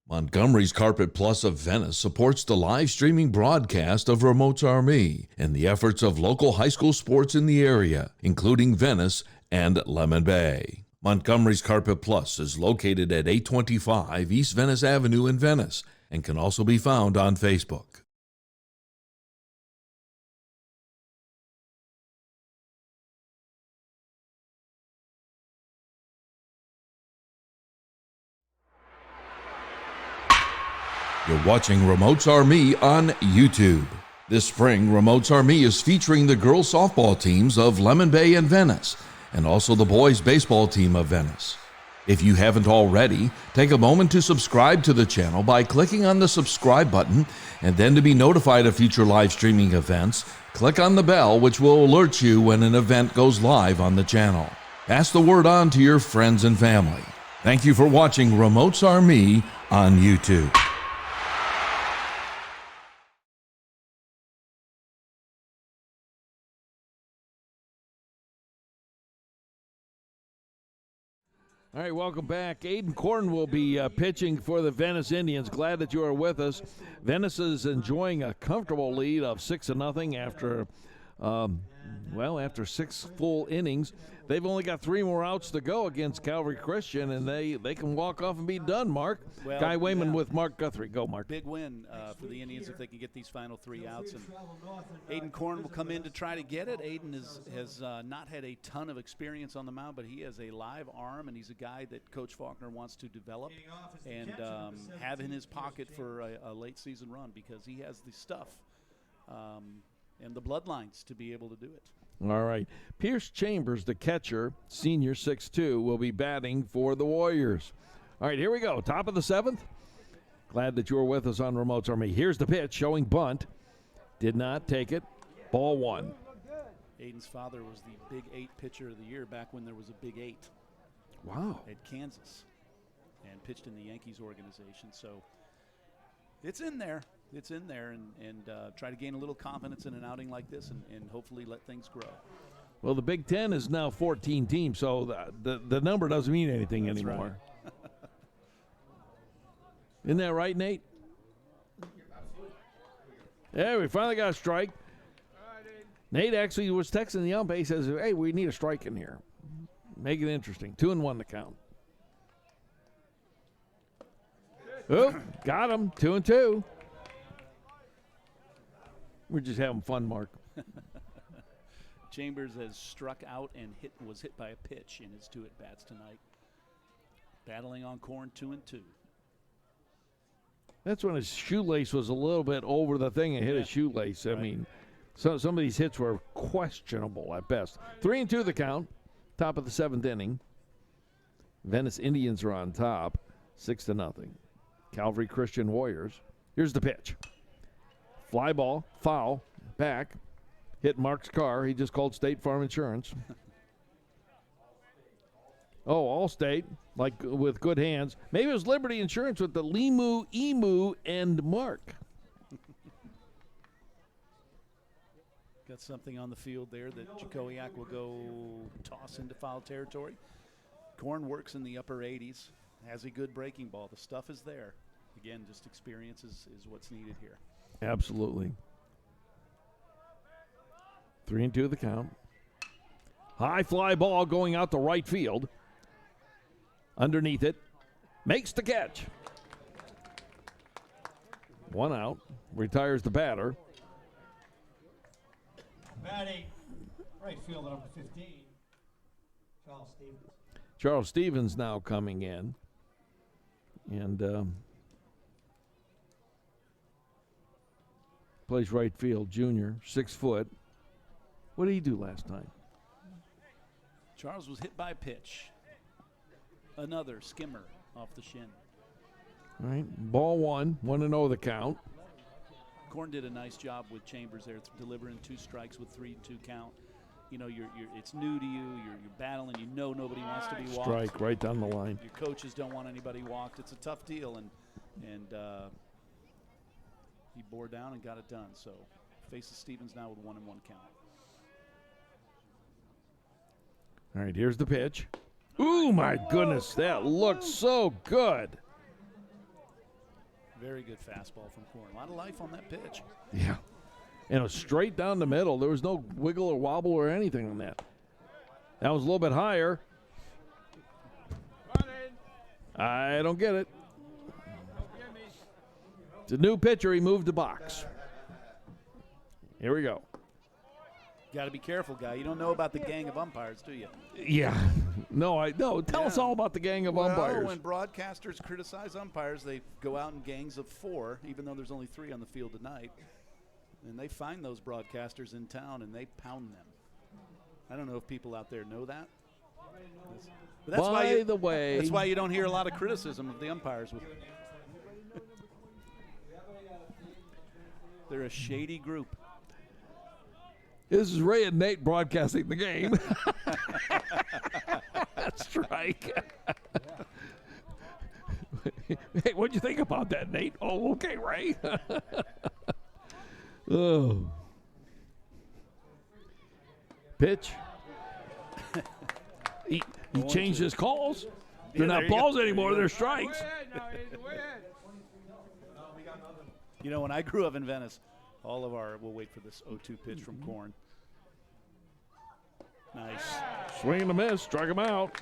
Montgomery's Carpet Plus of Venice supports the live streaming broadcast of Remote's Army and the efforts of local high school sports in the area, including Venice and Lemon Bay. Montgomery's Carpet Plus is located at 825 East Venice Avenue in Venice and can also be found on Facebook. You're watching Remote's Army on YouTube. This spring, Remote's Army is featuring the girls softball teams of Lemon Bay and Venice, and also the boys baseball team of Venice. If you haven't already, take a moment to subscribe to the channel by clicking on the subscribe button, and then to be notified of future live streaming events, click on the bell, which will alert you when an event goes live on the channel. Pass the word on to your friends and family. Thank you for watching Remote's Army on YouTube. All right, welcome back. Aiden Corn will be pitching for the Venice Indians. Glad that you are with us. Venice is enjoying a comfortable lead of 6-0 after, after 6 full innings. They've only got 3 more outs to go against Calvary Christian, and they can walk off and be done, Mark. Well, Guy Wayman with Mark Guthrie. Go, Mark. Big win for the Indians if they can get these final 3 outs. And Aiden Corn will come in to try to get it. Aiden has not had a ton of experience on the mound, but he has a live arm, and he's a guy that Coach Faulkner wants to develop and have in his pocket for a late season run, because he has the stuff and the bloodlines to be able to do it. All right. Pierce Chambers, the catcher, senior 6'2", will be batting for the Warriors. All right, here we go. Top of the 7th. Glad that you were with us on Remote's Army. Here's the pitch showing bunt. Did not take it. Ball 1. Aiden's father was the Big 8 pitcher of the year back when there was a Big 8. Wow. At Kansas, and pitched in the Yankees organization. So it's in there. It's in there, and try to gain a little confidence in an outing like this, and hopefully let things grow. Well, the Big Ten is now 14 teams, so the number doesn't mean anything anymore. Right. Isn't that right, Nate? Yeah, we finally got a strike. Nate actually was texting the ump. He says, hey, we need a strike in here. Make it interesting. 2-1 to count. Oh, got him. 2-2. We're just having fun, Mark. Chambers has struck out and was hit by a pitch in his 2 at-bats tonight. Battling on Corn, 2-2. That's when his shoelace was a little bit over the thing and hit his shoelace. I mean, some of these hits were questionable at best. 3-2 the count. Top of the 7th inning. Venice Indians are on top, 6-0. Calvary Christian Warriors. Here's the pitch. Fly ball, foul, back, hit Mark's car. He just called State Farm Insurance. Oh, Allstate, like with good hands. Maybe it was Liberty Insurance with the Limu, Emu, and Mark. Got something on the field there that Jakowiak will go toss into foul territory. Corn works in the upper 80s, has a good breaking ball. The stuff is there. Again, just experience is what's needed here. Absolutely. 3-2 the count. High fly ball going out to right field. Underneath it. Makes the catch. 1 out. Retires the batter. Batting, right fielder number 15, Charles Stevens. Charles Stevens now coming in. And plays right field, junior, 6 foot. What did he do last time? Charles was hit by a pitch. Another skimmer off the shin. All right, ball 1, 1-0 the count. Corn did a nice job with Chambers there, delivering 2 strikes with 3-2 count. You know, it's new to you. You're battling. You know nobody wants to be walked. Strike right down the line. Your coaches don't want anybody walked. It's a tough deal, and he bore down and got it done. So faces Stevens now with 1-1 count. All right, here's the pitch. Ooh, my goodness, that looks so good. Very good fastball from Korn. A lot of life on that pitch. Yeah. And it was straight down the middle. There was no wiggle or wobble or anything on that. That was a little bit higher. I don't get it. It's a new pitcher. He moved the box. Here we go. Got to be careful, guy. You don't know about the gang of umpires, do you? Yeah. No. Tell us all about the gang of umpires. When broadcasters criticize umpires, they go out in gangs of 4, even though there's only 3 on the field tonight. And they find those broadcasters in town, and they pound them. I don't know if people out there know that. But that's That's why you don't hear a lot of criticism of the umpires. They're a shady group. This is Ray and Nate broadcasting the game. Strike. Hey, what'd you think about that, Nate? Oh, okay, Ray. Oh. Pitch. He changed his calls. They're not balls anymore. They're strikes. You know, when I grew up in Venice, we'll wait for this 0-2 pitch from Korn. Nice. Swing and a miss. Strike him out.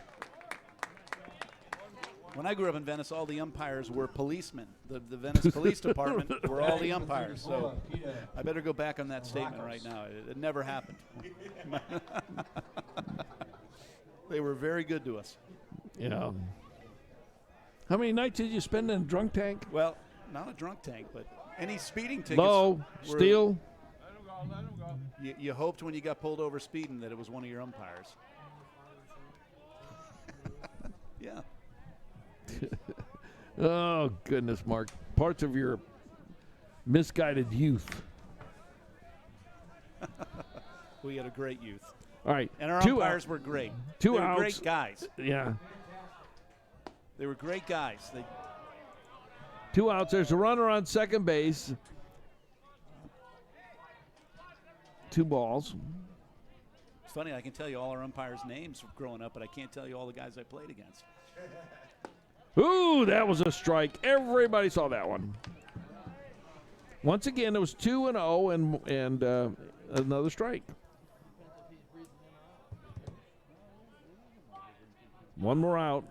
When I grew up in Venice, all the umpires were policemen. The Venice Police Department were all the umpires. So I better go back on that statement right now. It never happened. They were very good to us. Yeah. How many nights did you spend in a drunk tank? Well, not a drunk tank, but any speeding tickets. Low, steal. Let him go. You hoped when you got pulled over speeding that it was one of your umpires. Yeah. Oh, goodness, Mark. Parts of your misguided youth. We had a great youth. All right. And our umpires were great. They were outs. great guys. Yeah. They were great guys. 2 outs. There's a runner on second base. 2 balls. It's funny, I can tell you all our umpires' names growing up, but I can't tell you all the guys I played against. Ooh, that was a strike. Everybody saw that one. Once again, it was 2-0 and another strike. One more out.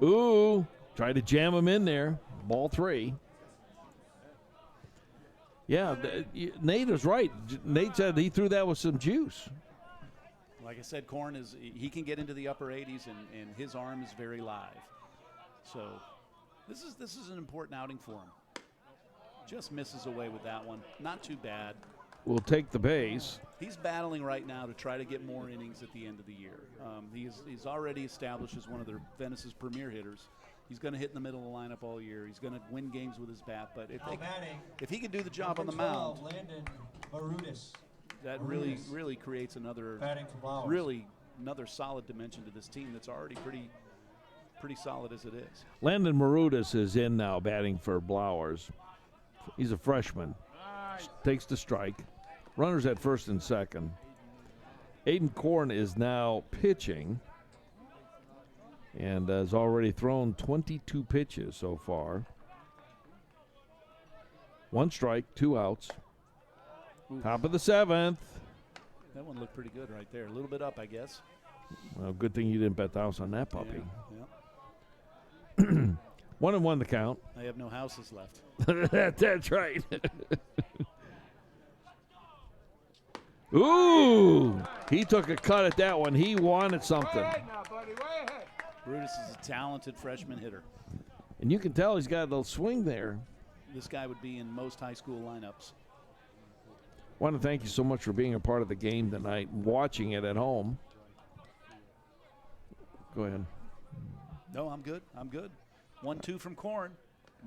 Ooh, tried to jam him in there. Ball 3. Yeah, Nate was right. Nate said he threw that with some juice. Like I said, Korn he can get into the upper 80s, and his arm is very live. So this is an important outing for him. Just misses away with that one. Not too bad. Will take the base. He's battling right now to try to get more innings at the end of the year. He's already established as one of Venice's premier hitters. He's going to hit in the middle of the lineup all year. He's going to win games with his bat. But if he can do the job on the mound, that really creates another solid dimension to this team that's already pretty solid as it is. Landon Marudis is in now batting for Blowers. He's a freshman. Takes the strike. Runners at first and second. Aiden Korn is now pitching and has already thrown 22 pitches so far. 1 strike, 2 outs. Top of the 7th. That one looked pretty good right there. A little bit up, I guess. Well, good thing you didn't bet the house on that puppy. Yeah. 1-1 the count. I have no houses left. That's right. Ooh, he took a cut at that one. He wanted something. Way ahead now, buddy. Way ahead. Brutus is a talented freshman hitter. And you can tell he's got a little swing there. This guy would be in most high school lineups. Want to thank you so much for being a part of the game tonight, watching it at home. Go ahead. No, I'm good. 1-2 from Korn.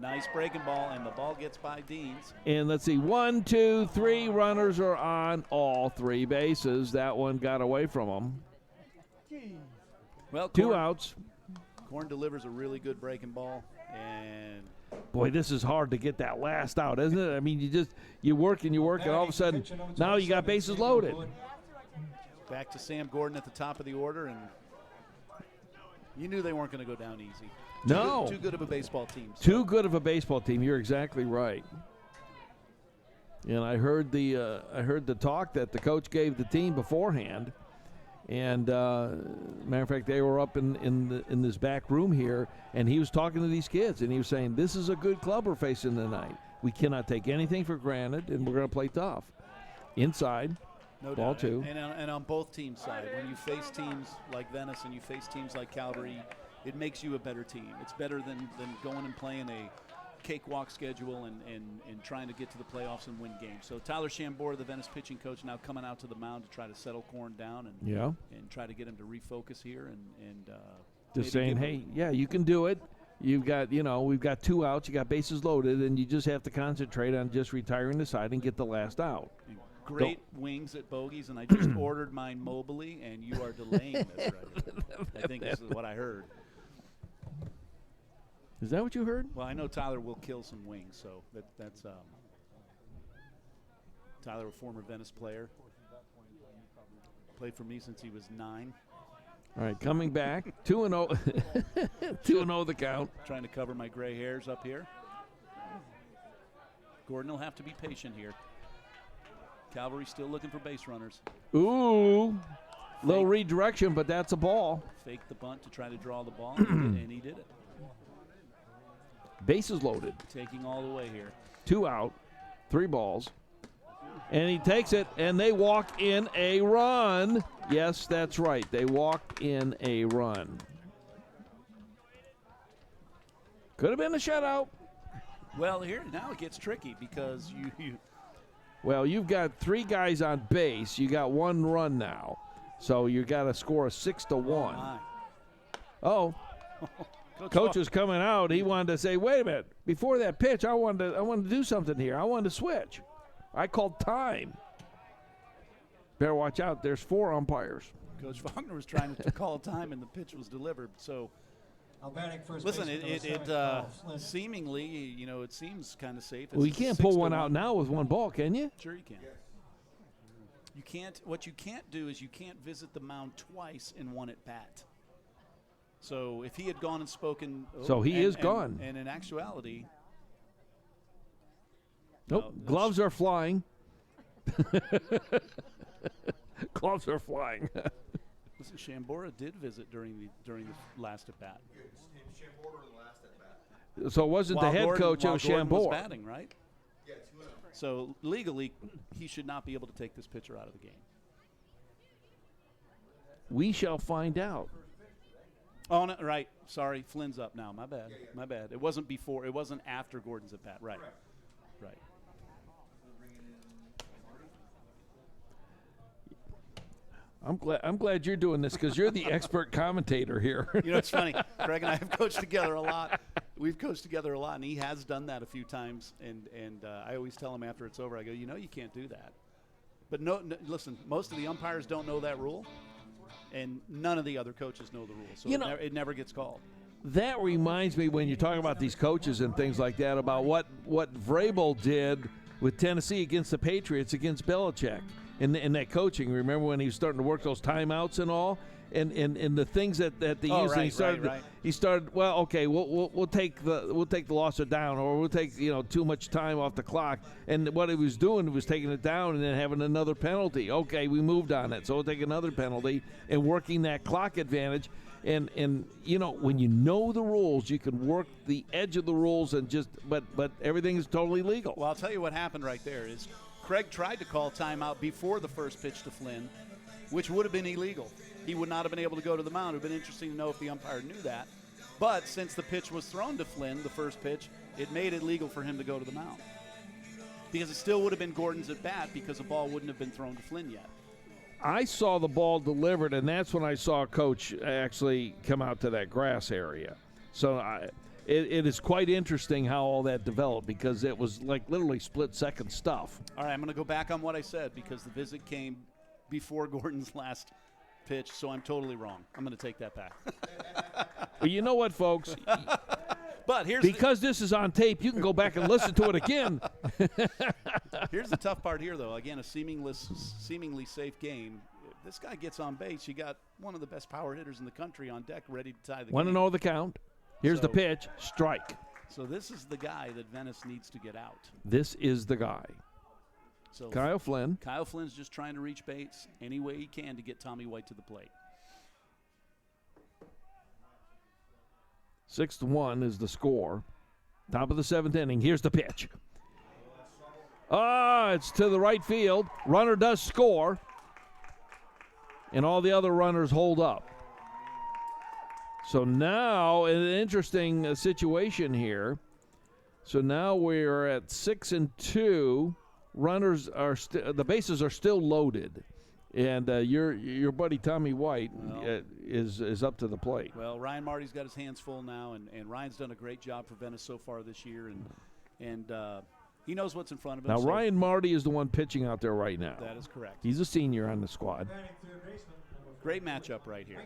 Nice breaking ball, and the ball gets by Deans. And let's see, 1, 2, 3 runners are on all 3 bases. That one got away from him. Well, 2 outs. Korn delivers a really good breaking ball, and boy, this is hard to get that last out, isn't it? I mean, you work, and all of a sudden, now you got bases loaded. Back to Sam Gordon at the top of the order, and You knew they weren't going to go down easy. No. Too good of a baseball team. So. Too good of a baseball team. You're exactly right. And I heard the talk that the coach gave the team beforehand. And matter of fact, they were up in this back room here, and he was talking to these kids, and he was saying, "This is a good club we're facing tonight. We cannot take anything for granted, and we're going to play tough. Inside, no ball doubt. two. And on both teams' side, when you face teams like Venice and you face teams like Calvary, it makes you a better team. It's better than going and playing a cakewalk schedule and trying to get to the playoffs and win games. So Tyler Shambora, the Venice pitching coach, now coming out to the mound to try to settle Korn down and try to get him to refocus here and just saying, hey, yeah, you can do it. You've got, we've got 2 outs, you got bases loaded, and you just have to concentrate on just retiring the side and get the last out. Great wings at bogeys, and I just ordered mine mobily, and you are delaying this right. I think this is what I heard. Is that what you heard? Well, I know Tyler will kill some wings, so that's Tyler, a former Venice player. Played for me since he was 9. All right, coming back, 2-0. 2-0 the count. Trying to cover my gray hairs up here. Gordon will have to be patient here. Calvary still looking for base runners. Ooh, little redirection, but that's a ball. Fake the bunt to try to draw the ball, and he did it. Bases loaded. Taking all the way here. 2 out, 3 balls. And he takes it, and they walk in a run. Yes, that's right. They walked in a run. Could have been a shutout. Well, here now it gets tricky because you Well, you've got 3 guys on base. You got 1 run now. So you got to score a 6-1. Oh. Coach was coming out. He wanted to say, wait a minute. Before that pitch, I wanted to do something here. I wanted to switch. I called time. Better watch out. There's 4 umpires. Coach Faulkner was trying to call time, and the pitch was delivered. So, listen, it seemingly, it seems kind of safe. Well, you can't pull one out now with 1 ball, can you? Sure you can. You can't. What you can't do is you can't visit the mound twice in 1 at bat. So if he had gone and spoken, so he is gone. And in actuality, nope, gloves are flying. Gloves are flying. Listen, Shambora did visit during the last at bat. So it wasn't the head coach, it was Gordon was Shambora. Batting, right? Yeah, 2-0. So legally, he should not be able to take this pitcher out of the game. We shall find out. Oh, no, right. Sorry, Flynn's up now. My bad. My bad. It wasn't before. It wasn't after Gordon's at bat. Right. Right. I'm glad you're doing this because you're the expert commentator here. It's funny. Craig and I have coached together a lot. We've coached together a lot, and he has done that a few times. And I always tell him after it's over, I go, you can't do that. But no, listen, most of the umpires don't know that rule, and none of the other coaches know the rule. So it never gets called. That reminds me when you're talking about these coaches and things like that about what Vrabel did with Tennessee against the Patriots against Belichick. In that coaching, remember when he was starting to work those timeouts and all, and the things that they used. Right, he started. Right. He started. Well, okay, we'll take the loss or down, or we'll take too much time off the clock. And what he was doing was taking it down and then having another penalty. Okay, we moved on it, so we'll take another penalty and working that clock advantage. And when you know the rules, you can work the edge of the rules and but everything is totally legal. Well, I'll tell you what happened right there is Craig tried to call timeout before the first pitch to Flynn, which would have been illegal. He would not have been able to go to the mound. It would have been interesting to know if the umpire knew that. But since the pitch was thrown to Flynn, the first pitch, it made it legal for him to go to the mound. Because it still would have been Gordon's at bat because the ball wouldn't have been thrown to Flynn yet. I saw the ball delivered, and that's when I saw Coach actually come out to that grass area. So it is quite interesting how all that developed because it was like literally split-second stuff. All right, I'm going to go back on what I said because the visit came before Gordon's last pitch, so I'm totally wrong. I'm going to take that back. Well, you know what, folks? But because this is on tape, you can go back and listen to it again. Here's the tough part here, though. Again, a seemingly safe game. this guy gets on base, you got one of the best power hitters in the country on deck ready to tie the Want to game. know the count? Here's the So- pitch. Strike. So this is the guy that Venice needs to get out. This is the guy. So Kyle Flynn. Kyle Flynn's just trying to reach base any way he can to get Tommy White to the plate. 6-1 is the score. Top of the 7th inning. Here's the pitch. It's to the right field. Runner does score. And all the other runners hold up. So now, an interesting situation here. So now we're at 6-2. Runners are the bases are still loaded, and your buddy Tommy White is up to the plate. Well, Ryan Marty's got his hands full now, and Ryan's done a great job for Venice so far this year, and he knows what's in front of him. Now so Ryan Marty is the one pitching out there right now. that is correct. He's a senior on the squad. Batting third baseman, number Great matchup right here.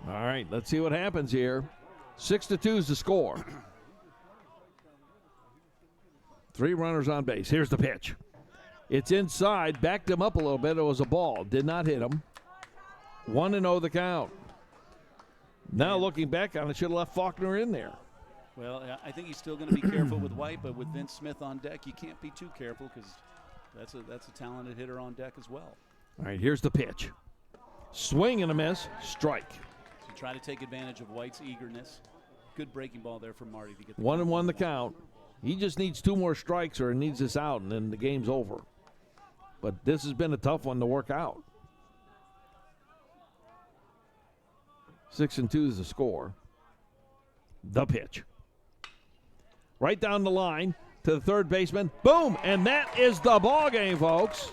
All right, let's see what happens here. 6-2 is the score. 3 runners on base. Here's the pitch. It's inside. Backed him up a little bit. It was a ball. Did not hit him. 1-0 the count. Now looking back on it, should have left Faulkner in there. Well, I think he's still going to be careful with White, but with Vince Smith on deck, you can't be too careful because that's a talented hitter on deck as well. All right, here's the pitch. Swing and a miss. Strike. So try to take advantage of White's eagerness. Good breaking ball there for Marty to get 1-1 the count. He just needs 2 more strikes or he needs this out, and then the game's over. But this has been a tough one to work out. 6-2 is the score. The pitch. Right down the line to the third baseman. Boom! And that is the ball game, folks.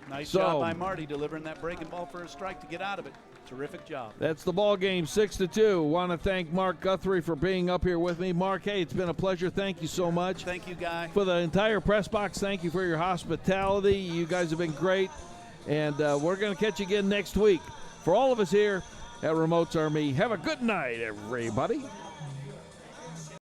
Nice So- job by Marty delivering that breaking ball for a strike to get out of it. Terrific job. That's the ball game, 6-2. Want to thank Mark Guthrie for being up here with me. Mark, hey, it's been a pleasure. Thank you so much. Thank you, Guy. For the entire press box, thank you for your hospitality. You guys have been great. And we're going to catch you again next week. For all of us here at Remotes Army, have a good night, everybody.